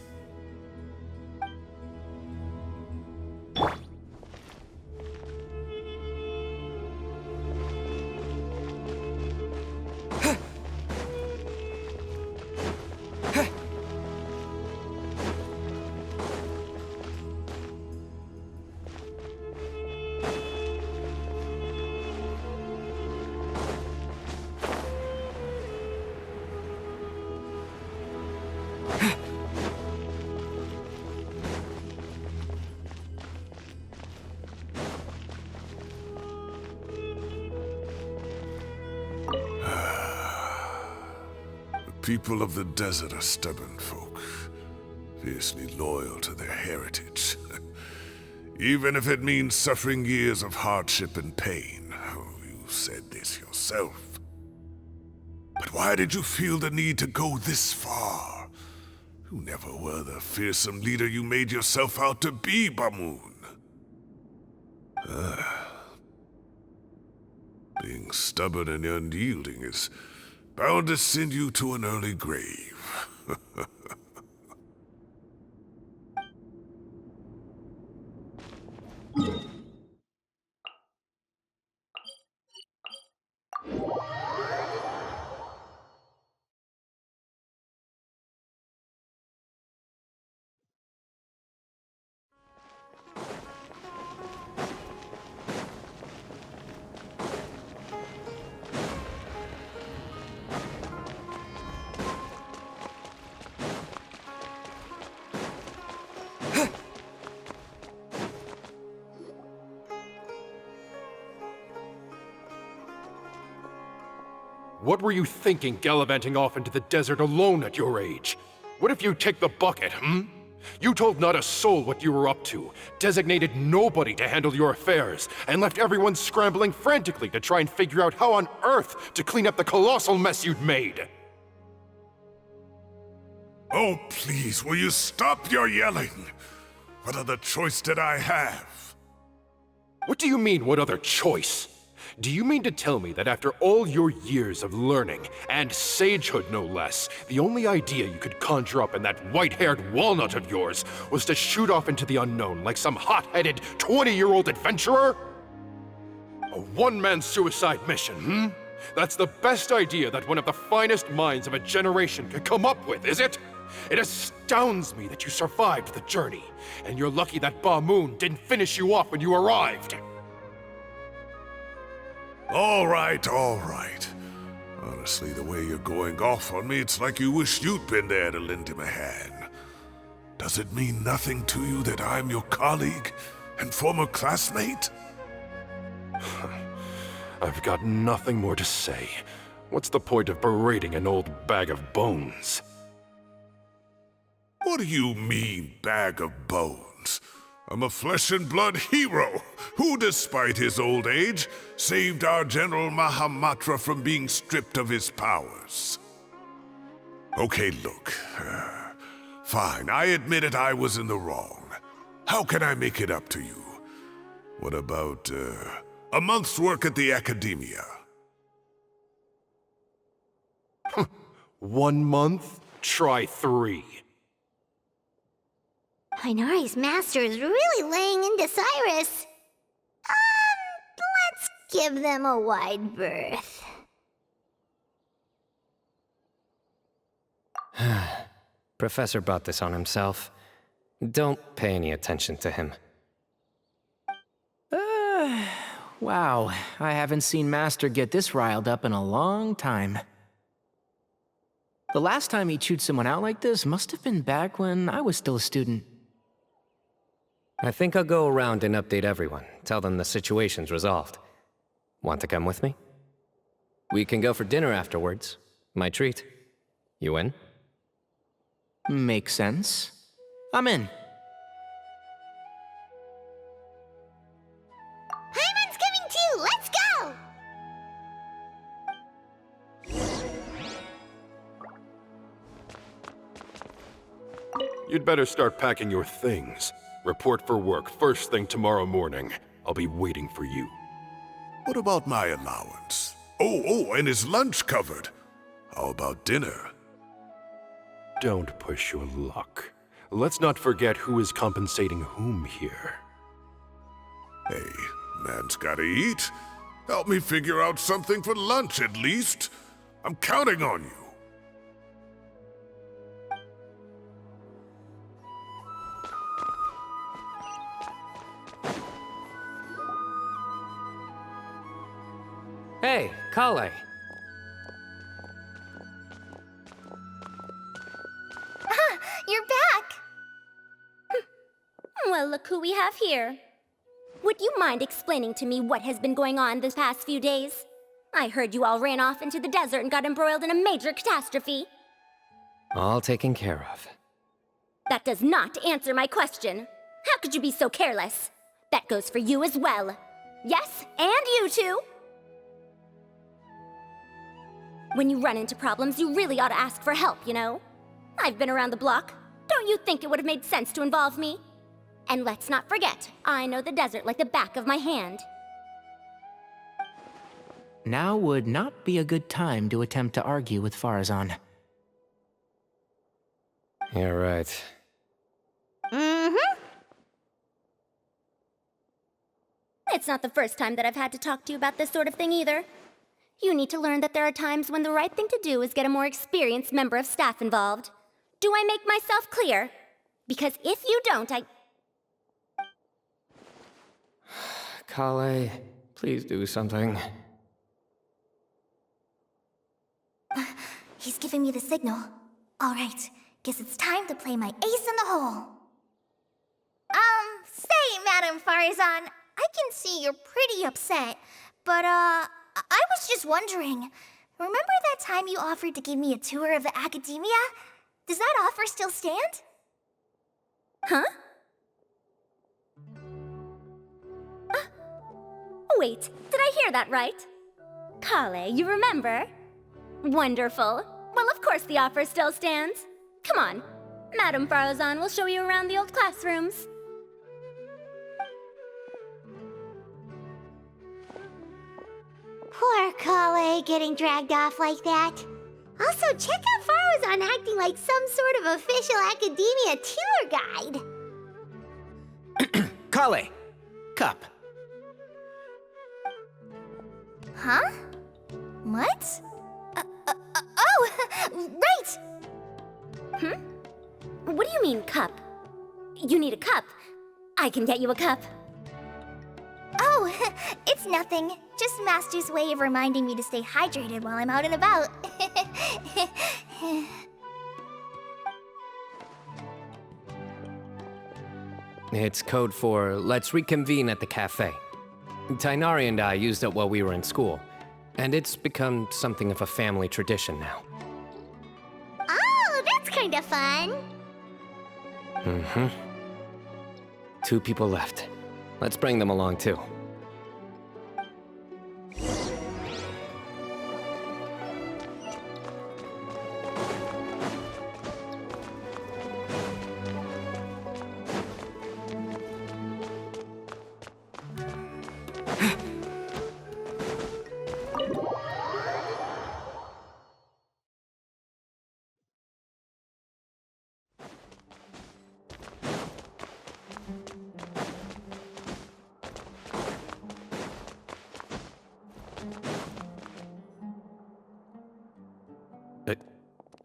People of the desert are stubborn folk, fiercely loyal to their heritage. Even if it means suffering years of hardship and pain. Oh, you said this yourself. But why did you feel the need to go this far? You never were the fearsome leader you made yourself out to be, Bamoon. Being stubborn and unyielding is bound to send you to an early grave. What were you thinking gallivanting off into the desert alone at your age? What if you take the bucket, You told not a soul what you were up to, designated nobody to handle your affairs, and left everyone scrambling frantically to try and figure out how on earth to clean up the colossal mess you'd made. Oh, please, will you stop your yelling? What other choice did I have? What do you mean, what other choice? Do you mean to tell me that after all your years of learning, and sagehood no less, the only idea you could conjure up in that white-haired walnut of yours was to shoot off into the unknown like some hot-headed 20-year-old adventurer? A one-man suicide mission, That's the best idea that one of the finest minds of a generation could come up with, is it? It astounds me that you survived the journey, and you're lucky that Ba Moon didn't finish you off when you arrived. All right, all right. Honestly, the way you're going off on me, it's like you wish you'd been there to lend him a hand. Does it mean nothing to you that I'm your colleague and former classmate? I've got nothing more to say. What's the point of berating an old bag of bones? What do you mean, bag of bones? I'm a flesh and blood hero who, despite his old age, saved our General Mahamatra from being stripped of his powers. Okay, look. Fine, I admit it, I was in the wrong. How can I make it up to you? What about, a month's work at the Academia? 1 month? Try 3. Inari's master is really laying into Cyrus. Let's give them a wide berth. Professor brought this on himself. Don't pay any attention to him. Wow, I haven't seen Master get this riled up in a long time. The last time he chewed someone out like this must have been back when I was still a student. I think I'll go around and update everyone, tell them the situation's resolved. Want to come with me? We can go for dinner afterwards. My treat. You in? Makes sense. I'm in. Hyman's coming too! Let's go! You'd better start packing your things. Report for work first thing tomorrow morning. I'll be waiting for you. What about my allowance? Oh, and his lunch covered. How about dinner? Don't push your luck. Let's not forget who is compensating whom here. Hey, man's gotta eat. Help me figure out something for lunch at least. I'm counting on you. Hey, Kale. You're back! Well, look who we have here. Would you mind explaining to me what has been going on this past few days? I heard you all ran off into the desert and got embroiled in a major catastrophe. All taken care of. That does not answer my question. How could you be so careless? That goes for you as well. Yes, and you too. When you run into problems, you really ought to ask for help, you know? I've been around the block. Don't you think it would have made sense to involve me? And let's not forget, I know the desert like the back of my hand. Now would not be a good time to attempt to argue with Farazan. You're right. It's not the first time that I've had to talk to you about this sort of thing either. You need to learn that there are times when the right thing to do is get a more experienced member of staff involved. Do I make myself clear? Because if you don't, Kale, please do something. He's giving me the signal. All right, guess it's time to play my ace in the hole. Say, Madam Farazan, I can see you're pretty upset, but, I was just wondering, remember that time you offered to give me a tour of the academia? Does that offer still stand? Huh? Wait, did I hear that right? Kale, you remember? Wonderful. Well, of course the offer still stands. Come on. Madame Farozan will show you around the old classrooms. Poor Kale getting dragged off like that. Also, check out Farozan acting like some sort of official academia tour guide. Kale! Cup. Huh? What? Oh, right! What do you mean, cup? You need a cup. I can get you a cup. Oh, it's nothing. Just Master's way of reminding me to stay hydrated while I'm out and about. It's code for let's reconvene at the cafe. Tighnari and I used it while we were in school, and it's become something of a family tradition now. Oh, that's kind of fun. Mm-hmm. 2 people left. Let's bring them along too.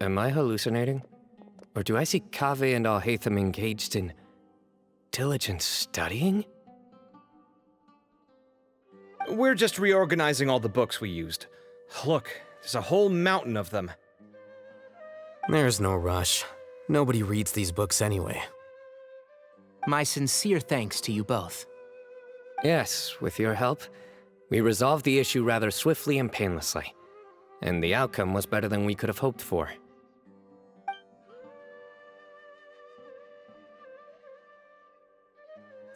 Am I hallucinating? Or do I see Kaveh and Alhaitham engaged in diligent studying? We're just reorganizing all the books we used. Look, there's a whole mountain of them. There's no rush. Nobody reads these books anyway. My sincere thanks to you both. Yes, with your help, we resolved the issue rather swiftly and painlessly. And the outcome was better than we could have hoped for.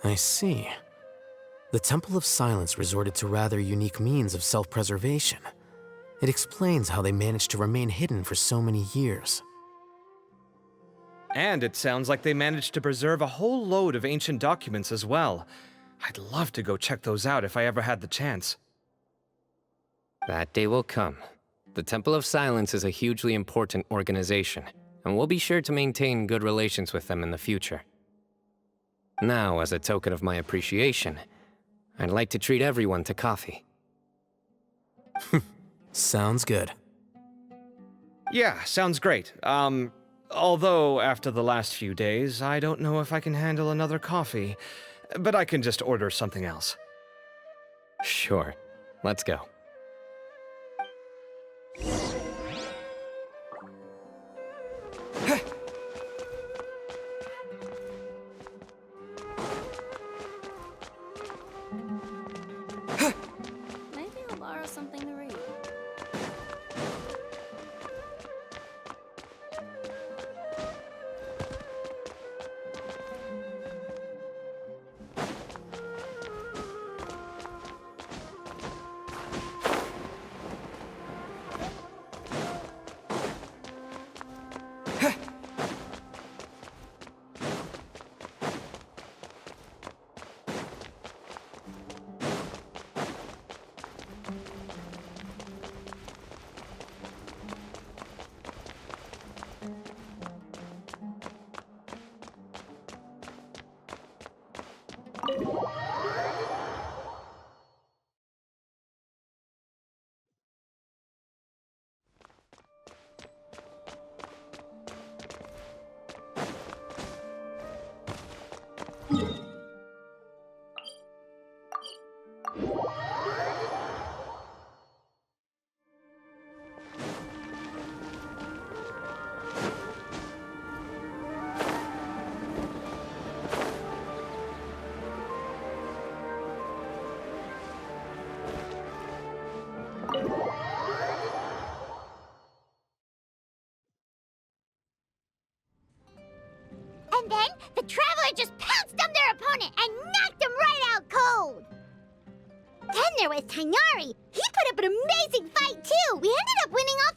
I see. The Temple of Silence resorted to rather unique means of self-preservation. It explains how they managed to remain hidden for so many years. And it sounds like they managed to preserve a whole load of ancient documents as well. I'd love to go check those out if I ever had the chance. That day will come. The Temple of Silence is a hugely important organization, and we'll be sure to maintain good relations with them in the future. Now, as a token of my appreciation, I'd like to treat everyone to coffee. Sounds good. Yeah, sounds great. Although after the last few days, I don't know if I can handle another coffee, but I can just order something else. Sure. Let's go. Maybe I'll borrow something to read. And then the Traveler just pounced on their opponent and knocked him right out cold. Then there was Tighnari. He put up an amazing fight too. We ended up winning all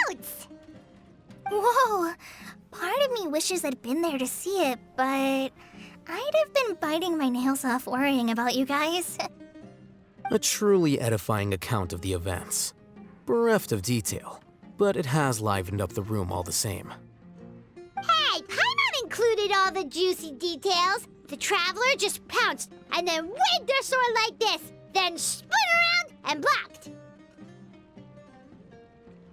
3 bouts. Whoa! Part of me wishes I'd been there to see it, but I'd have been biting my nails off worrying about you guys. A truly edifying account of the events. Bereft of detail, but it has livened up the room all the same. Hey, Paimon included all the juicy details. The Traveler just pounced and then waved their sword like this, then spun around and blocked.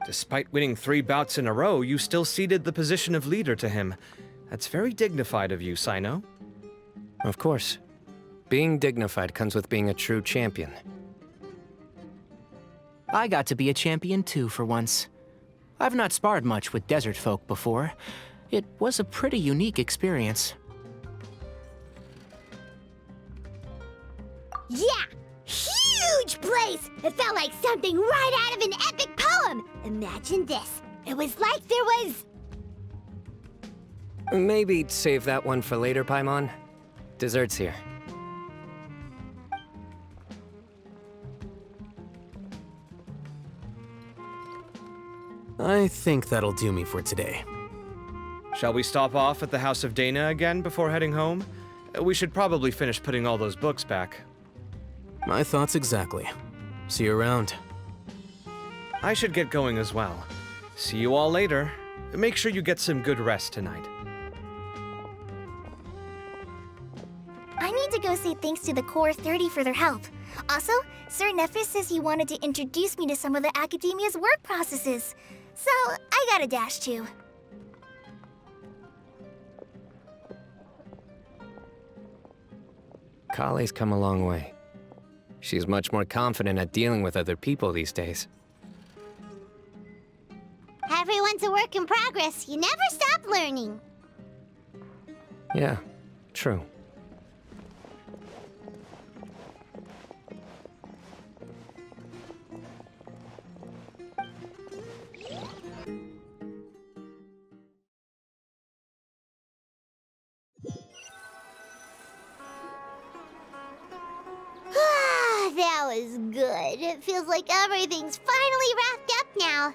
Despite winning 3 bouts in a row, you still ceded the position of leader to him. That's very dignified of you, Cyno. Of course. Being dignified comes with being a true champion. I got to be a champion too for once. I've not sparred much with desert folk before. It was a pretty unique experience. Yeah! Huge place! It felt like something right out of an epic poem! Imagine this. It was like there was... Maybe save that one for later, Paimon. Dessert's here. I think that'll do me for today. Shall we stop off at the House of Dana again before heading home? We should probably finish putting all those books back. My thoughts exactly. See you around. I should get going as well. See you all later. Make sure you get some good rest tonight. I need to go say thanks to the Core 30 for their help. Also, Sir Nephis says he wanted to introduce me to some of the Academia's work processes. So, I gotta dash too. Kale's come a long way. She's much more confident at dealing with other people these days. Everyone's a work in progress. You never stop learning. Yeah, true. That was good. It feels like everything's finally wrapped up now.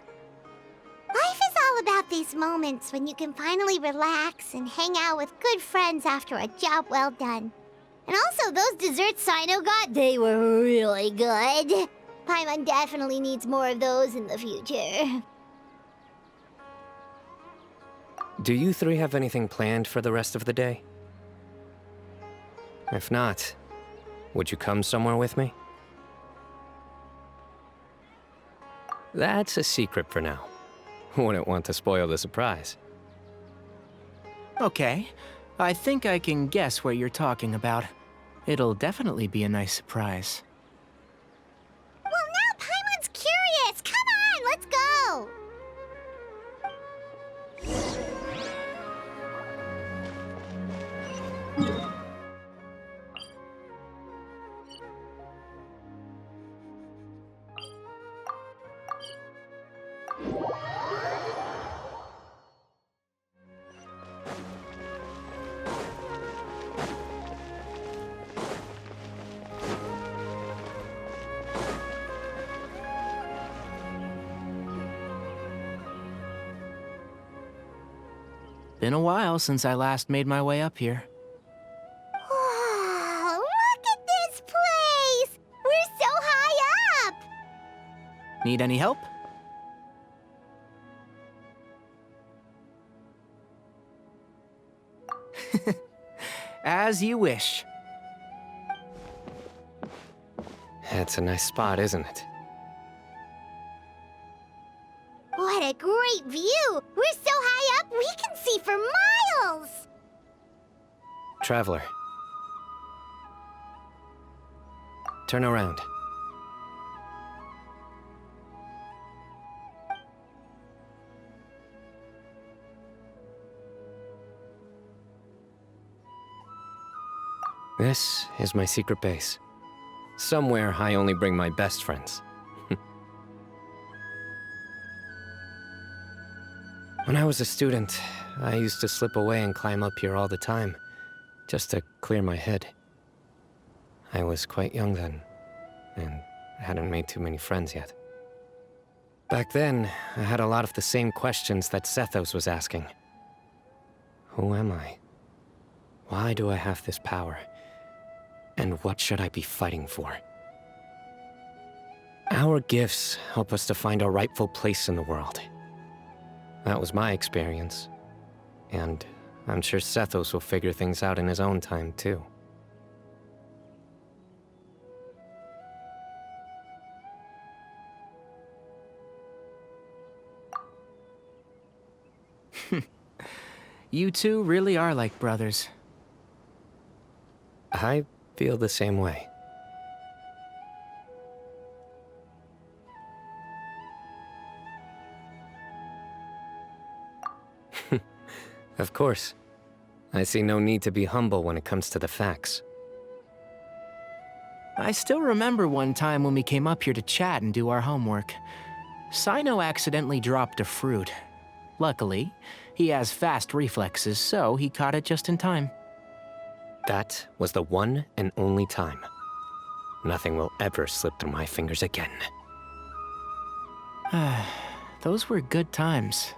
Life is all about these moments when you can finally relax and hang out with good friends after a job well done. And also, those desserts Cyno got, they were really good. Paimon definitely needs more of those in the future. Do you 3 have anything planned for the rest of the day? If not, would you come somewhere with me? That's a secret for now. Wouldn't want to spoil the surprise. Okay, I think I can guess what you're talking about. It'll definitely be a nice surprise. Well, now Paimon's curious. Come on, let's go. Been a while since I last made my way up here. Wow, look at this place! We're so high up! Need any help? As you wish. That's a nice spot, isn't it? What a great view! We're so high up, we can see for miles! Traveler. Turn around. This is my secret base. Somewhere I only bring my best friends. When I was a student, I used to slip away and climb up here all the time, just to clear my head. I was quite young then, and I hadn't made too many friends yet. Back then, I had a lot of the same questions that Sethos was asking. Who am I? Why do I have this power? And what should I be fighting for? Our gifts help us to find our rightful place in the world. That was my experience. And I'm sure Sethos will figure things out in his own time, too. You two really are like brothers. I feel the same way. Of course. I see no need to be humble when it comes to the facts. I still remember one time when we came up here to chat and do our homework. Cyno accidentally dropped a fruit. Luckily, he has fast reflexes, so he caught it just in time. That was the one and only time. Nothing will ever slip through my fingers again. Those were good times.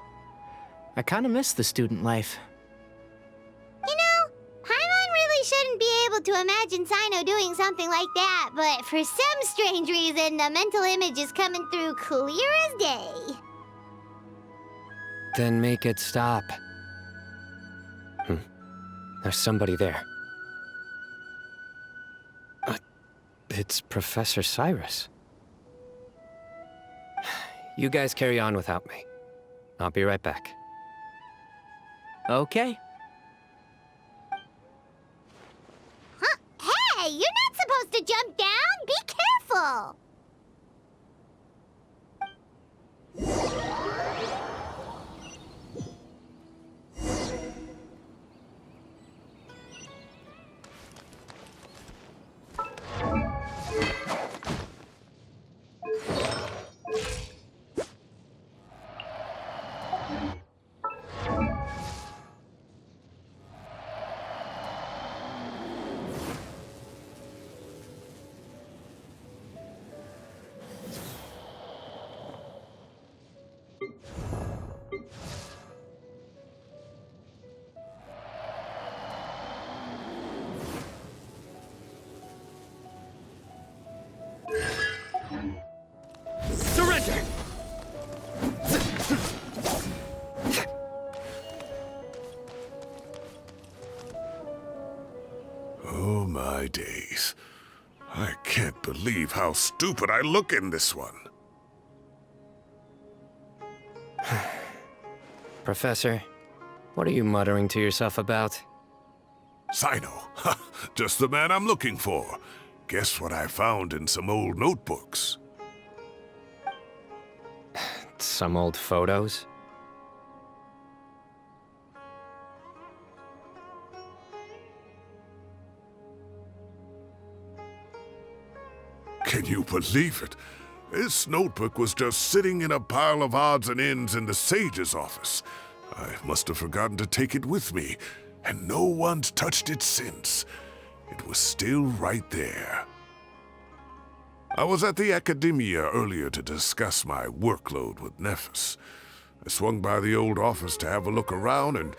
I kinda miss the student life. You know, Paimon really shouldn't be able to imagine Cyno doing something like that, but for some strange reason, the mental image is coming through clear as day. Then make it stop. There's somebody there. It's Professor Cyrus. You guys carry on without me. I'll be right back. Okay. Huh? Hey, you're not supposed to jump down! Be careful! Surrender! Oh my days. I can't believe how stupid I look in this one. Professor, what are you muttering to yourself about? Cyno. Ha! Just the man I'm looking for. Guess what I found in some old notebooks? Some old photos? Can you believe it? This notebook was just sitting in a pile of odds and ends in the Sage's office. I must have forgotten to take it with me, and no one's touched it since. It was still right there. I was at the Academia earlier to discuss my workload with Nephis. I swung by the old office to have a look around and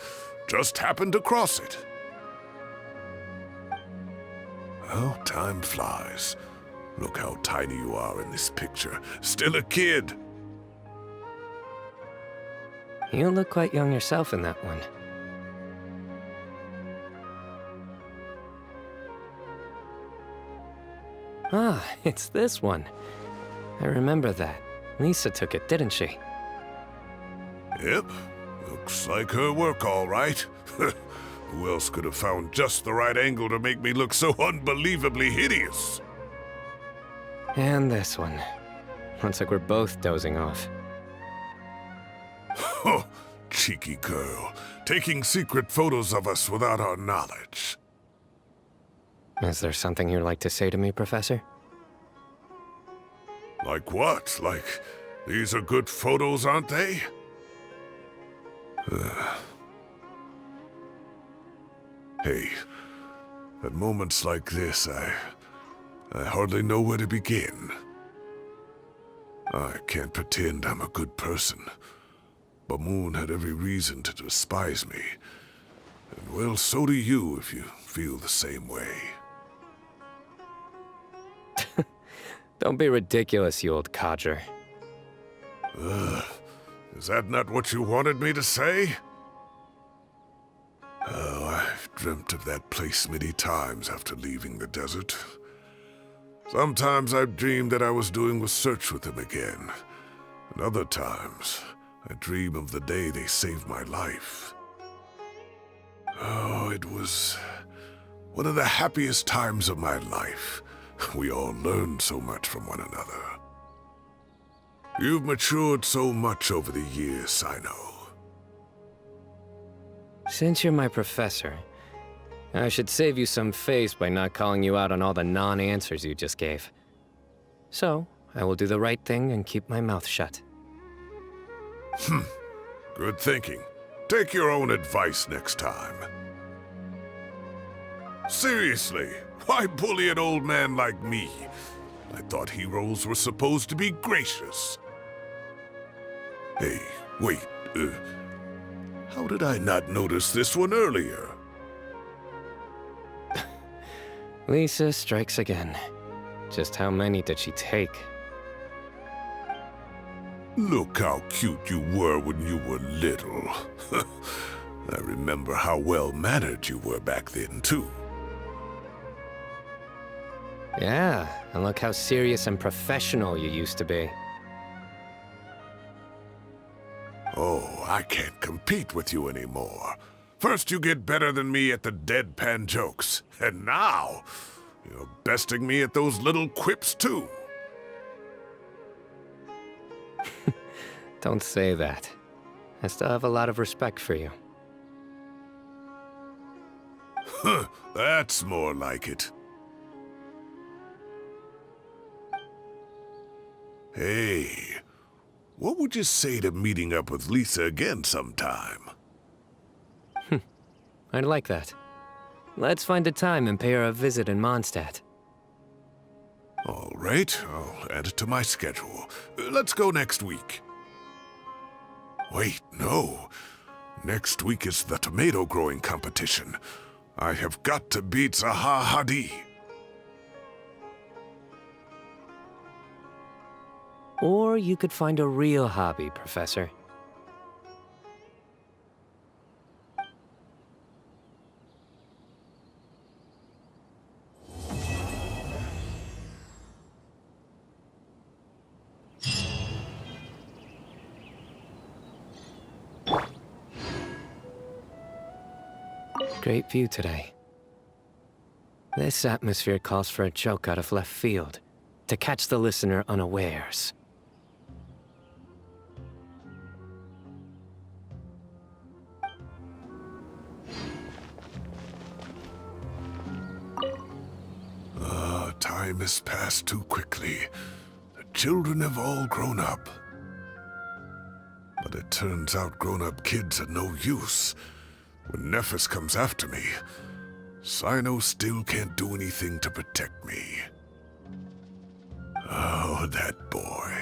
just happened to cross it. Well, time flies. Look how tiny you are in this picture. Still a kid. You look quite young yourself in that one. Ah, it's this one. I remember that. Lisa took it, didn't she? Yep. Looks like her work, all right. Who else could have found just the right angle to make me look so unbelievably hideous? And this one. Looks like we're both dozing off. Oh, cheeky girl. Taking secret photos of us without our knowledge. Is there something you'd like to say to me, Professor? Like what? Like, these are good photos, aren't they? Hey, at moments like this, I hardly know where to begin. I can't pretend I'm a good person. Bamoon had every reason to despise me. And well, so do you if you feel the same way. Don't be ridiculous, you old codger. Is that not what you wanted me to say? Oh, I've dreamt of that place many times after leaving the desert. Sometimes I've dreamed that I was doing a search with them again. And other times, I dream of the day they saved my life. Oh, it was one of the happiest times of my life. We all learned so much from one another. You've matured so much over the years, Cyno. Since you're my professor, I should save you some face by not calling you out on all the non-answers you just gave. So, I will do the right thing and keep my mouth shut. Good thinking. Take your own advice next time. Seriously, why bully an old man like me? I thought heroes were supposed to be gracious. Hey, wait, how did I not notice this one earlier? Lisa strikes again. Just how many did she take? Look how cute you were when you were little. I remember how well-mannered you were back then, too. Yeah, and look how serious and professional you used to be. Oh, I can't compete with you anymore. First you get better than me at the deadpan jokes, and now you're besting me at those little quips, too. Don't say that. I still have a lot of respect for you. Huh, that's more like it. Hey, what would you say to meeting up with Lisa again sometime? I'd like that. Let's find a time and pay her a visit in Mondstadt. All right, I'll add it to my schedule. Let's go next week. Wait, no. Next week is the tomato growing competition. I have got to beat Zaha Hadid. Or you could find a real hobby, Professor. Great view today. This atmosphere calls for a joke out of left field, to catch the listener unawares. Time has passed too quickly. The children have all grown up. But it turns out grown-up kids are no use. When Nephis comes after me, Cyno still can't do anything to protect me. Oh, that boy.